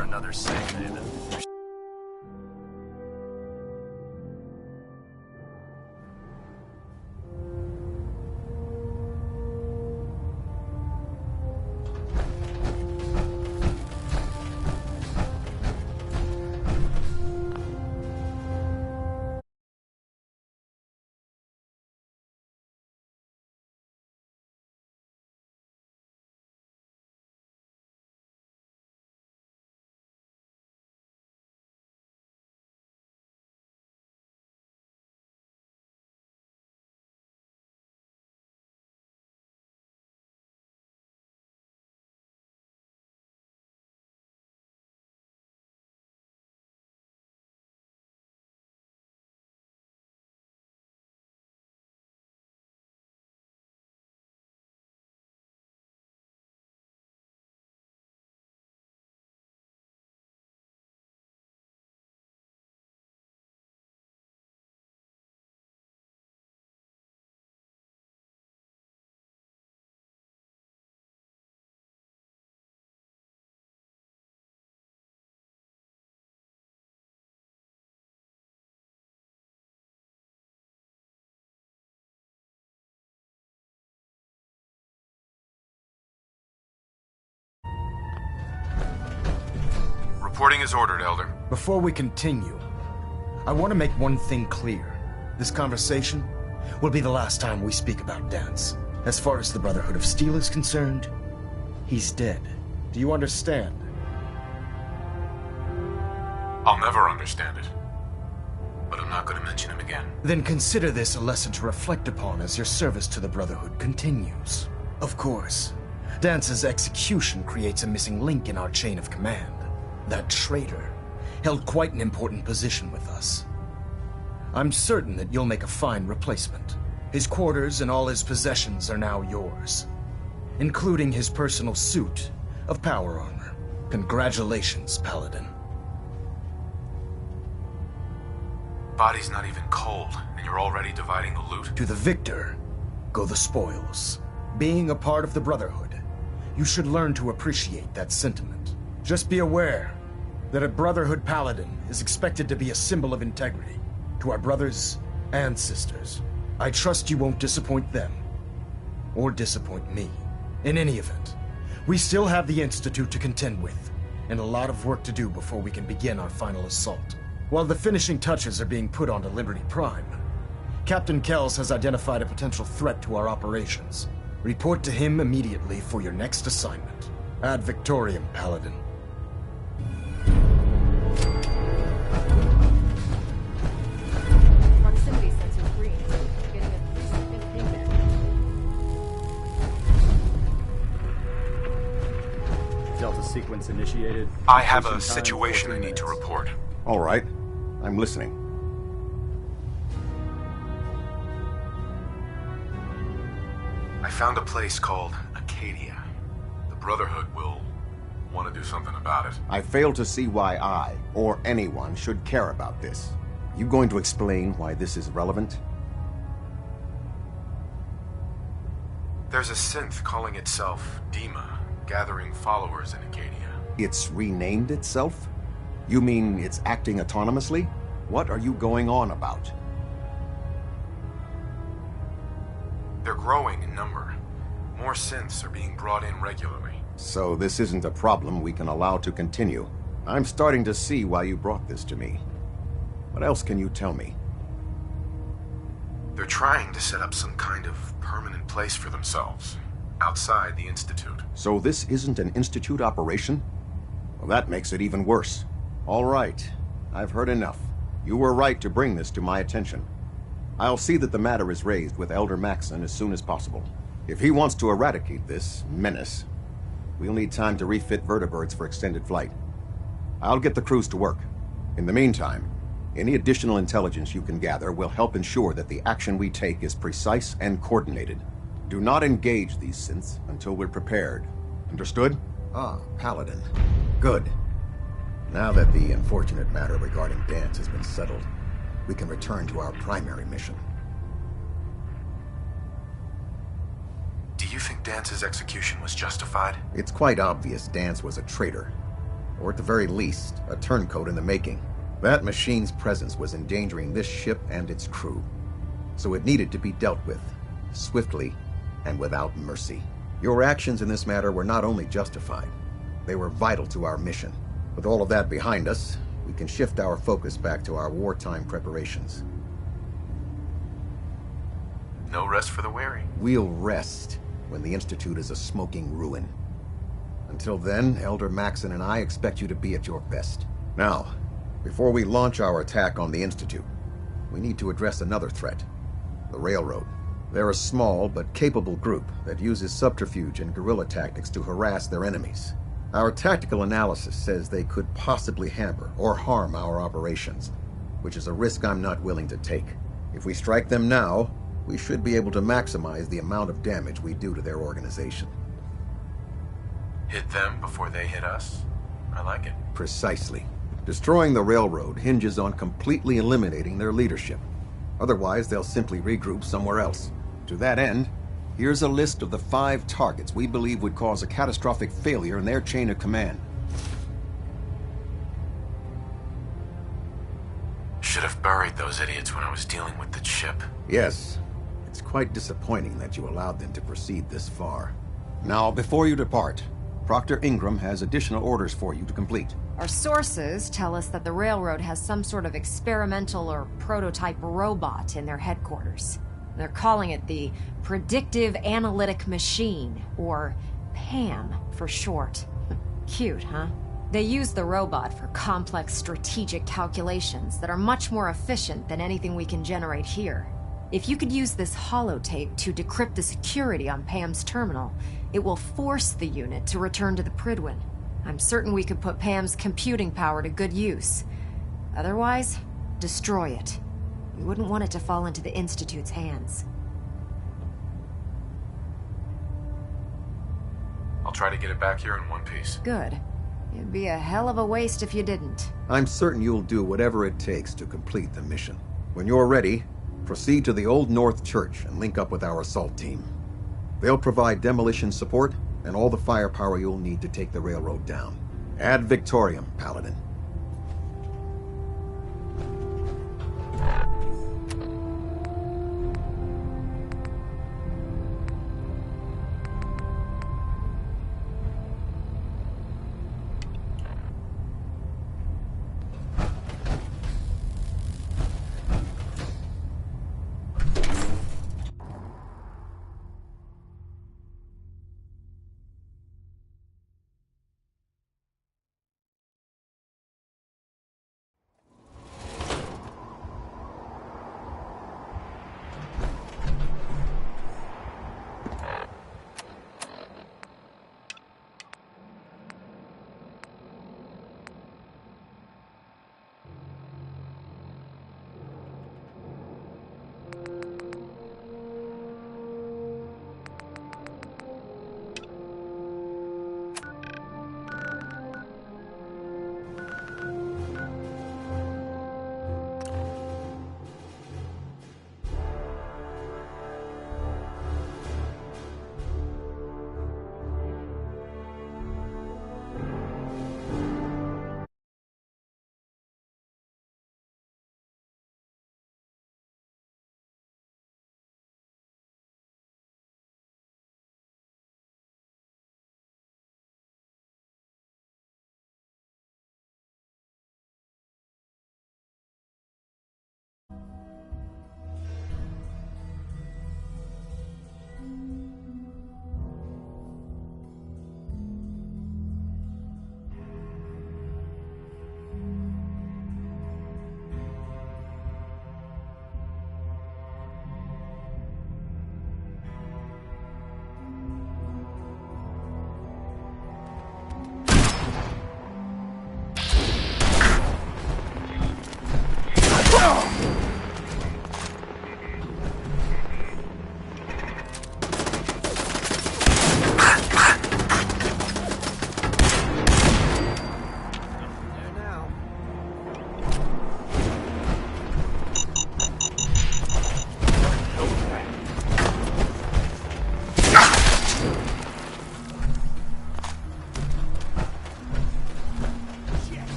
for another segment. Reporting is ordered, Elder. Before we continue, I want to make one thing clear. This conversation will be the last time we speak about Danse. As far as the Brotherhood of Steel is concerned, he's dead. Do you understand? I'll never understand it. But I'm not going to mention him again. Then consider this a lesson to reflect upon as your service to the Brotherhood continues. Of course, Dance's execution creates a missing link in our chain of command. That traitor held quite an important position with us. I'm certain that you'll make a fine replacement. His quarters and all his possessions are now yours, including his personal suit of power armor. Congratulations, Paladin. Body's not even cold, and you're already dividing the loot? To the victor go the spoils. Being a part of the Brotherhood, you should learn to appreciate that sentiment. Just be aware that a Brotherhood Paladin is expected to be a symbol of integrity to our brothers and sisters. I trust you won't disappoint them, or disappoint me. In any event, we still have the Institute to contend with, and a lot of work to do before we can begin our final assault. While the finishing touches are being put onto Liberty Prime, Captain Kells has identified a potential threat to our operations. Report to him immediately for your next assignment. Ad Victoriam, Paladin. Proximity sensor green. Getting a 3-second pingback. Delta sequence initiated. I have a situation I need to report. All right. I'm listening. I found a place called Acadia. The Brotherhood will want to do something about it. I fail to see why I, or anyone, should care about this. You going to explain why this is relevant? There's a synth calling itself Dima, gathering followers in Acadia. It's renamed itself? You mean it's acting autonomously? What are you going on about? They're growing in number. More synths are being brought in regularly. So this isn't a problem we can allow to continue. I'm starting to see why you brought this to me. What else can you tell me? They're trying to set up some kind of permanent place for themselves, outside the Institute. So this isn't an Institute operation? Well, that makes it even worse. All right, I've heard enough. You were right to bring this to my attention. I'll see that the matter is raised with Elder Maxson as soon as possible. If he wants to eradicate this menace, we'll need time to refit vertibirds for extended flight. I'll get the crews to work. In the meantime, any additional intelligence you can gather will help ensure that the action we take is precise and coordinated. Do not engage these synths until we're prepared. Understood? Ah, Paladin. Good. Now that the unfortunate matter regarding Danse has been settled, we can return to our primary mission. Do you think Dance's execution was justified? It's quite obvious Danse was a traitor. or at the very least, a turncoat in the making. That machine's presence was endangering this ship and its crew. So it needed to be dealt with, swiftly and without mercy. Your actions in this matter were not only justified, they were vital to our mission. With all of that behind us, we can shift our focus back to our wartime preparations. No rest for the weary. We'll rest when the Institute is a smoking ruin. Until then, Elder Maxon and I expect you to be at your best. Now, before we launch our attack on the Institute, we need to address another threat. The Railroad. They're a small but capable group that uses subterfuge and guerrilla tactics to harass their enemies. Our tactical analysis says they could possibly hamper or harm our operations, which is a risk I'm not willing to take. If we strike them now, we should be able to maximize the amount of damage we do to their organization. Hit them before they hit us? I like it. Precisely. Destroying the Railroad hinges on completely eliminating their leadership. Otherwise, they'll simply regroup somewhere else. To that end, here's a list of the 5 targets we believe would cause a catastrophic failure in their chain of command. Should have buried those idiots when I was dealing with the chip. Yes. It's quite disappointing that you allowed them to proceed this far. Now, before you depart, Proctor Ingram has additional orders for you to complete. Our sources tell us that the Railroad has some sort of experimental or prototype robot in their headquarters. They're calling it the Predictive Analytic Machine, or PAM for short. Cute, huh? They use the robot for complex strategic calculations that are much more efficient than anything we can generate here. If you could use this holotape to decrypt the security on PAM's terminal, it will force the unit to return to the Prydwen. I'm certain we could put PAM's computing power to good use. Otherwise, destroy it. We wouldn't want it to fall into the Institute's hands. I'll try to get it back here in one piece. Good. It'd be a hell of a waste if you didn't. I'm certain you'll do whatever it takes to complete the mission. When you're ready, proceed to the Old North Church and link up with our assault team. They'll provide demolition support and all the firepower you'll need to take the railroad down. Ad Victoriam, Paladin.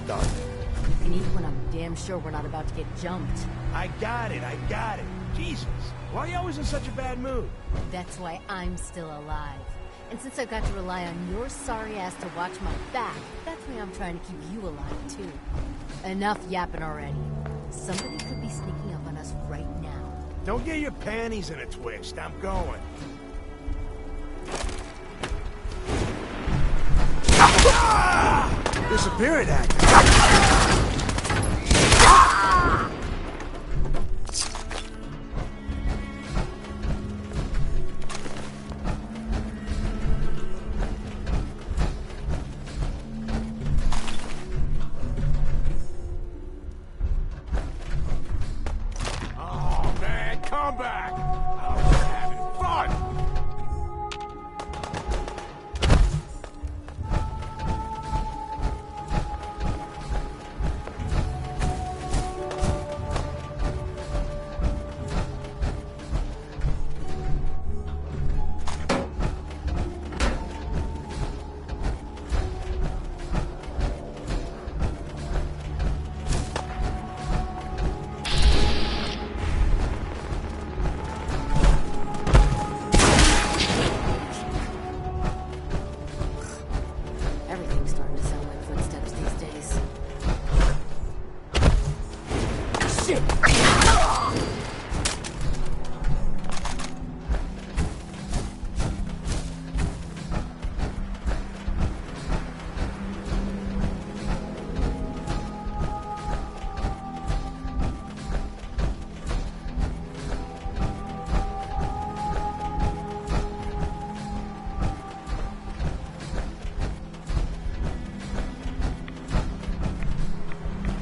You can eat when I'm damn sure we're not about to get jumped. I got it. Jesus, why are you always in such a bad mood? That's why I'm still alive. And since I've got to rely on your sorry ass to watch my back, that's why I'm trying to keep you alive, too. Enough yapping already. Somebody could be sneaking up on us right now. Don't get your panties in a twist. I'm going. Disappearing act. Oh man, come back! I was having fun! Everything's starting to sound like footsteps these days. Shit!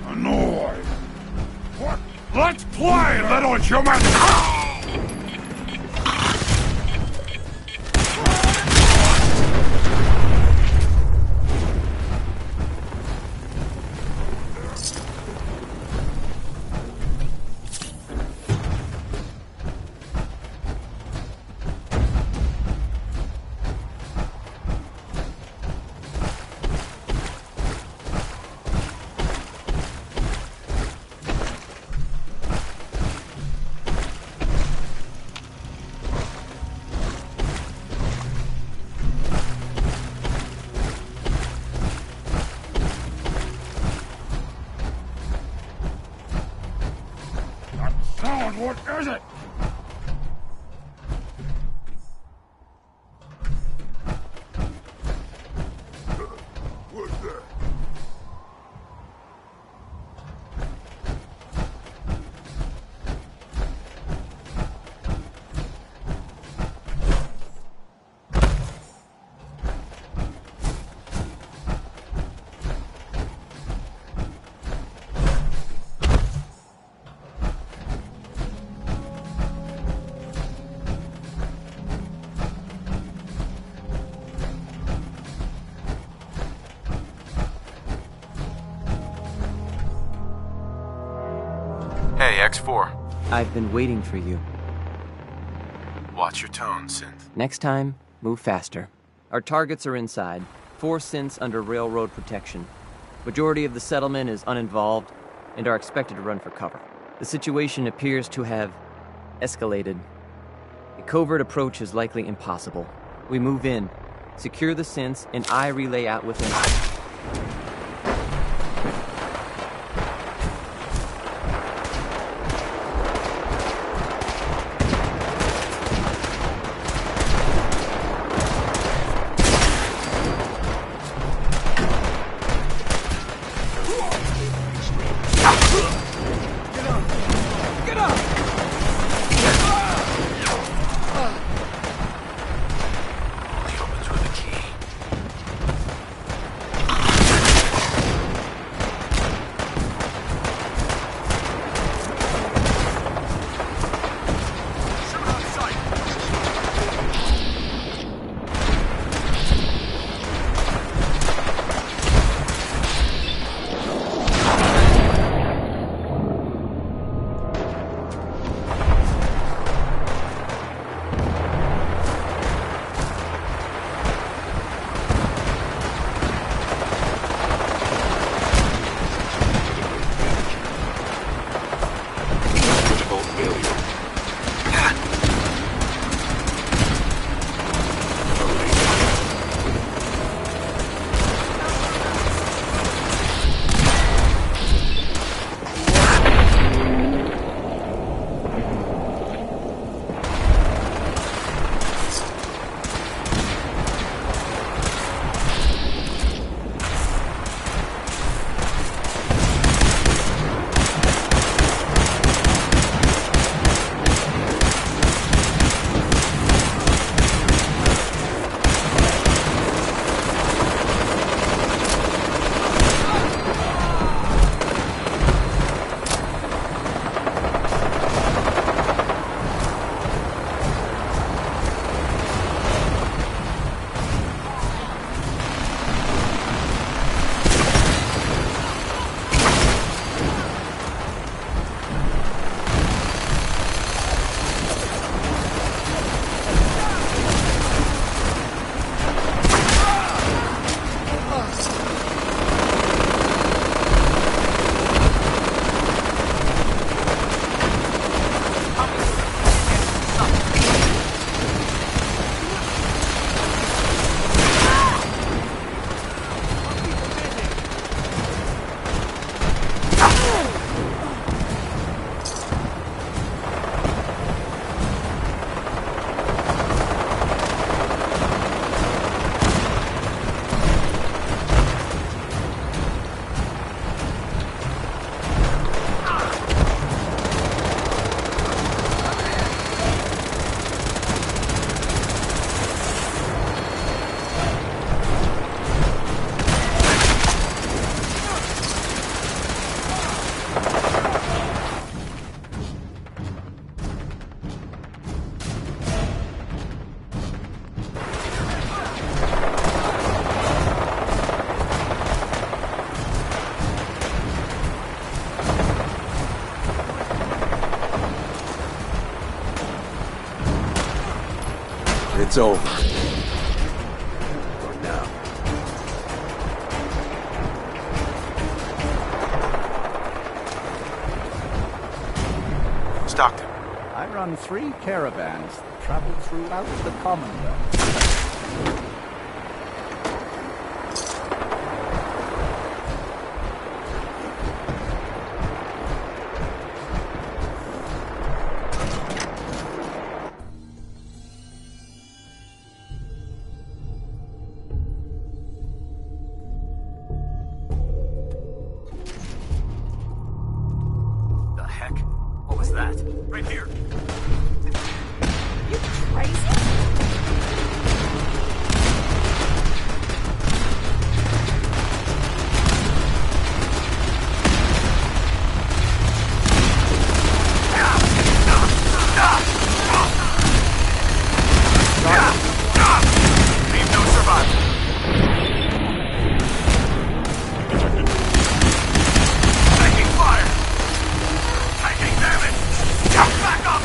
Annoyed. What? Let's play, little human! Sound, what is it? What's that? Hey, X4. I've been waiting for you. Watch your tone, Synth. Next time, move faster. Our targets are inside. 4 synths under railroad protection. Majority of the settlement is uninvolved and are expected to run for cover. The situation appears to have escalated. A covert approach is likely impossible. We move in, secure the synths, and I relay out with them. It's over. For now. Stockton. I run 3 caravans that travel throughout the Commonwealth. The heck? What was that? Right here. You crazy? Leave no survivor. Taking fire. Taking damage. Back up.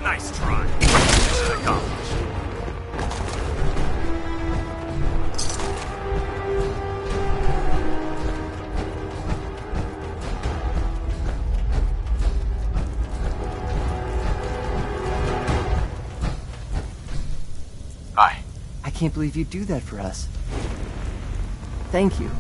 Nice try. Mission accomplished. Hi. I can't believe you do that for us. Thank you.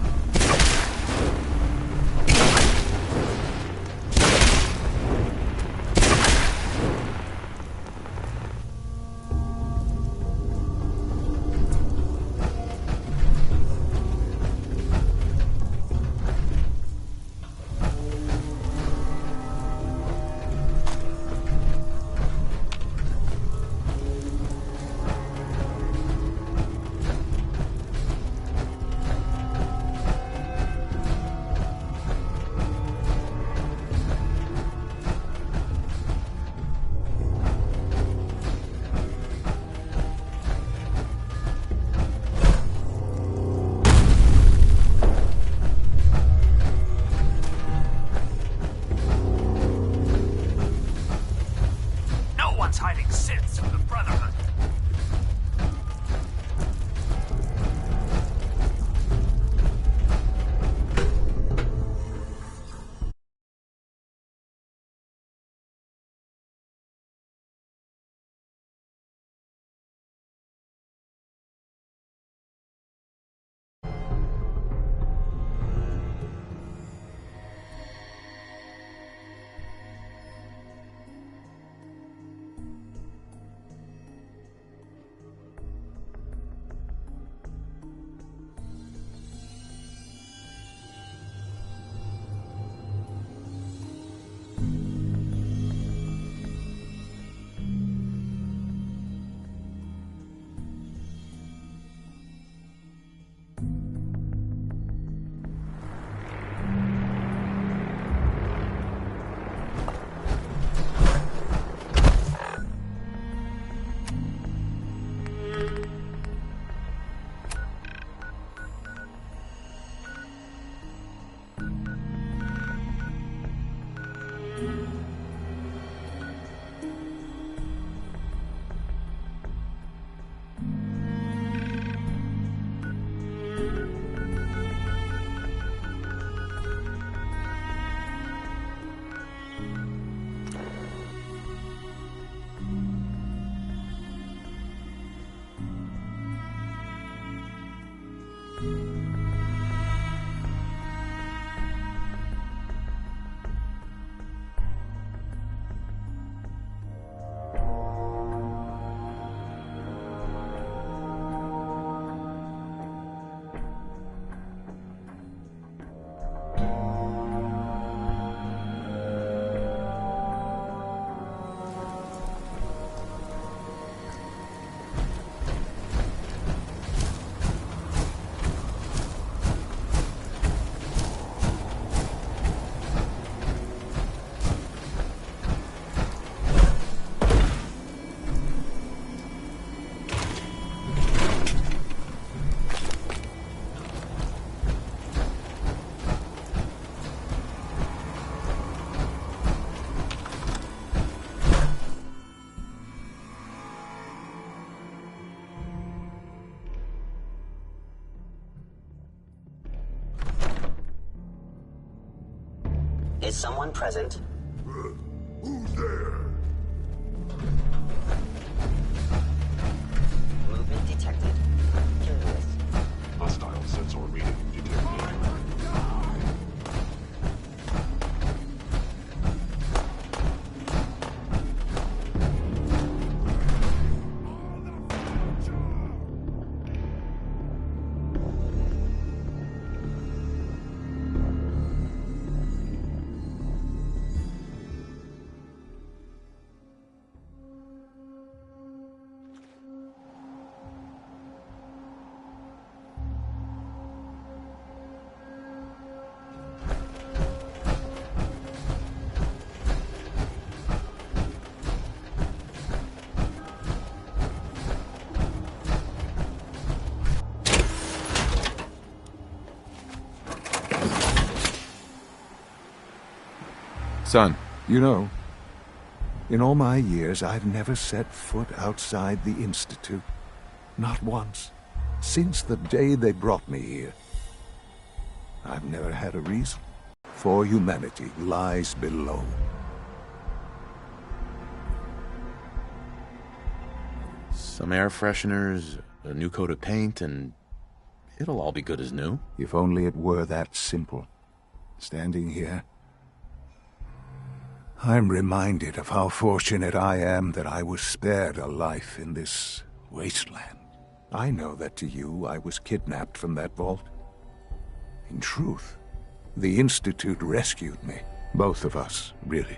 Is someone present? Who's there? Movement detected. Curious. Hostile sensor reading detected. Son. You know, in all my years, I've never set foot outside the Institute. Not once. Since the day they brought me here. I've never had a reason. For humanity lies below. Some air fresheners, a new coat of paint, and it'll all be good as new. If only it were that simple. Standing here, I'm reminded of how fortunate I am that I was spared a life in this wasteland. I know that to you, I was kidnapped from that vault. In truth, the Institute rescued me. Both of us, really.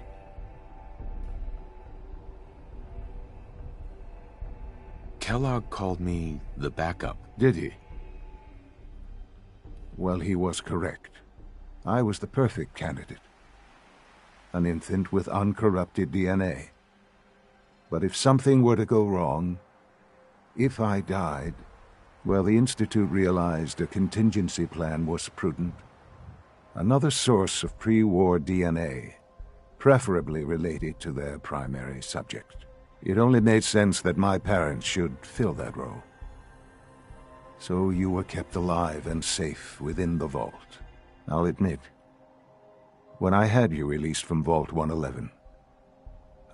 Kellogg called me the backup. Did he? Well, he was correct. I was the perfect candidate. An infant with uncorrupted DNA. But if something were to go wrong, if I died, well, the Institute realized a contingency plan was prudent. Another source of pre-war DNA, preferably related to their primary subject. It only made sense that my parents should fill that role. So you were kept alive and safe within the vault. I'll admit, when I had you released from Vault 111,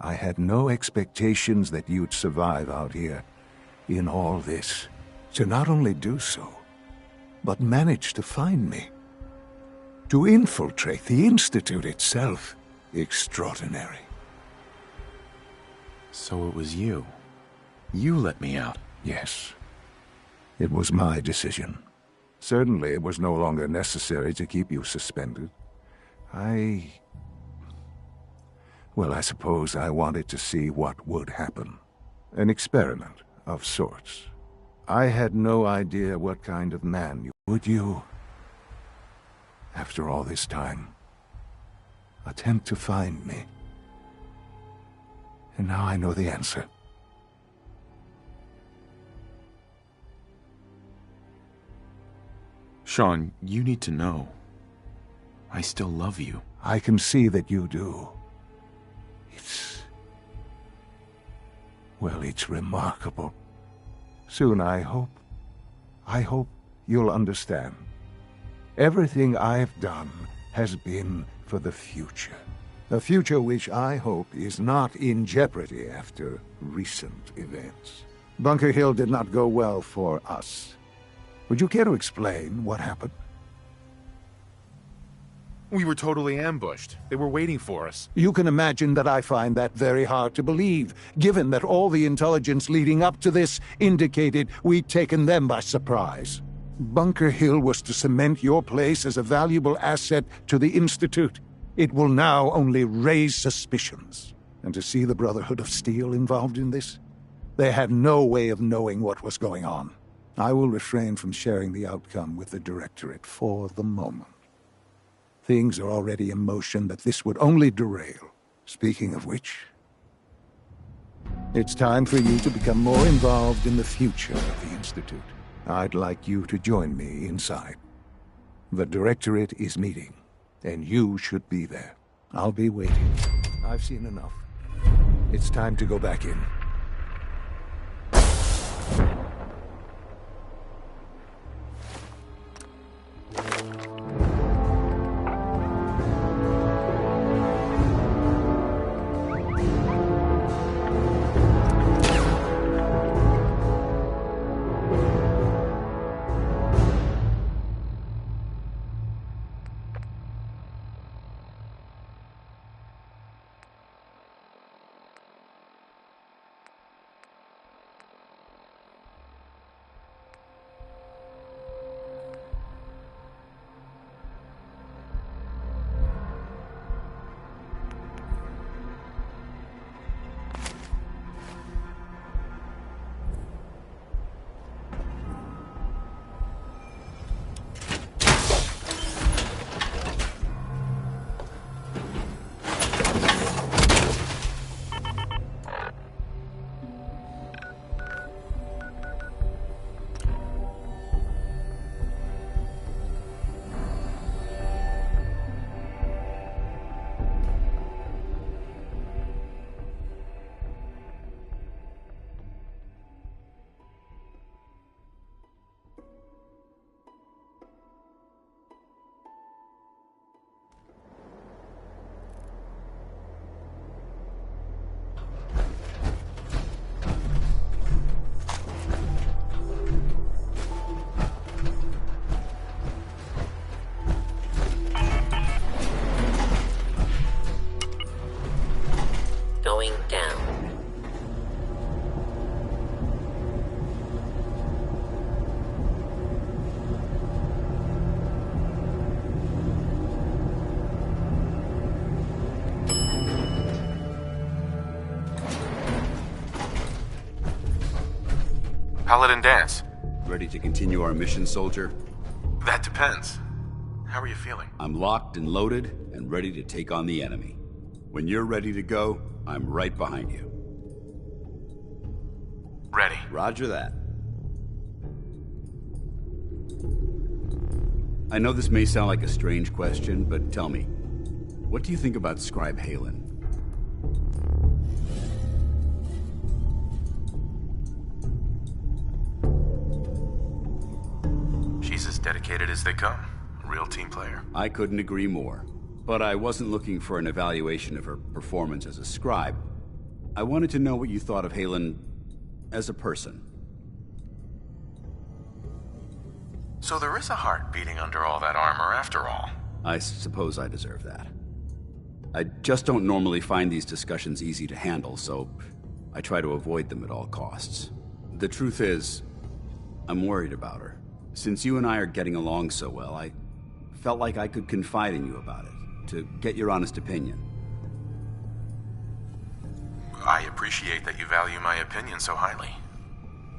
I had no expectations that you'd survive out here in all this. To not only do so, but manage to find me. To infiltrate the Institute itself. Extraordinary. So it was you. You let me out. Yes. It was my decision. Certainly it was no longer necessary to keep you suspended. Well, I suppose I wanted to see what would happen. An experiment of sorts. I had no idea what kind of man you... Would you, after all this time, attempt to find me? And now I know the answer. Sean, you need to know. I still love you. I can see that you do. Well, it's remarkable. Soon, I hope you'll understand. Everything I've done has been for the future. A future which I hope is not in jeopardy after recent events. Bunker Hill did not go well for us. Would you care to explain what happened? We were totally ambushed. They were waiting for us. You can imagine that I find that very hard to believe, given that all the intelligence leading up to this indicated we'd taken them by surprise. Bunker Hill was to cement your place as a valuable asset to the Institute. It will now only raise suspicions. And to see the Brotherhood of Steel involved in this? They had no way of knowing what was going on. I will refrain from sharing the outcome with the Directorate for the moment. Things are already in motion that this would only derail. Speaking of which, it's time for you to become more involved in the future of the Institute. I'd like you to join me inside. The Directorate is meeting, and you should be there. I'll be waiting. I've seen enough. It's time to go back in. Paladin Danse. Ready to continue our mission, soldier? That depends. How are you feeling? I'm locked and loaded and ready to take on the enemy. When you're ready to go, I'm right behind you. Ready. Roger that. I know this may sound like a strange question, but tell me, what do you think about Scribe Haylen? She's as dedicated as they come. Real team player. I couldn't agree more. But I wasn't looking for an evaluation of her performance as a scribe. I wanted to know what you thought of Haylen as a person. So there is a heart beating under all that armor after all. I suppose I deserve that. I just don't normally find these discussions easy to handle, so I try to avoid them at all costs. The truth is, I'm worried about her. Since you and I are getting along so well, I felt like I could confide in you about it, to get your honest opinion. I appreciate that you value my opinion so highly.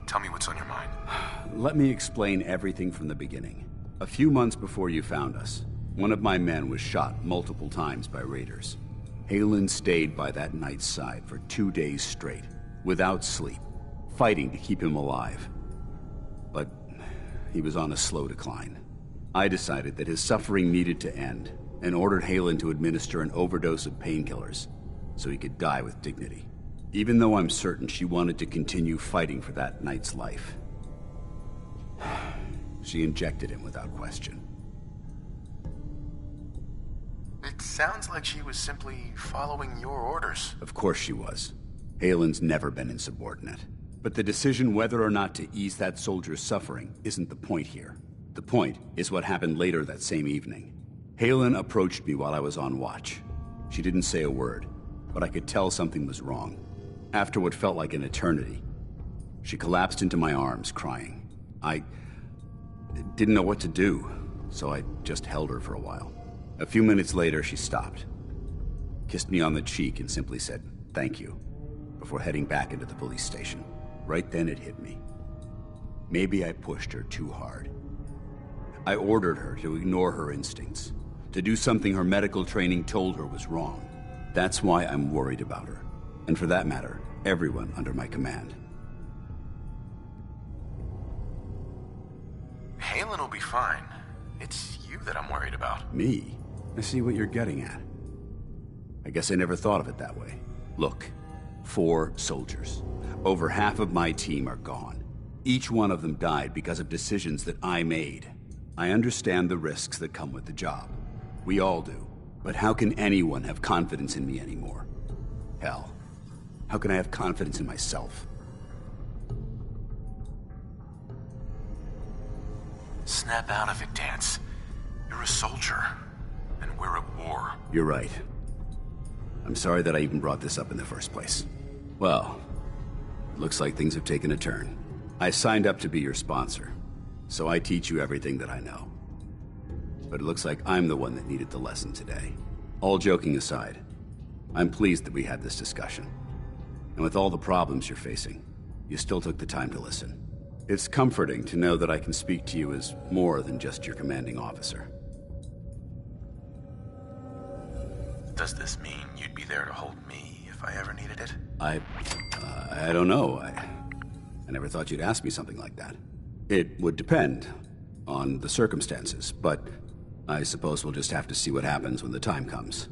Tell me what's on your mind. Let me explain everything from the beginning. A few months before you found us, one of my men was shot multiple times by raiders. Haylen stayed by that knight's side for 2 days straight, without sleep, fighting to keep him alive. But he was on a slow decline. I decided that his suffering needed to end, and ordered Haylen to administer an overdose of painkillers, so he could die with dignity. Even though I'm certain she wanted to continue fighting for that knight's life. She injected him without question. It sounds like she was simply following your orders. Of course she was. Haylen's never been insubordinate. But the decision whether or not to ease that soldier's suffering isn't the point here. The point is what happened later that same evening. Haylen approached me while I was on watch. She didn't say a word, but I could tell something was wrong. After what felt like an eternity, she collapsed into my arms, crying. I didn't know what to do, so I just held her for a while. A few minutes later, she stopped, kissed me on the cheek, and simply said, "Thank you," before heading back into the police station. Right then it hit me. Maybe I pushed her too hard. I ordered her to ignore her instincts, to do something her medical training told her was wrong. That's why I'm worried about her. And for that matter, everyone under my command. Haylen will be fine. It's you that I'm worried about. Me? I see what you're getting at. I guess I never thought of it that way. Look, 4 soldiers. Over half of my team are gone. Each one of them died because of decisions that I made. I understand the risks that come with the job. We all do. But how can anyone have confidence in me anymore? Hell, how can I have confidence in myself? Snap out of it, Danse. You're a soldier, and we're at war. You're right. I'm sorry that I even brought this up in the first place. Well, looks like things have taken a turn. I signed up to be your sponsor, so I teach you everything that I know. But it looks like I'm the one that needed the lesson today. All joking aside, I'm pleased that we had this discussion. And with all the problems you're facing, you still took the time to listen. It's comforting to know that I can speak to you as more than just your commanding officer. Does this mean you'd be there to hold me if I ever needed it? I don't know. I never thought you'd ask me something like that. It would depend on the circumstances, but I suppose we'll just have to see what happens when the time comes.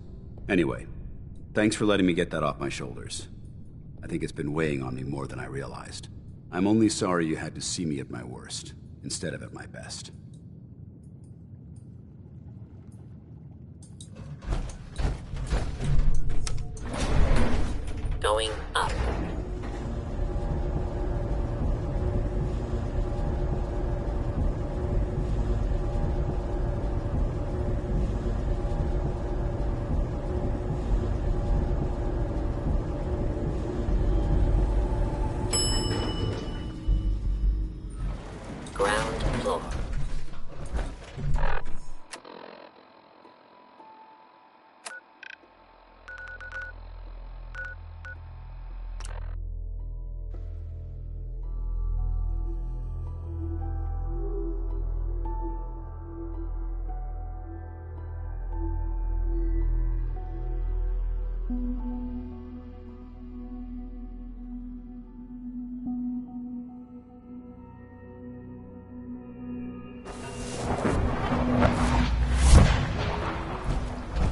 Anyway, thanks for letting me get that off my shoulders. I think it's been weighing on me more than I realized. I'm only sorry you had to see me at my worst, instead of at my best. Going up. Ground floor.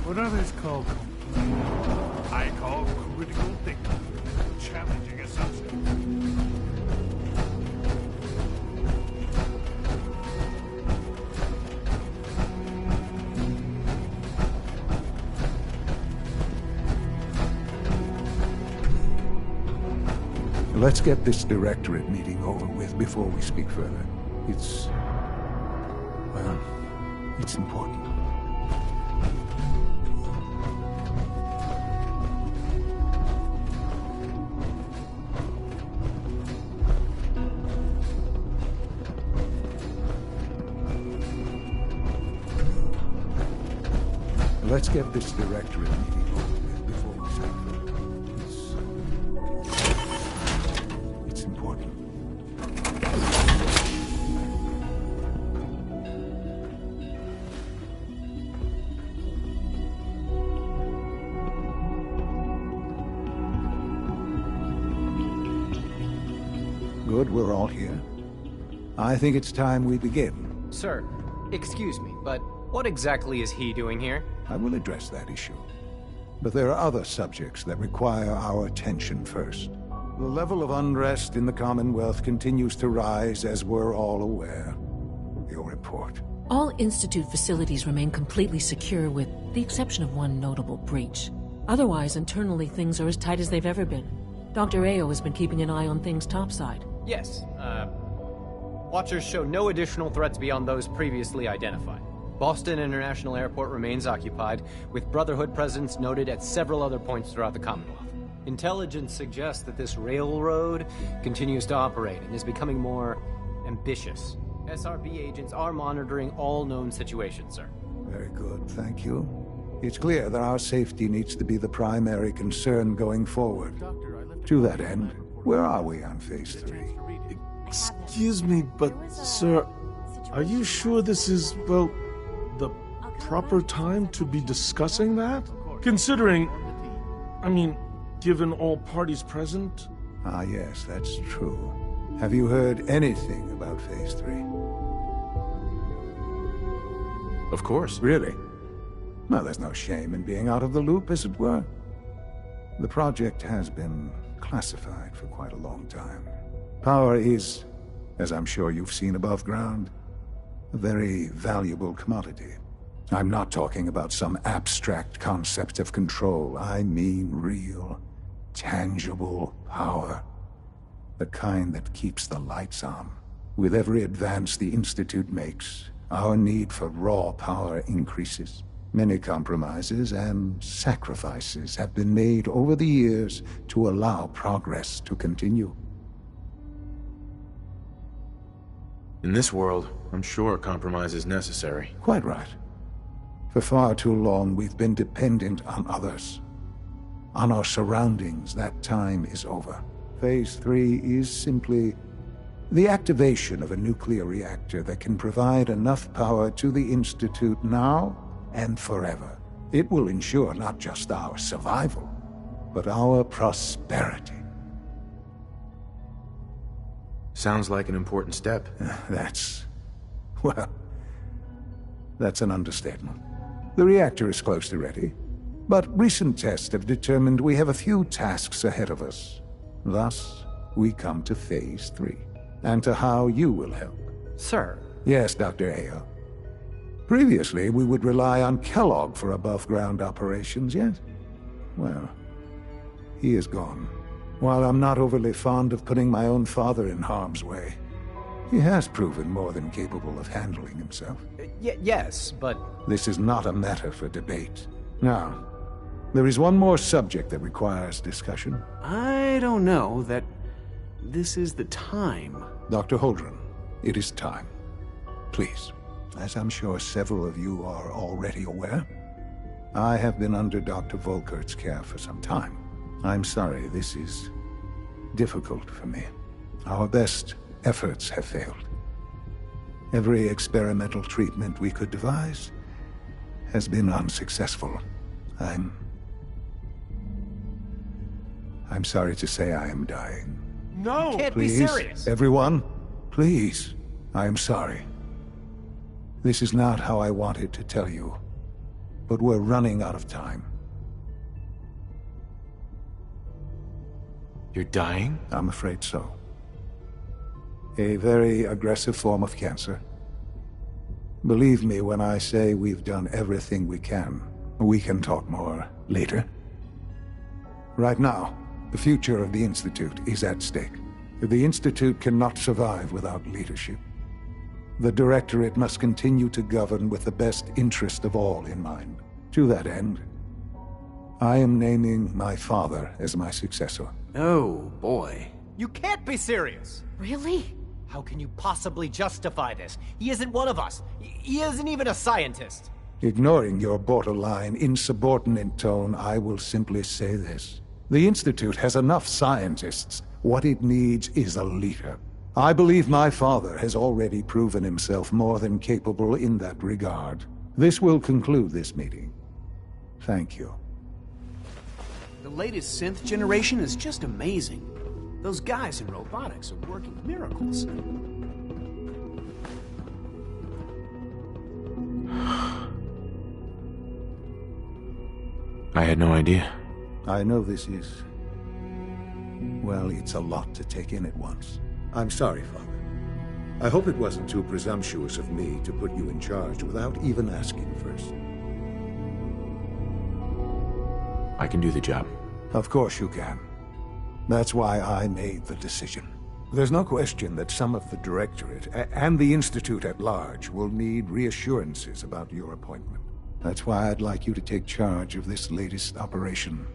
What others call I call critical thinking, challenging assumptions. Let's get this directorate meeting over with before we speak further. It's important. Let's get this directorate meeting over with before we say it's important. Good, we're all here. I think it's time we begin. Sir, excuse me, but what exactly is he doing here? I will address that issue. But there are other subjects that require our attention first. The level of unrest in the Commonwealth continues to rise, as we're all aware. Your report. All Institute facilities remain completely secure with the exception of one notable breach. Otherwise, internally, things are as tight as they've ever been. Dr. Ao has been keeping an eye on things topside. Yes, Watchers show no additional threats beyond those previously identified. Boston International Airport remains occupied, with Brotherhood presence noted at several other points throughout the Commonwealth. Intelligence suggests that this railroad continues to operate and is becoming more ambitious. SRB agents are monitoring all known situations, sir. Very good, thank you. It's clear that our safety needs to be the primary concern going forward. To that end, where are we on Phase 3? Excuse me, but, sir, are you sure this is, well, the proper time to be discussing that? Considering, given all parties present? Ah, yes, that's true. Have you heard anything about Phase 3? Of course. Really? Well, there's no shame in being out of the loop, as it were. The project has been classified for quite a long time. Power is, as I'm sure you've seen above ground, a very valuable commodity. I'm not talking about some abstract concept of control. I mean real, tangible power. The kind that keeps the lights on. With every advance the Institute makes, our need for raw power increases. Many compromises and sacrifices have been made over the years to allow progress to continue. In this world, I'm sure compromise is necessary. Quite right. For far too long, we've been dependent on others. On our surroundings. That time is over. Phase 3 is simply the activation of a nuclear reactor that can provide enough power to the Institute now and forever. It will ensure not just our survival, but our prosperity. Sounds like an important step. That's an understatement. The reactor is close to ready, but recent tests have determined we have a few tasks ahead of us. Thus, we come to Phase 3, and to how you will help. Sir? Yes, Dr. Ao. Previously, we would rely on Kellogg for above-ground operations, yet, well, he is gone. While I'm not overly fond of putting my own father in harm's way, he has proven more than capable of handling himself. Yes, but... This is not a matter for debate. Now, there is one more subject that requires discussion. I don't know that this is the time. Dr. Holdren, it is time. Please, as I'm sure several of you are already aware, I have been under Dr. Volkert's care for some time. I'm sorry, this is difficult for me. Our best efforts have failed. Every experimental treatment we could devise has been unsuccessful. I'm I'm sorry to say I am dying. No! You can't Please, be serious! everyone, please. I am sorry. This is not how I wanted to tell you, but we're running out of time. You're dying? I'm afraid so. A very aggressive form of cancer. Believe me when I say we've done everything we can. We can talk more later. Right now, the future of the Institute is at stake. The Institute cannot survive without leadership. The Directorate must continue to govern with the best interest of all in mind. To that end, I am naming my father as my successor. Oh, boy. You can't be serious! Really? How can you possibly justify this? He isn't one of us. He isn't even a scientist. Ignoring your borderline, insubordinate tone, I will simply say this. The Institute has enough scientists. What it needs is a leader. I believe my father has already proven himself more than capable in that regard. This will conclude this meeting. Thank you. The latest synth generation is just amazing. Those guys in robotics are working miracles. I had no idea. I know this is... well, it's a lot to take in at once. I'm sorry, Father. I hope it wasn't too presumptuous of me to put you in charge without even asking first. I can do the job. Of course you can. That's why I made the decision. There's no question that some of the Directorate and the Institute at large will need reassurances about your appointment. That's why I'd like you to take charge of this latest operation.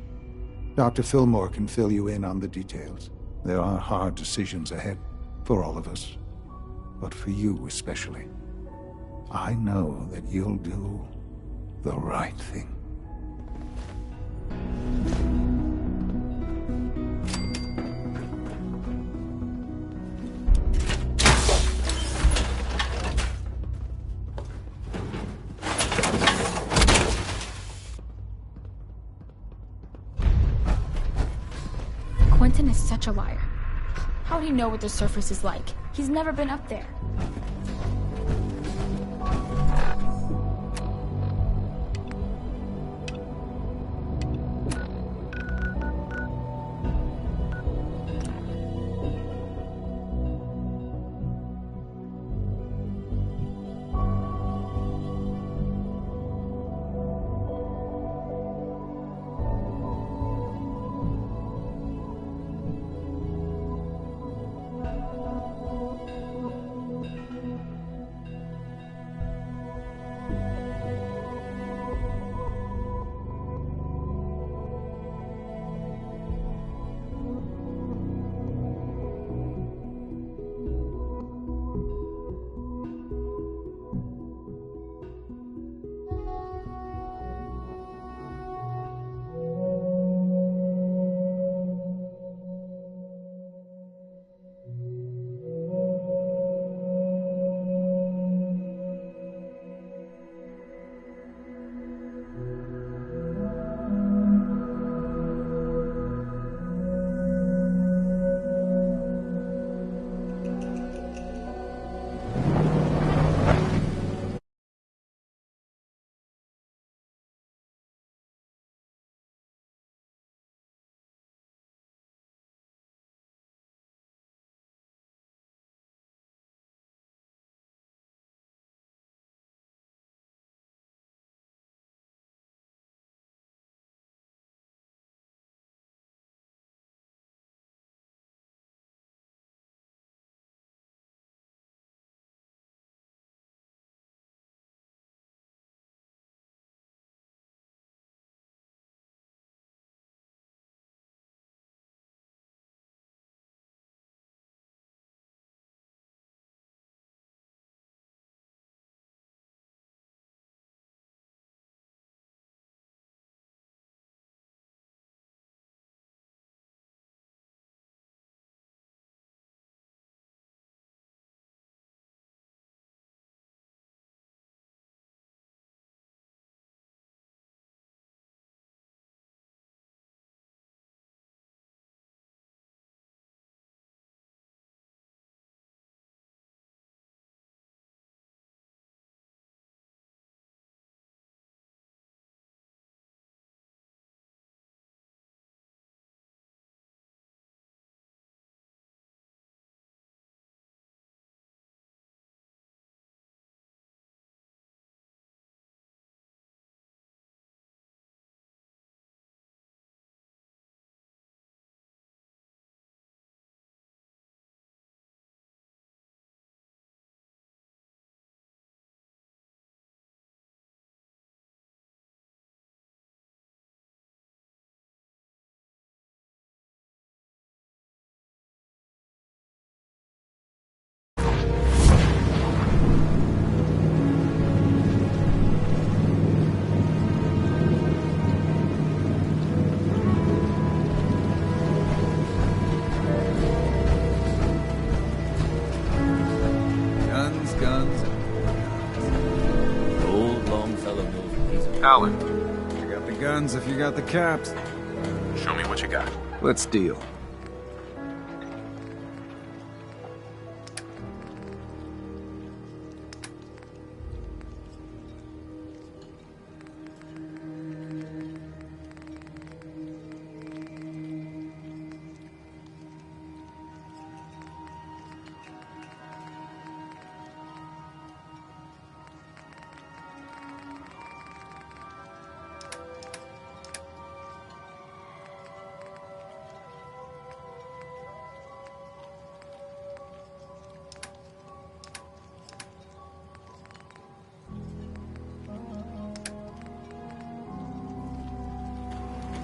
Dr. Fillmore can fill you in on the details. There are hard decisions ahead for all of us, but for you especially. I know that you'll do the right thing. Quentin is such a liar. How'd he know what the surface is like? He's never been up there. selling? I got the guns if you got the caps. Show me what you got. Let's deal.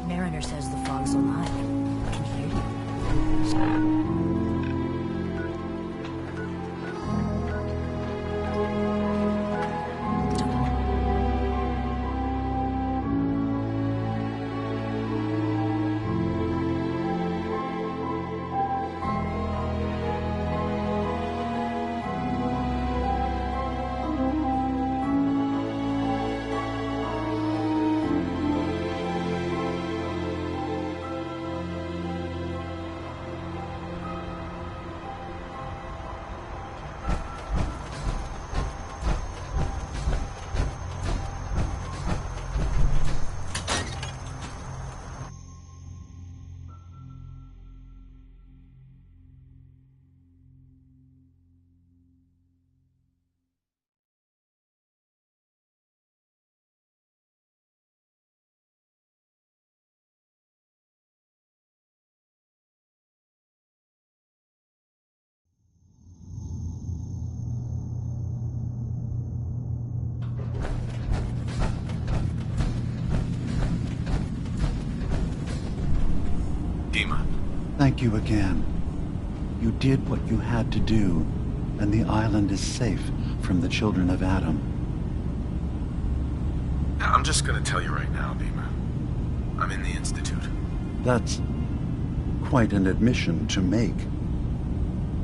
Mariner says the fog's alive. I can hear you. Thank you again. You did what you had to do, and the island is safe from the children of Adam. I'm just gonna tell you right now, Dima. I'm in the Institute. That's quite an admission to make.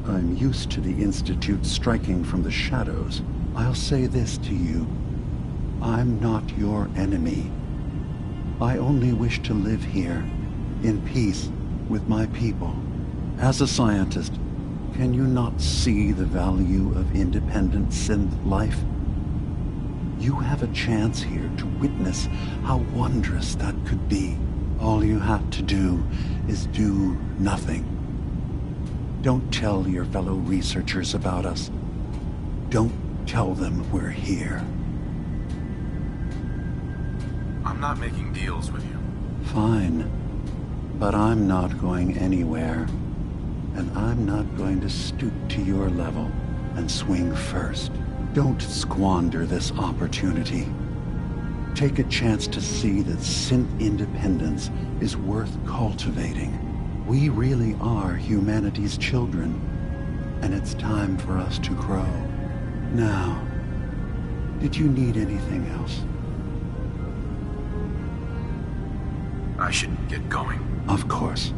I'm used to the Institute striking from the shadows. I'll say this to you. I'm not your enemy. I only wish to live here, in peace, with my people. As a scientist, can you not see the value of independent synth life? You have a chance here to witness how wondrous that could be. All you have to do is do nothing. Don't tell your fellow researchers about us. Don't tell them we're here. I'm not making deals with you. Fine. But I'm not going anywhere, and I'm not going to stoop to your level and swing first. Don't squander this opportunity. Take a chance to see that synth independence is worth cultivating. We really are humanity's children, and it's time for us to grow. Now, did you need anything else? I should get going. Of course.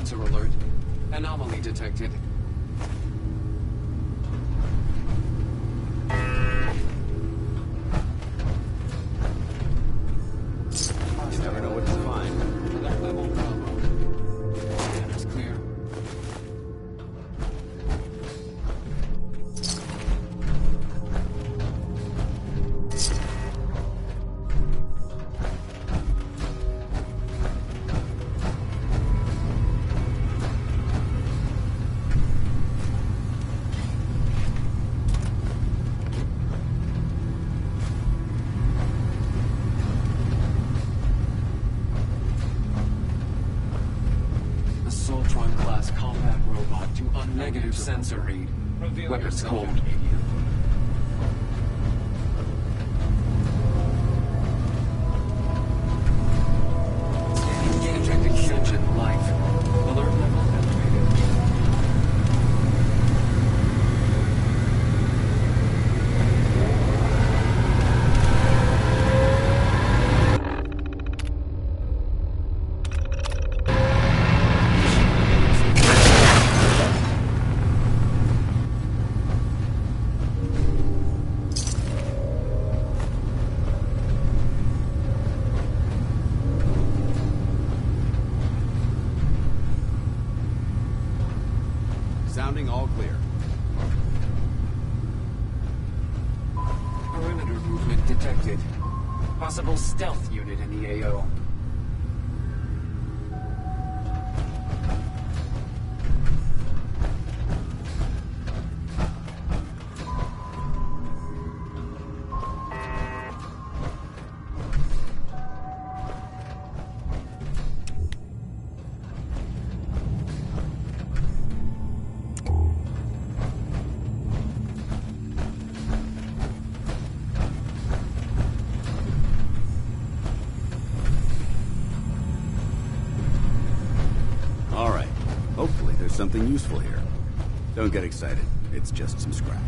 Sensor alert. Anomaly detected. You never know what to find. Alert level Bravo. Scanner's clear. Assaultron-class combat robot to unnegative sensor read. Weapons cold. Injecting sentient life. Alert level elevated. Sounding all clear. Perimeter movement detected. Possible stealth unit in the AO. All right. Hopefully there's something useful here. Don't get excited. It's just some scrap.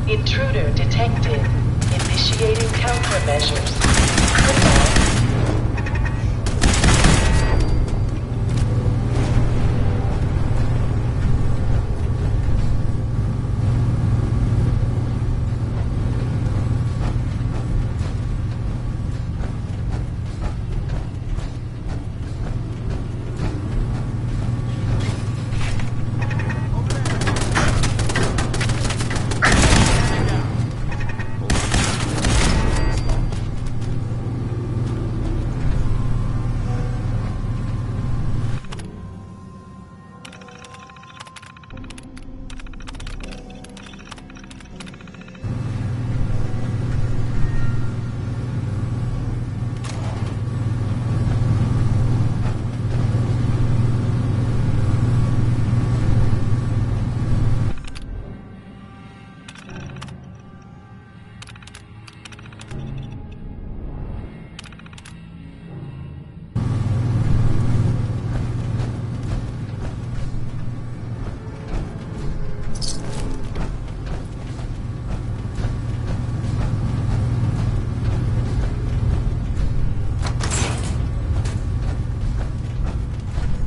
Intruder detected. Initiating countermeasures. Goodbye.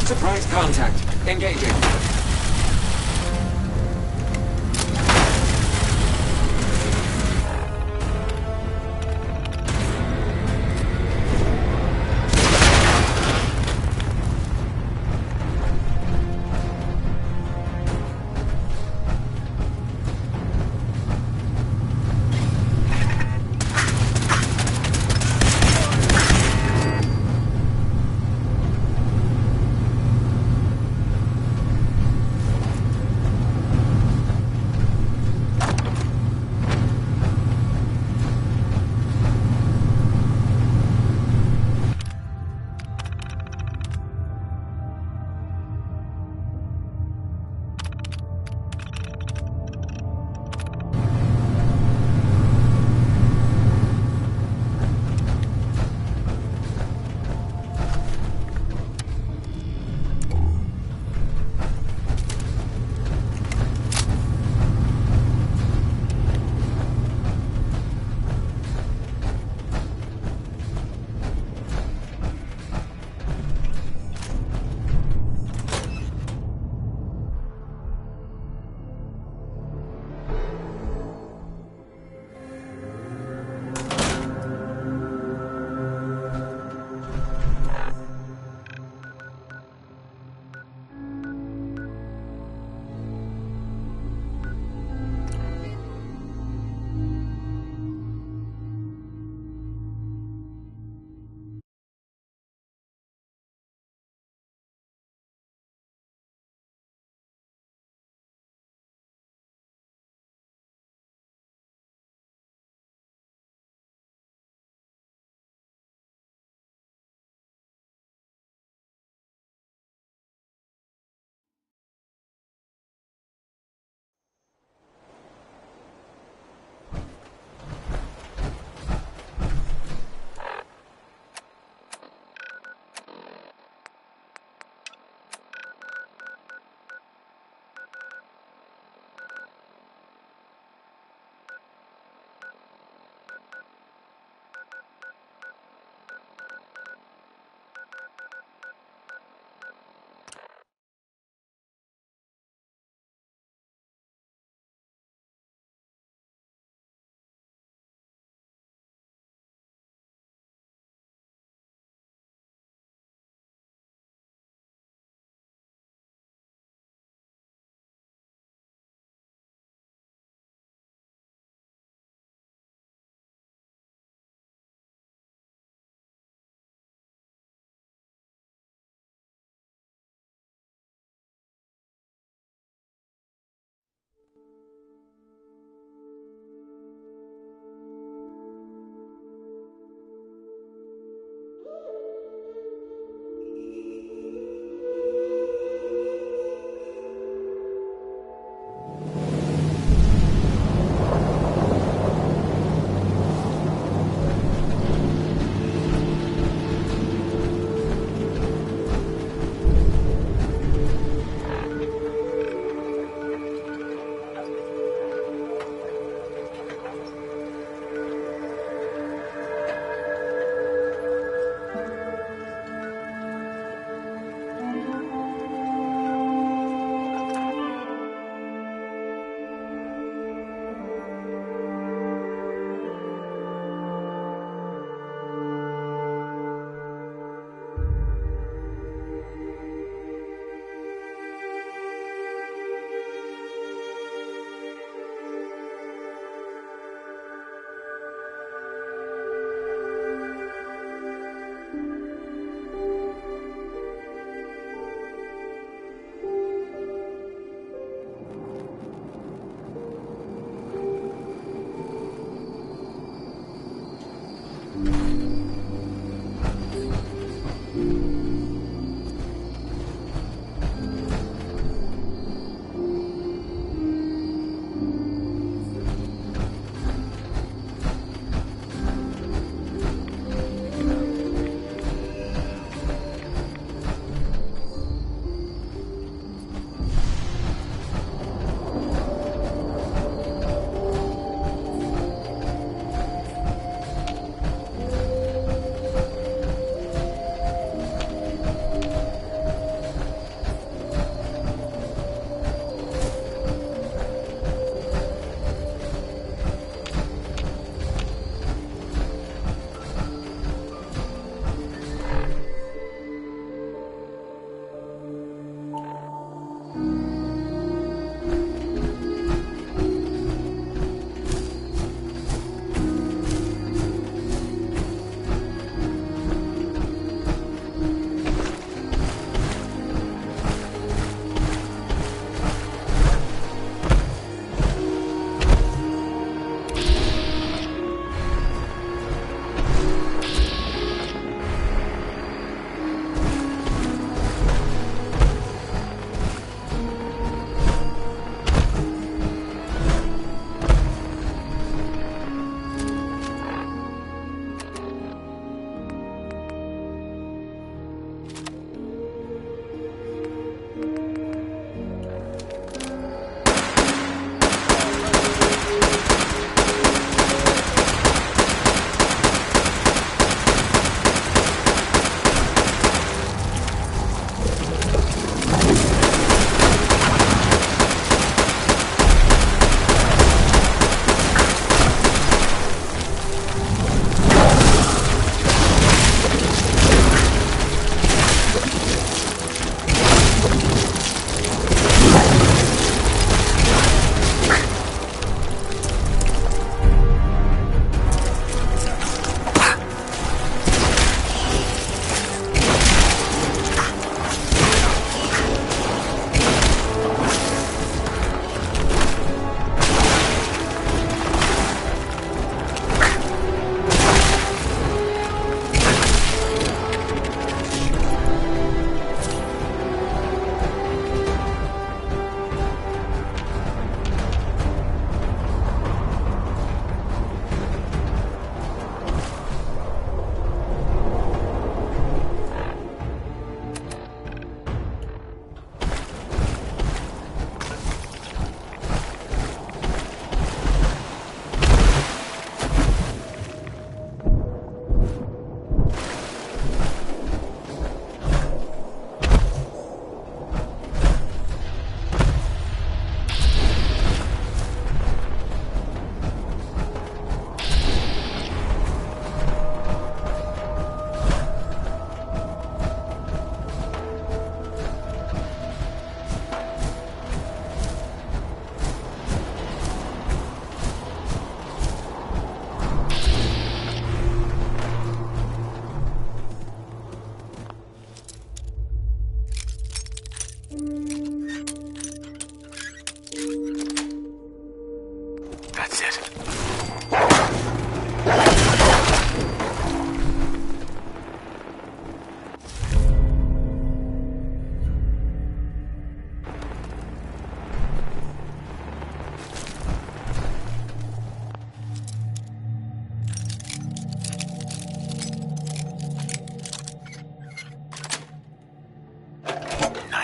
Surprise contact. Engaging.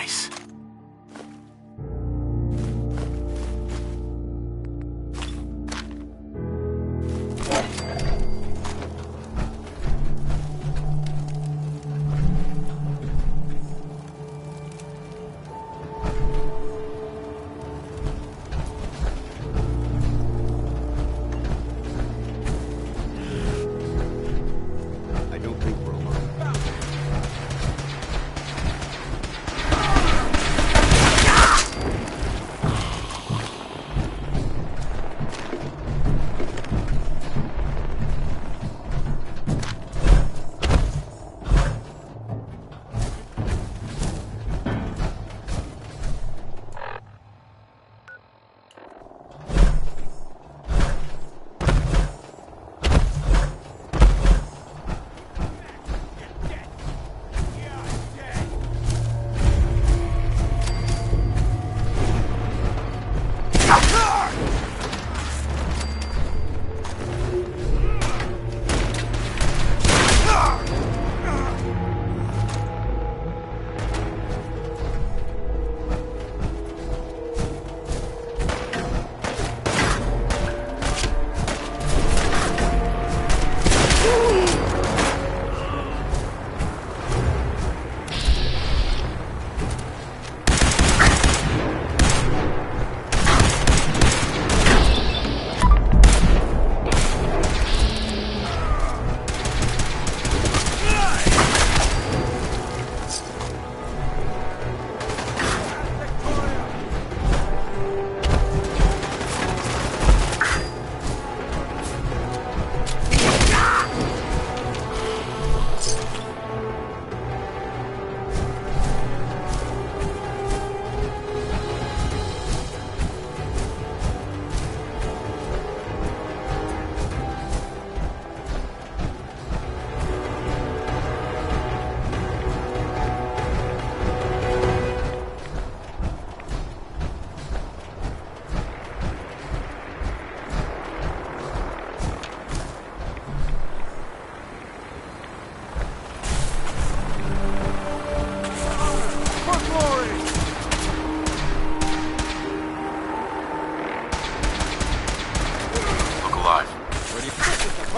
Nice. I don't think we're alone.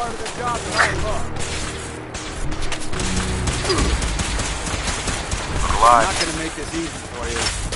part of the job that I love. Alive. I'm not gonna make this easy for you.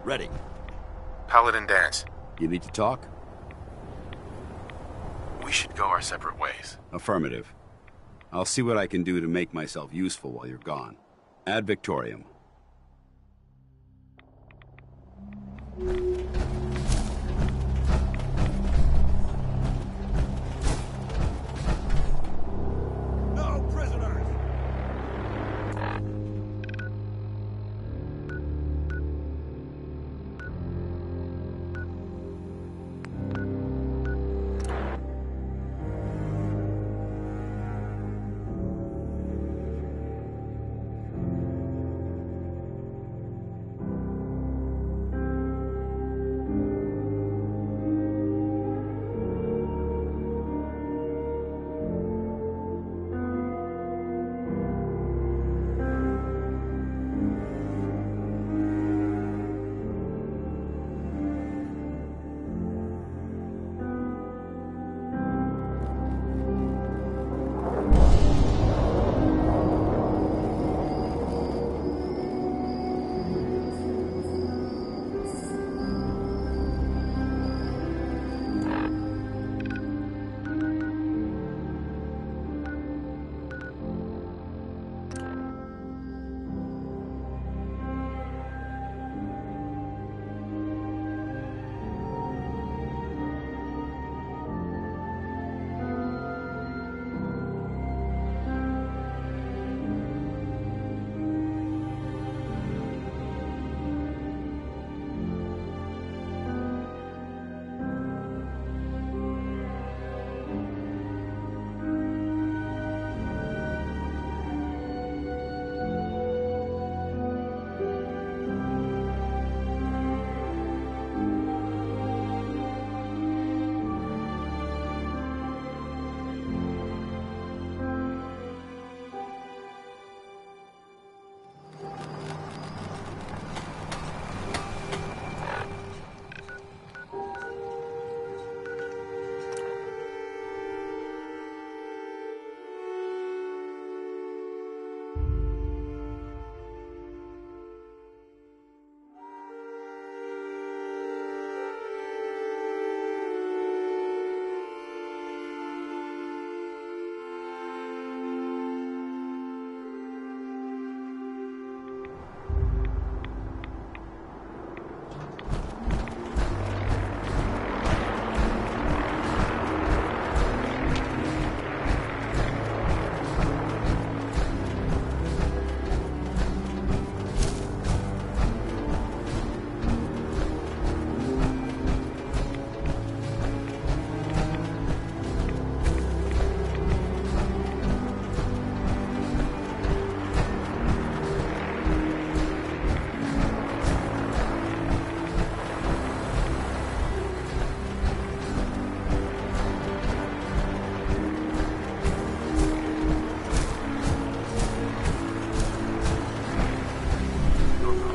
Ready. Paladin Dance. You need to talk? We should go our separate ways. Affirmative. I'll see what I can do to make myself useful while you're gone. Ad Victoriam. No prisoners!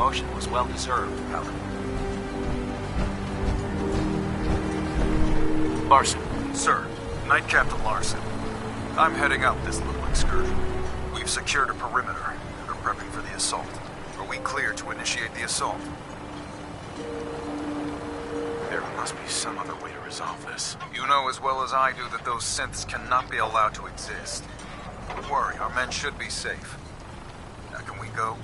promotion was well deserved, Paladin. Larson. Sir, Knight Captain Larson. I'm heading out this little excursion. We've secured a perimeter and are prepping for the assault. Are we clear to initiate the assault? There must be some other way to resolve this. You know as well as I do that those synths cannot be allowed to exist. Don't worry, our men should be safe. Now can we go?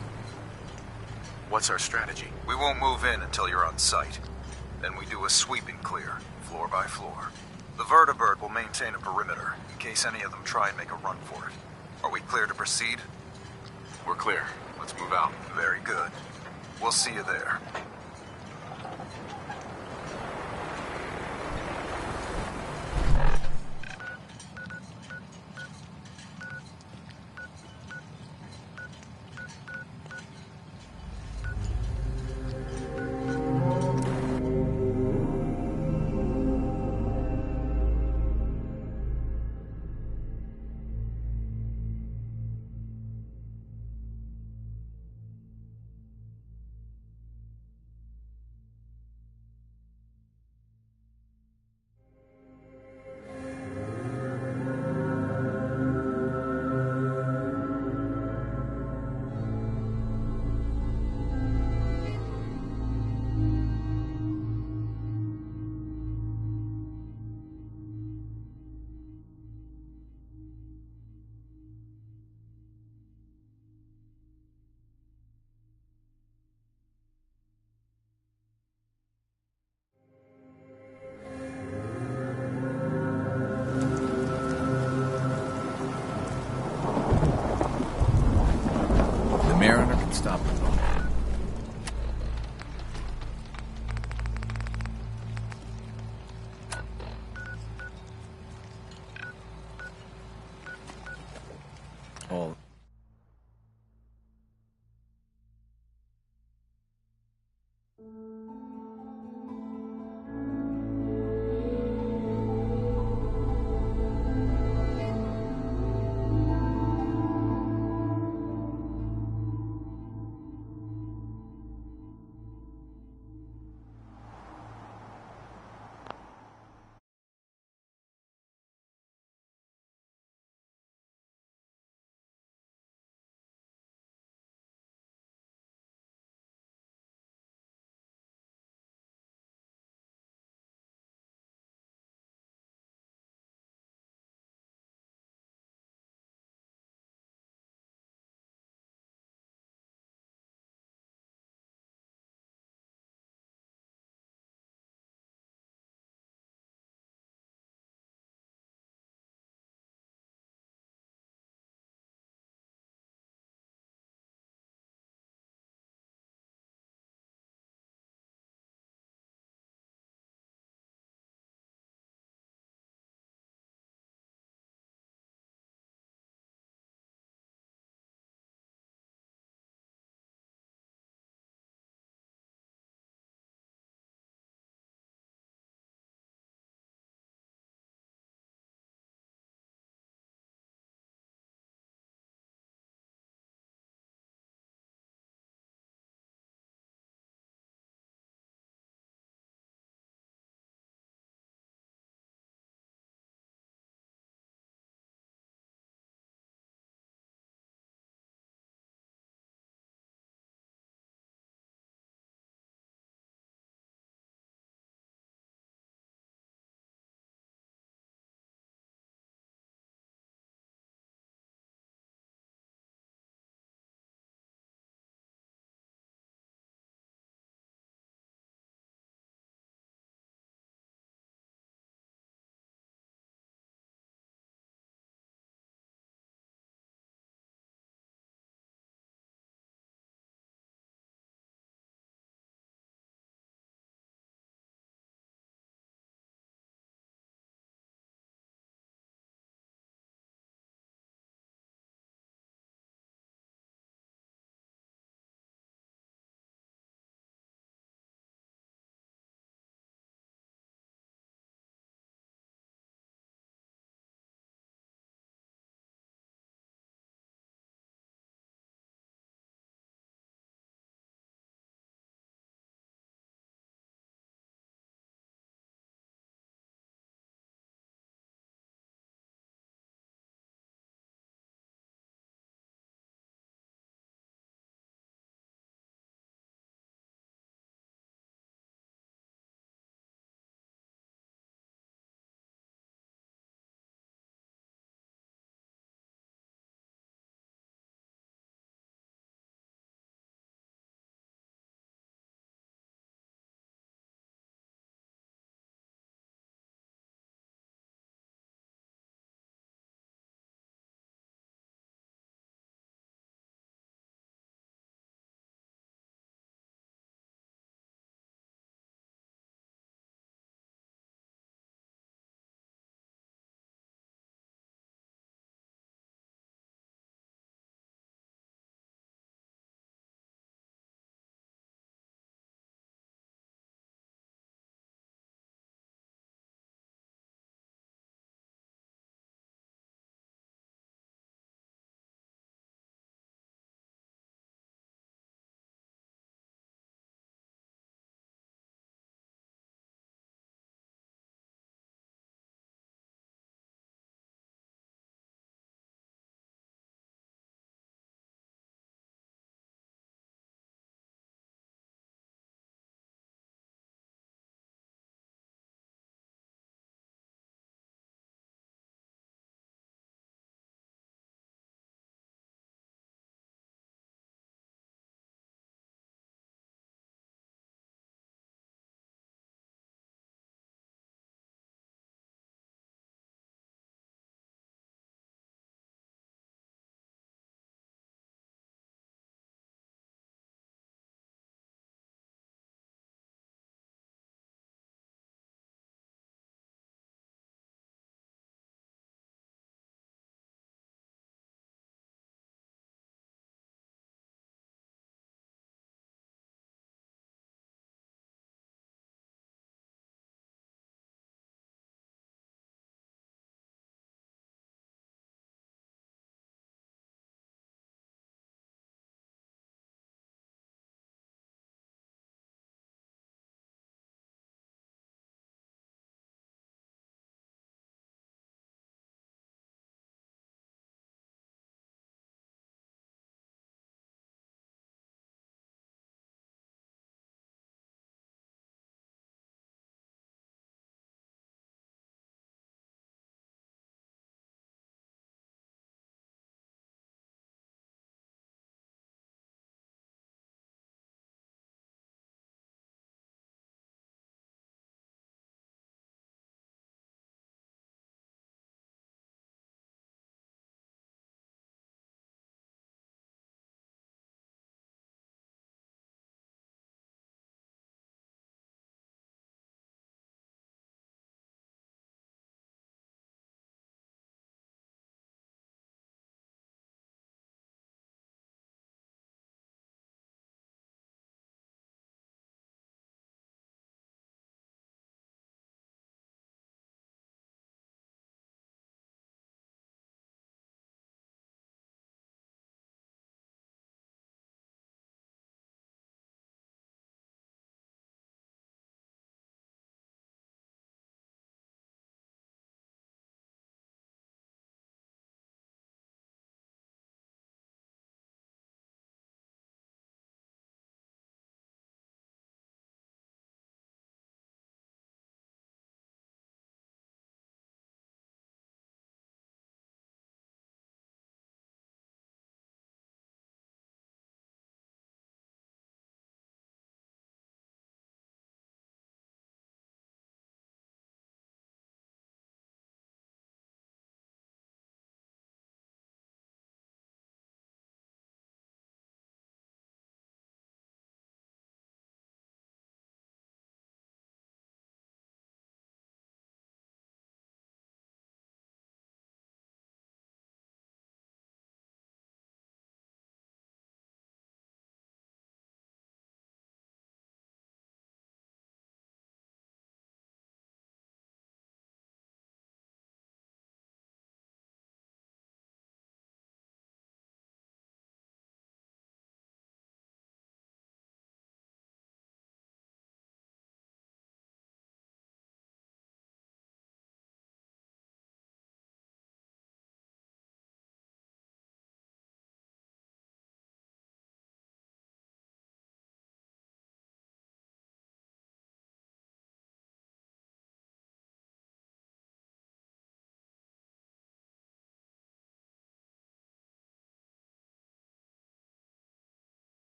What's our strategy? We won't move in until you're on site. Then we do a sweeping clear, floor by floor. The Vertibird will maintain a perimeter, in case any of them try and make a run for it. Are we clear to proceed? We're clear. Let's move out. Very good. We'll see you there. Mariner can stop the boat. All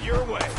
your way.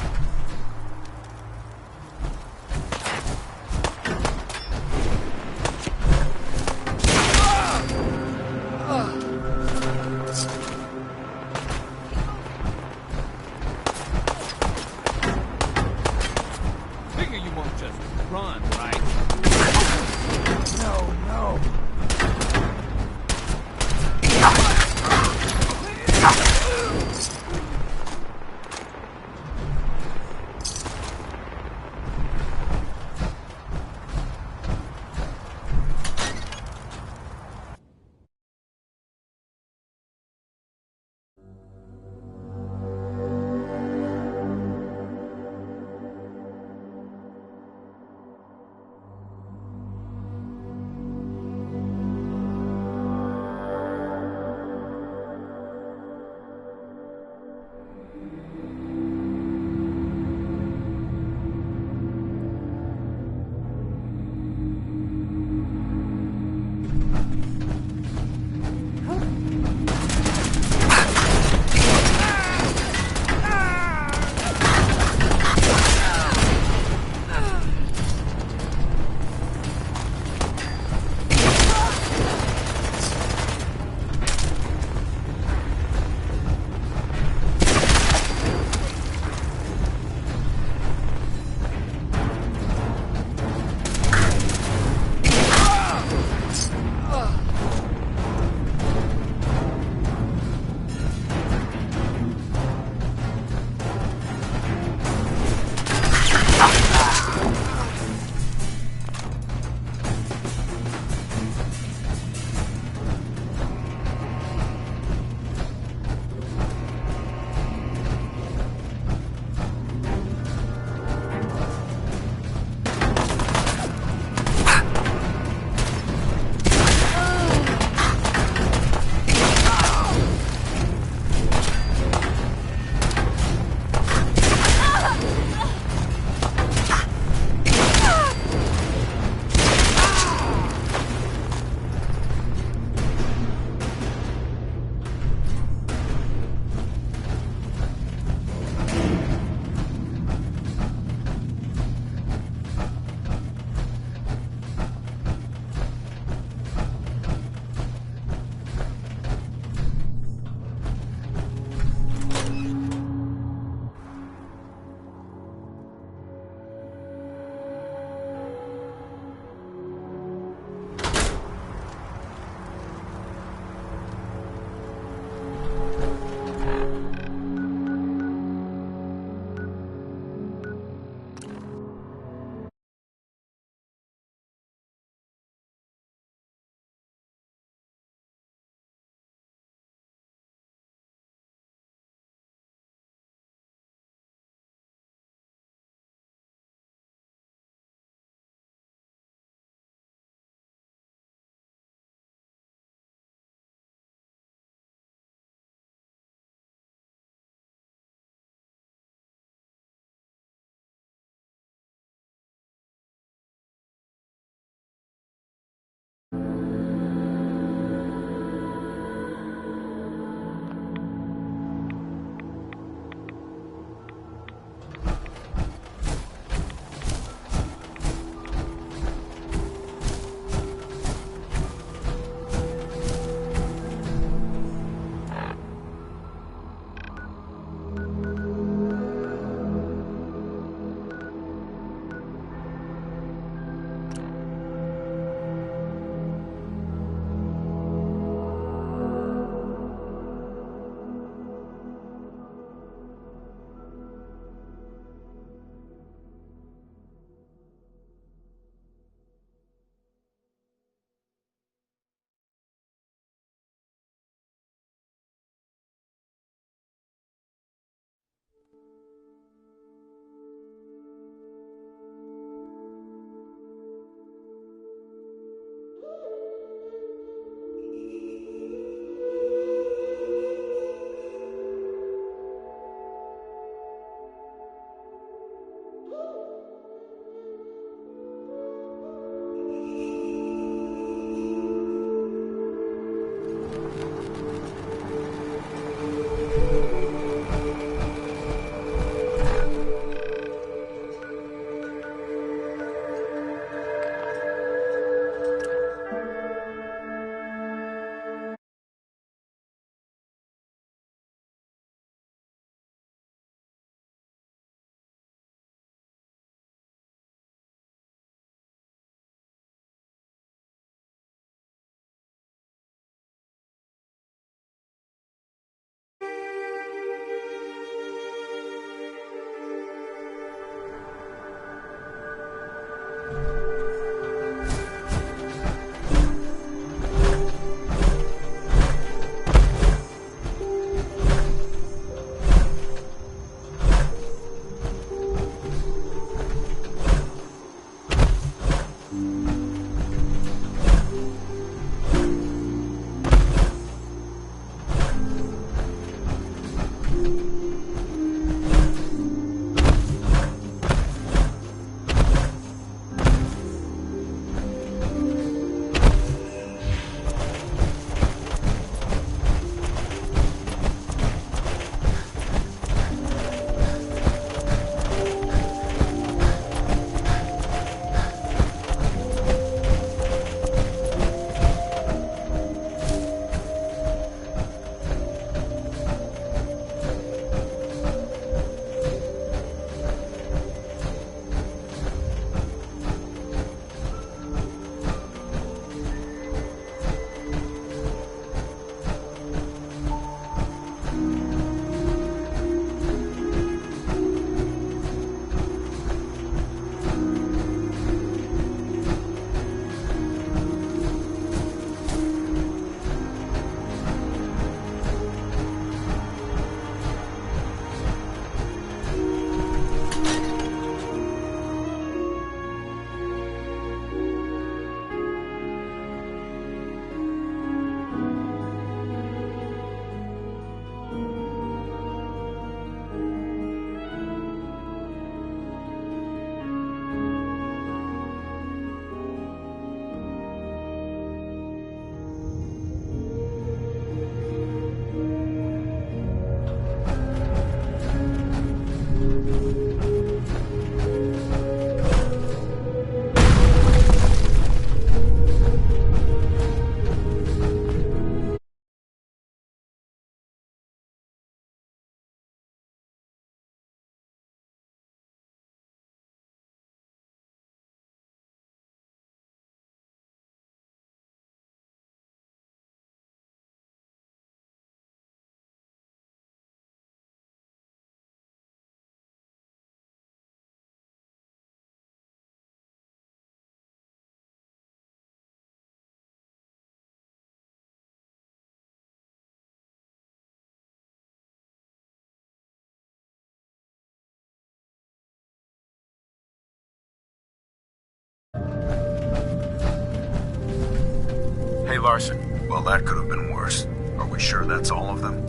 Johnny Larson. Well, that could have been worse. Are we sure that's all of them?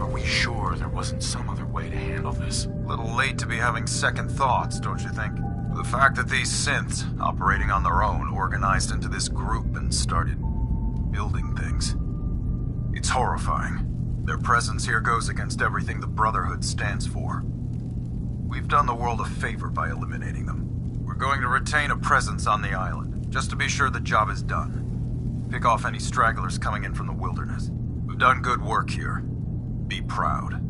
Are we sure there wasn't some other way to handle this? Little late to be having second thoughts, don't you think? The fact that these synths, operating on their own, organized into this group and started building things. It's horrifying. Their presence here goes against everything the Brotherhood stands for. We've done the world a favor by eliminating them. We're going to retain a presence on the island, just to be sure the job is done. Pick off any stragglers coming in from the wilderness. We've done good work here. Be proud.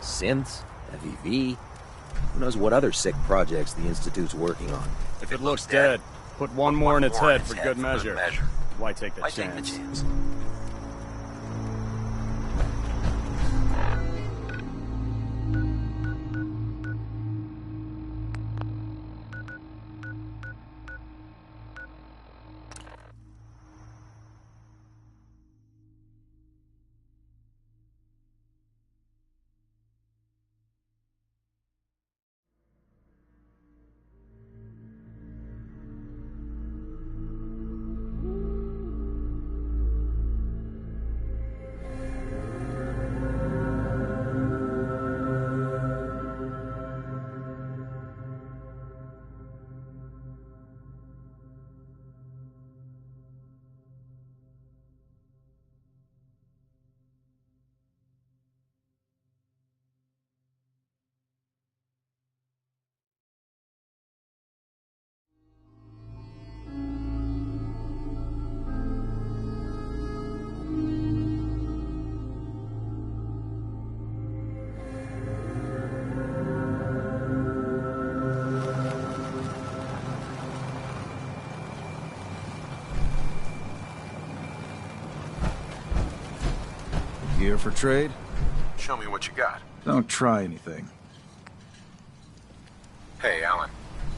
Synths, FEV. Who knows what other sick projects the Institute's working on? If it looks dead, put one more in its head for good measure. Why take the chance? Gear for trade? Show me what you got. Don't try anything. Hey, Alan.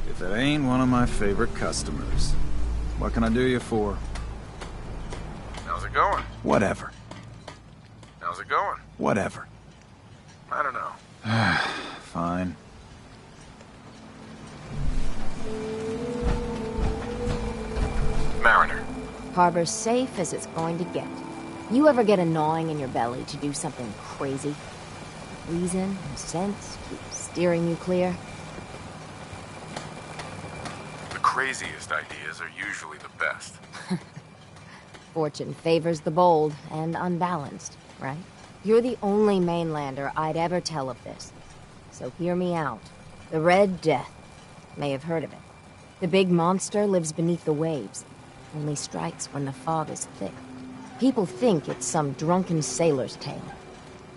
If it ain't one of my favorite customers. What can I do you for? How's it going? Whatever. How's it going? Whatever. I don't know. Fine. Mariner. Harbor's safe as it's going to get. You ever get a gnawing in your belly to do something crazy? Reason and sense keep steering you clear? The craziest ideas are usually the best. Fortune favors the bold and unbalanced, right? You're the only mainlander I'd ever tell of this. So hear me out. The Red Death. May have heard of it. The big monster lives beneath the waves. Only strikes when the fog is thick. People think it's some drunken sailor's tale.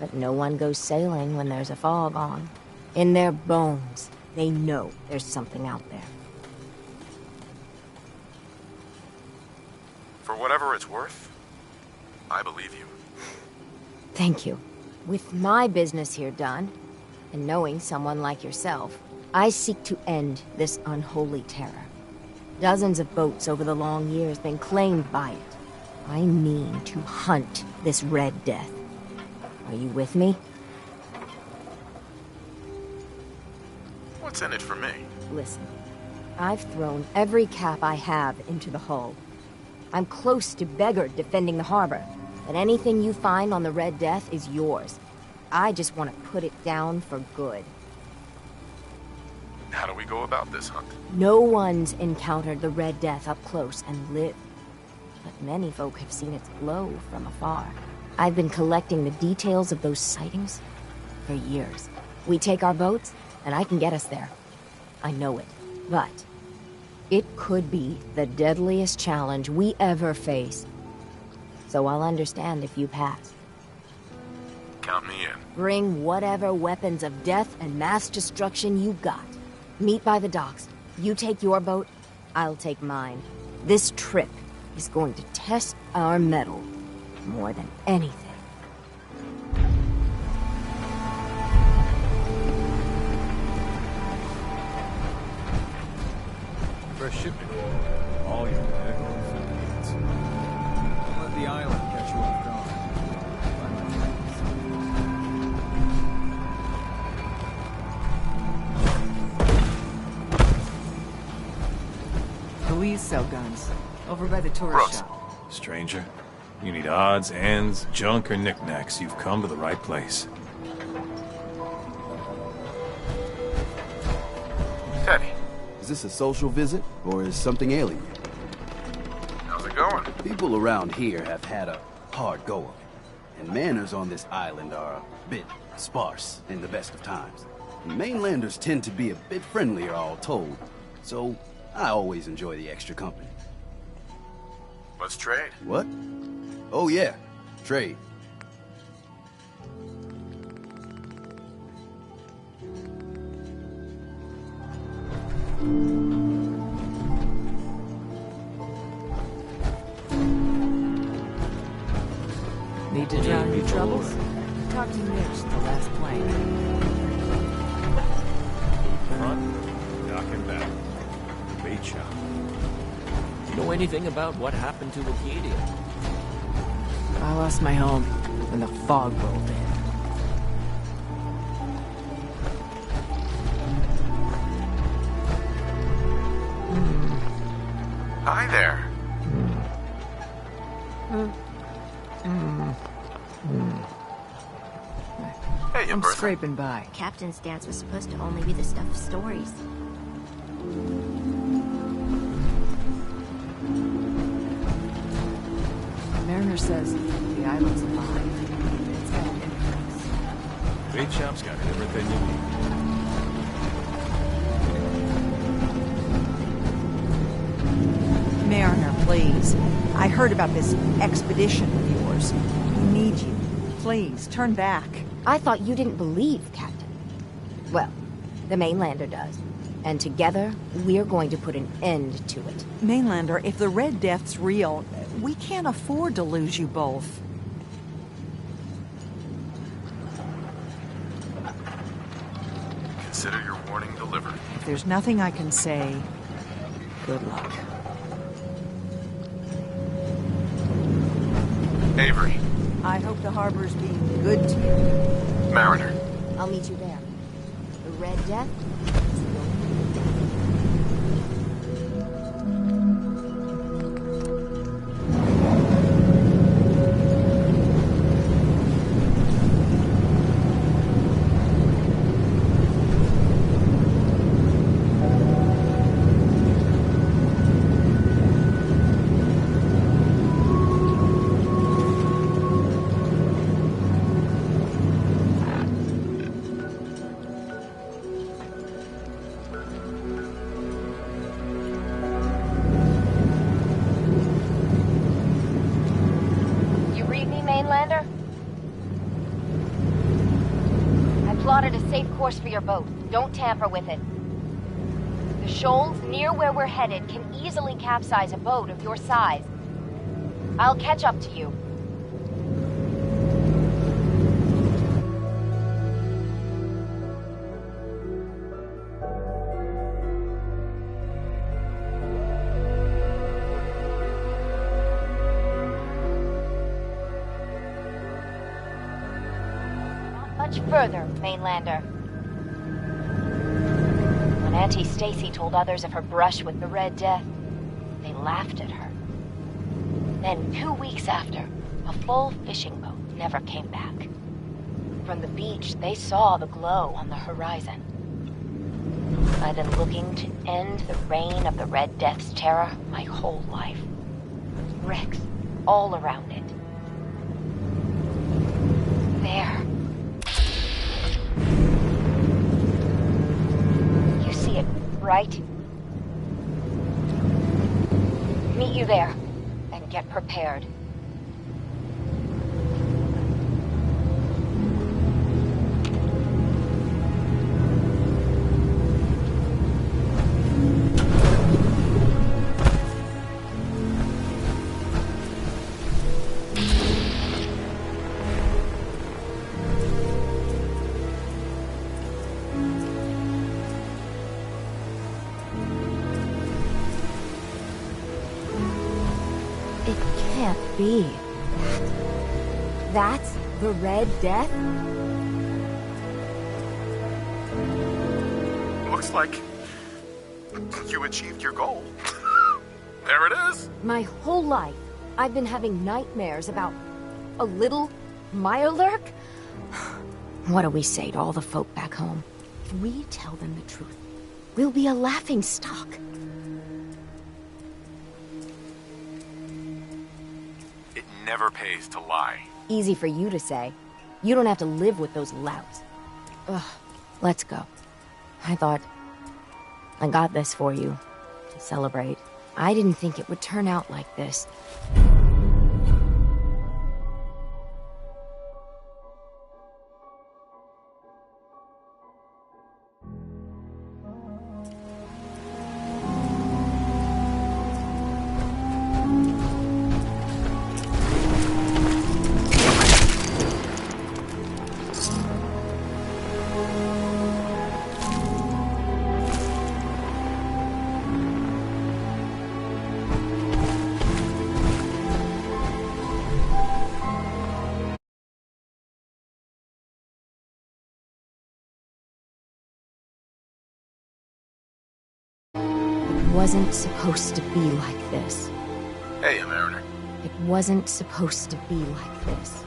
But no one goes sailing when there's a fog on. In their bones, they know there's something out there. For whatever it's worth, I believe you. Thank you. With my business here done, and knowing someone like yourself, I seek to end this unholy terror. Dozens of boats over the long years been claimed by it. I mean to hunt this Red Death. Are you with me? What's in it for me? Listen, I've thrown every cap I have into the hull. I'm close to beggared defending the harbor, but anything you find on the Red Death is yours. I just want to put it down for good. How do we go about this hunt? No one's encountered the Red Death up close and lived. But many folk have seen its glow from afar. I've been collecting the details of those sightings for years. We take our boats, and I can get us there. I know it. But it could be the deadliest challenge we ever face. So I'll understand if you pass. Count me in. Bring whatever weapons of death and mass destruction you got. Meet by the docks. You take your boat, I'll take mine. This trip is going to test our mettle more than anything. Fresh shipment. All your medical and food needs. Don't let the island catch you off guard. Louise sell guns. Over by the tourist shop. Stranger, you need odds, ends, junk, or knickknacks. You've come to the right place. Teddy. Is this a social visit, or is something ailing you? How's it going? People around here have had a hard go of it, and manners on this island are a bit sparse in the best of times. Mainlanders tend to be a bit friendlier, all told, so I always enjoy the extra company. Let's trade. What? Oh yeah, trade. Need to drown your troubles? Talk to Mitch, the last plank. Front, dock and back. Bait shop. You know anything about what happened to Acadia? I lost my home when the fog rolled in. Hi there. Hey, you I'm Bertha. scraping by. Captain's dance was supposed to only be the stuff of stories. Mariner says the island's alive. It's got an entrance. Bait shop's got everything you need. Mariner, please. I heard about this expedition of yours. We need you. Please, turn back. I thought you didn't believe, Captain. Well, the Mainlander does. And together, we're going to put an end to it. Mainlander, if the Red Death's real, we can't afford to lose you both. Consider your warning delivered. If there's nothing I can say, good luck. Avery. I hope the harbor's being good to you. Mariner. I'll meet you there. The Red Death? For your boat. Don't tamper with it. The shoals near where we're headed can easily capsize a boat of your size. I'll catch up to you. Not much further, Mainlander. When Auntie Stacy told others of her brush with the Red Death, they laughed at her. Then 2 weeks after, a full fishing boat never came back. From the beach, they saw the glow on the horizon. I've been looking to end the reign of the Red Death's terror my whole life. Wrecks all around it. There. Right? Meet you there, and get prepared. be? That's the Red Death? Looks like you achieved your goal. There it is. My whole life, I've been having nightmares about a little Mirelurk? What do we say to all the folk back home? If we tell them the truth, we'll be a laughing stock. It never pays to lie. Easy for you to say. You don't have to live with those louts. Ugh, let's go. I thought I got this for you to celebrate. I didn't think it would turn out like this. It wasn't supposed to be like this. Hey, Mariner. It wasn't supposed to be like this.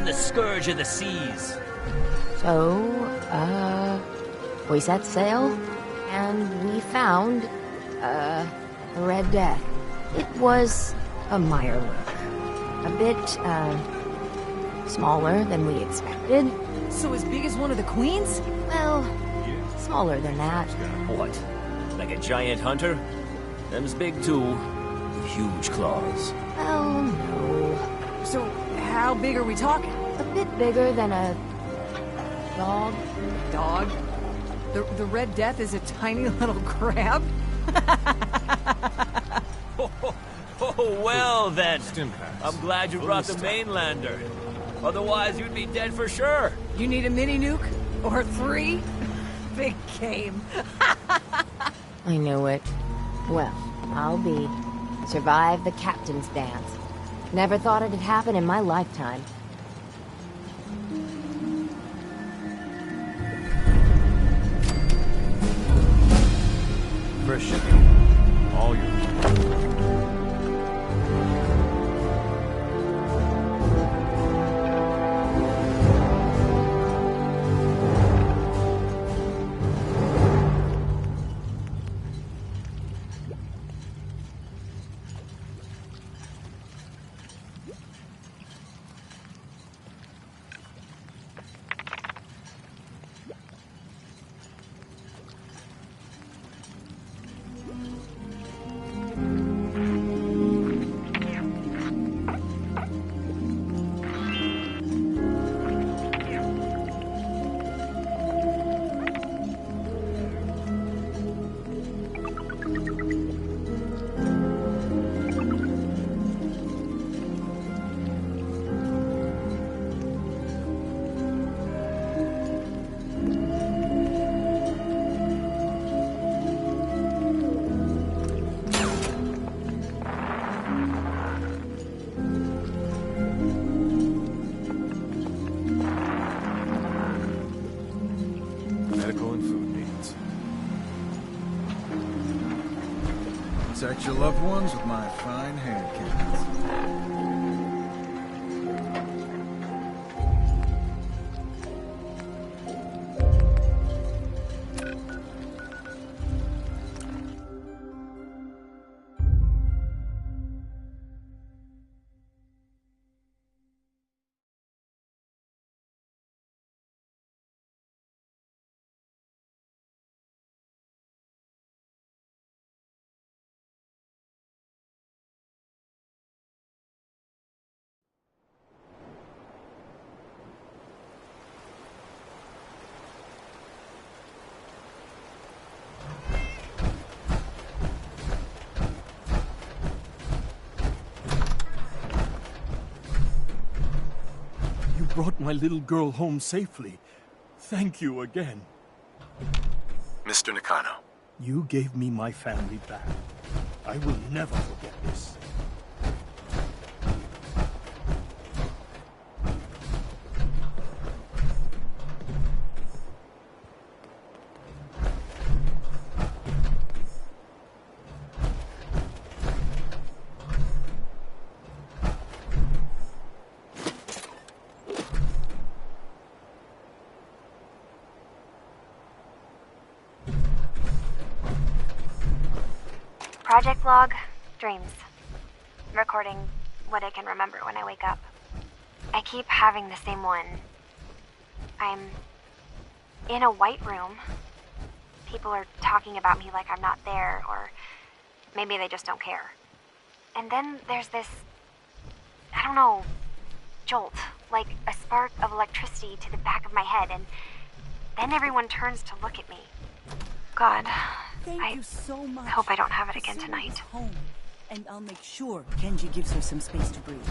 The scourge of the seas. So, we set sail, and we found, the Red Death. It was a Mirelurk. A bit, smaller than we expected. So as big as one of the queens? Well, smaller than that. What? Like a giant hunter? Them's big too, with huge claws. Oh, no. So, how big are we talking? A bit bigger than a dog. Dog? The Red Death is a tiny little crab? Oh, well then. I'm glad you brought the mainlander. Otherwise, you'd be dead for sure. You need a mini nuke? Or 3? Big game. I knew it. Well, I'll be. Survive the captain's dance. Never thought it'd happen in my lifetime. Christian, all yours. protect your loved ones with my fine hand cannons. Brought my little girl home safely. Thank you again. Mr. Nakano. You gave me my family back. I will never forget this. Project log, dreams. Recording what I can remember when I wake up. I keep having the same one. I'm in a white room. People are talking about me like I'm not there, or maybe they just don't care. And then there's this, I don't know, jolt, like a spark of electricity to the back of my head, and then everyone turns to look at me. God, Thank you so much. I hope I don't have it again tonight. Home, and I'll make sure Kenji gives her some space to breathe.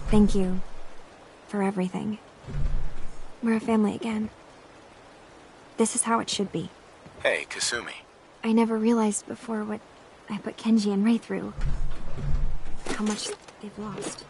Thank you for everything. We're a family again. This is how it should be. Hey, Kasumi. I never realized before what I put Kenji and Rei through. How much they've lost.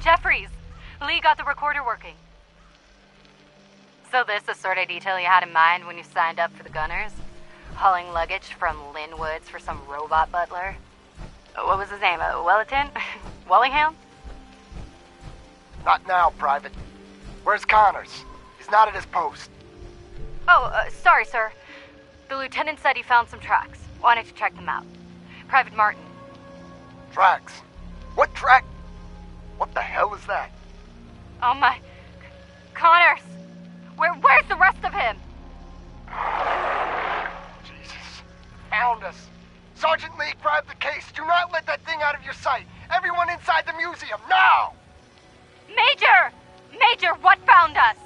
Jeffries! Lee got the recorder working. So this the sort of detail you had in mind when you signed up for the Gunners? Hauling luggage from Linwoods for some robot butler? What was his name? Wellerton? Wellingham? Not now, Private. Where's Connors? He's not at his post. Oh, sorry, sir. The lieutenant said he found some tracks. Wanted to check them out. Private Martin. Tracks? What track? What the hell is that? Oh my... Connors! Where's the rest of him? Jesus. Found us. Sergeant Lee, grab the case. Do not let that thing out of your sight. Everyone inside the museum, now! Major! Major, what found us?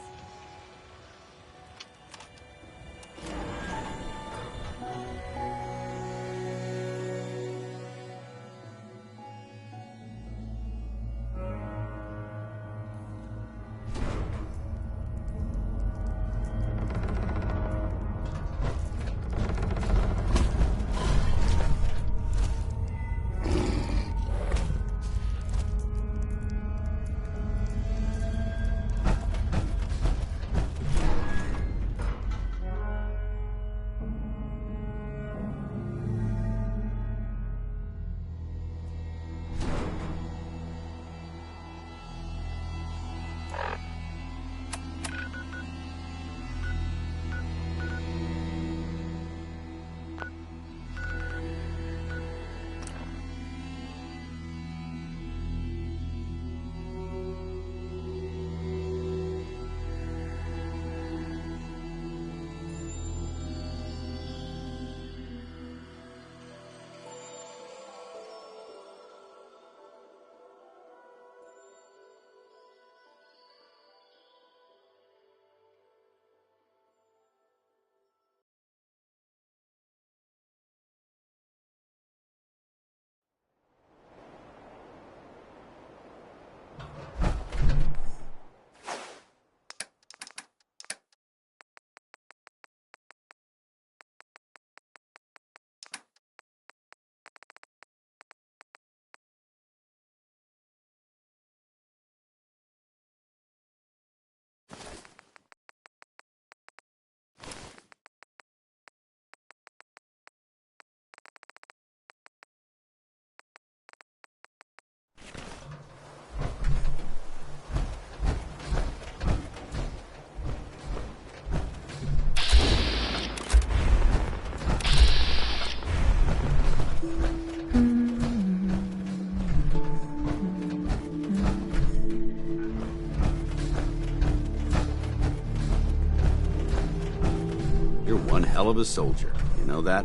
Hell of a soldier, you know that?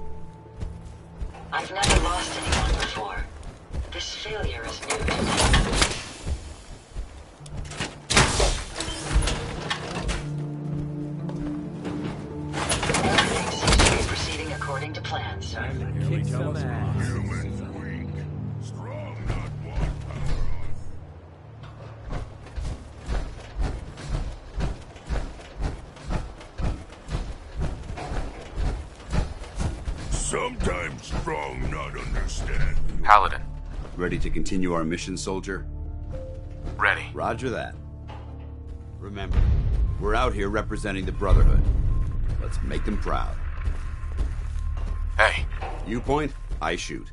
I've never lost anyone before. This failure is new to me. Everything seems to be proceeding according to plan, sir. Sometimes strong not understand. Paladin. Ready to continue our mission, soldier? Ready. Roger that. Remember, we're out here representing the Brotherhood. Let's make them proud. Hey. You point, I shoot.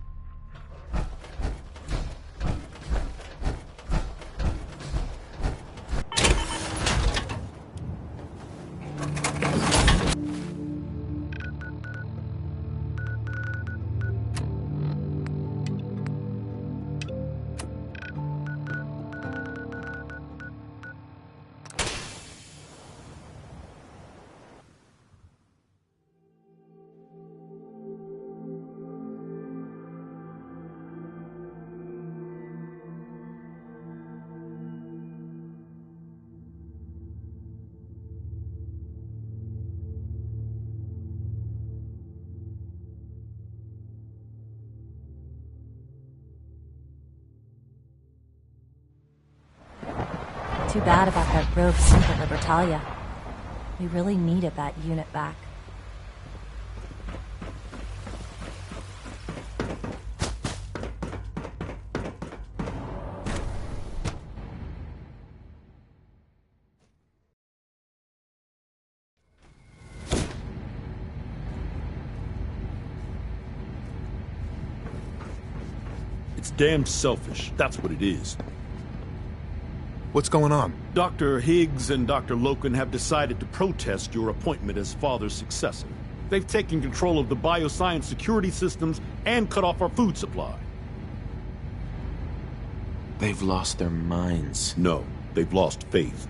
Too bad about that rogue sync at Libertalia. We really needed that unit back. It's damn selfish, that's what it is. What's going on? Dr. Higgs and Dr. Loken have decided to protest your appointment as Father's successor. They've taken control of the bioscience security systems and cut off our food supply. They've lost their minds. No, they've lost faith.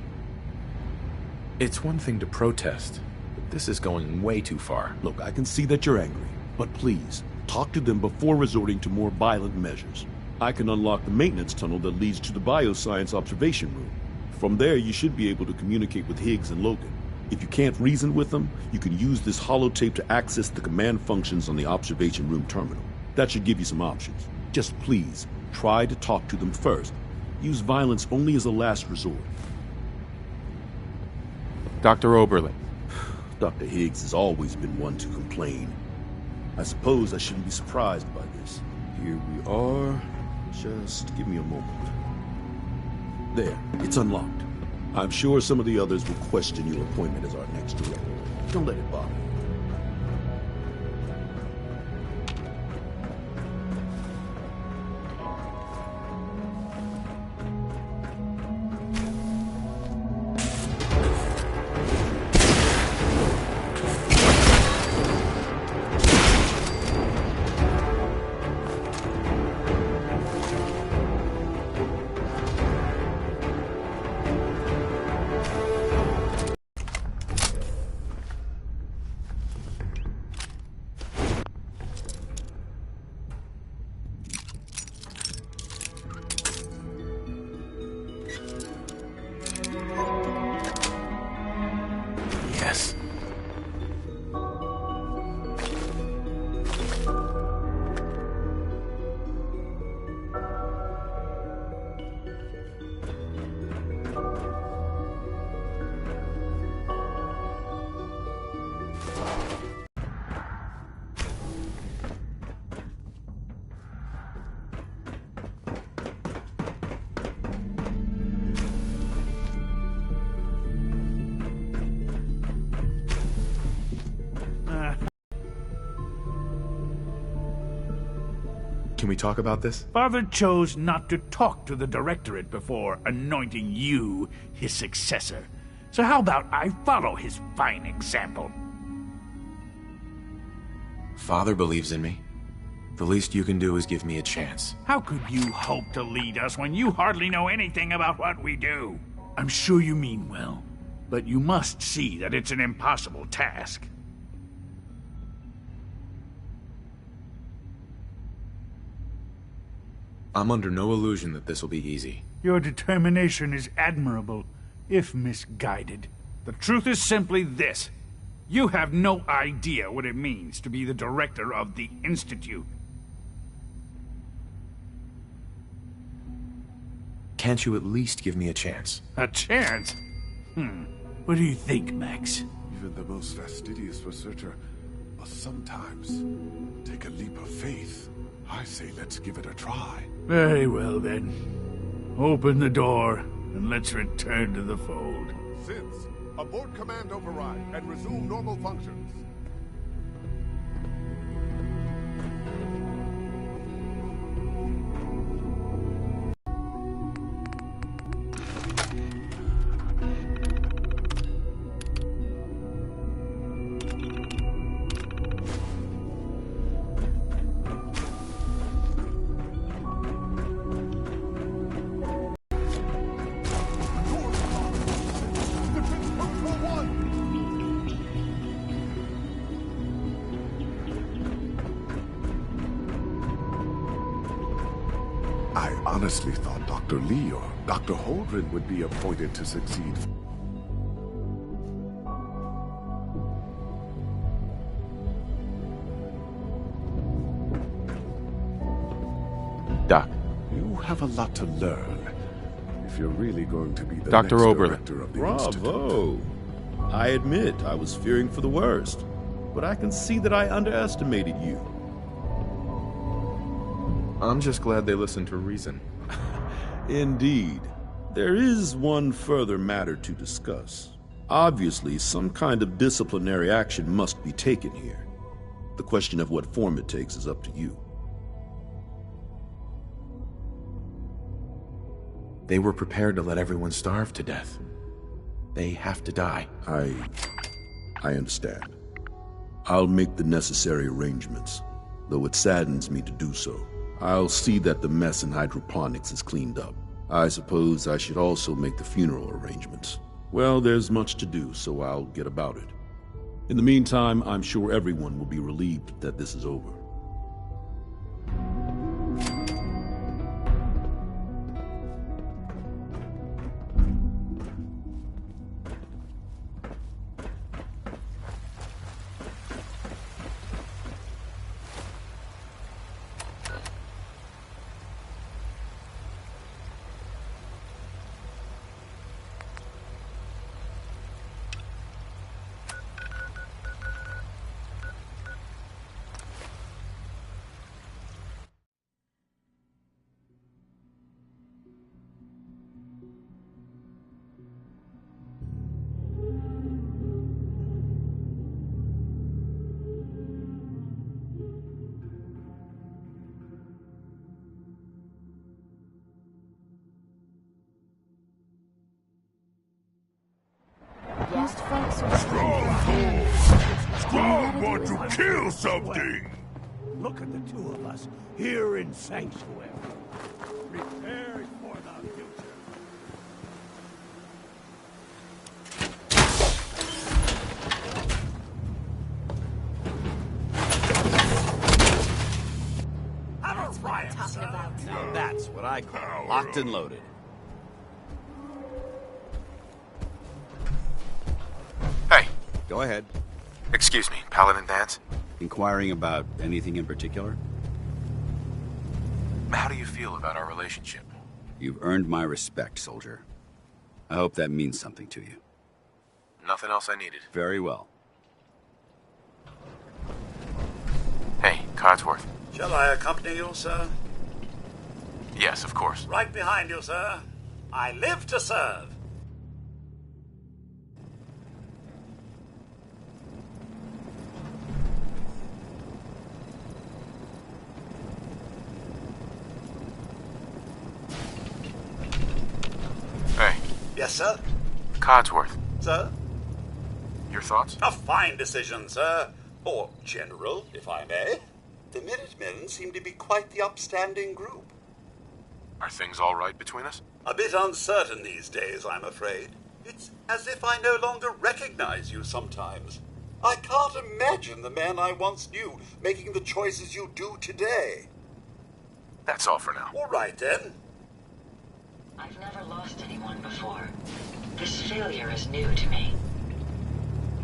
It's one thing to protest, but this is going way too far. Look, I can see that you're angry, but please, talk to them before resorting to more violent measures. I can unlock the maintenance tunnel that leads to the bioscience observation room. From there, you should be able to communicate with Higgs and Loken. If you can't reason with them, you can use this holotape to access the command functions on the observation room terminal. That should give you some options. Just please, try to talk to them first. Use violence only as a last resort. Dr. Oberlin. Dr. Higgs has always been one to complain. I suppose I shouldn't be surprised by this. Here we are. Just give me a moment. There, it's unlocked. I'm sure some of the others will question your appointment as our next director. Don't let it bother you. Yes. Can we talk about this? Father chose not to talk to the Directorate before anointing you his successor. So how about I follow his fine example? Father believes in me. The least you can do is give me a chance. How could you hope to lead us when you hardly know anything about what we do? I'm sure you mean well, but you must see that it's an impossible task. I'm under no illusion that this will be easy. Your determination is admirable, if misguided. The truth is simply this. You have no idea what it means to be the director of the Institute. Can't you at least give me a chance? A chance? What do you think, Max? Even the most fastidious researcher must sometimes take a leap of faith. I say let's give it a try. Very well, then. Open the door, and let's return to the fold. Synths, abort command override and resume normal functions. I honestly thought Dr. Lee or Dr. Holdren would be appointed to succeed. Doc. You have a lot to learn if you're really going to be the Dr. next Oberlin. director of the Bravo! I admit I was fearing for the worst, but I can see that I underestimated you. I'm just glad they listened to reason. Indeed. There is one further matter to discuss. Obviously, some kind of disciplinary action must be taken here. The question of what form it takes is up to you. They were prepared to let everyone starve to death. They have to die. I understand. I'll make the necessary arrangements, though it saddens me to do so. I'll see that the mess in hydroponics is cleaned up. I suppose I should also make the funeral arrangements. Well, there's much to do, so I'll get about it. In the meantime, I'm sure everyone will be relieved that this is over. Strong want to kill something! Look at the two of us here in Sanctuary. Prepared for the future. That's what I'm talking about. Now that's what I call locked and loaded. Hey. Go ahead. Excuse me, Paladin Danse? Inquiring about anything in particular? How do you feel about our relationship? You've earned my respect, soldier. I hope that means something to you. Nothing else I needed. Very well. Hey, Codsworth. Shall I accompany you, sir? Yes, of course. Right behind you, sir. I live to serve. Hey. Yes, sir? Codsworth. Sir? Your thoughts? A fine decision, sir. Or General, if I may. The Minutemen seem to be quite the upstanding group. Are things all right between us? A bit uncertain these days, I'm afraid. It's as if I no longer recognize you sometimes. I can't imagine the man I once knew making the choices you do today. That's all for now. All right, then. I've never lost anyone before. This failure is new to me.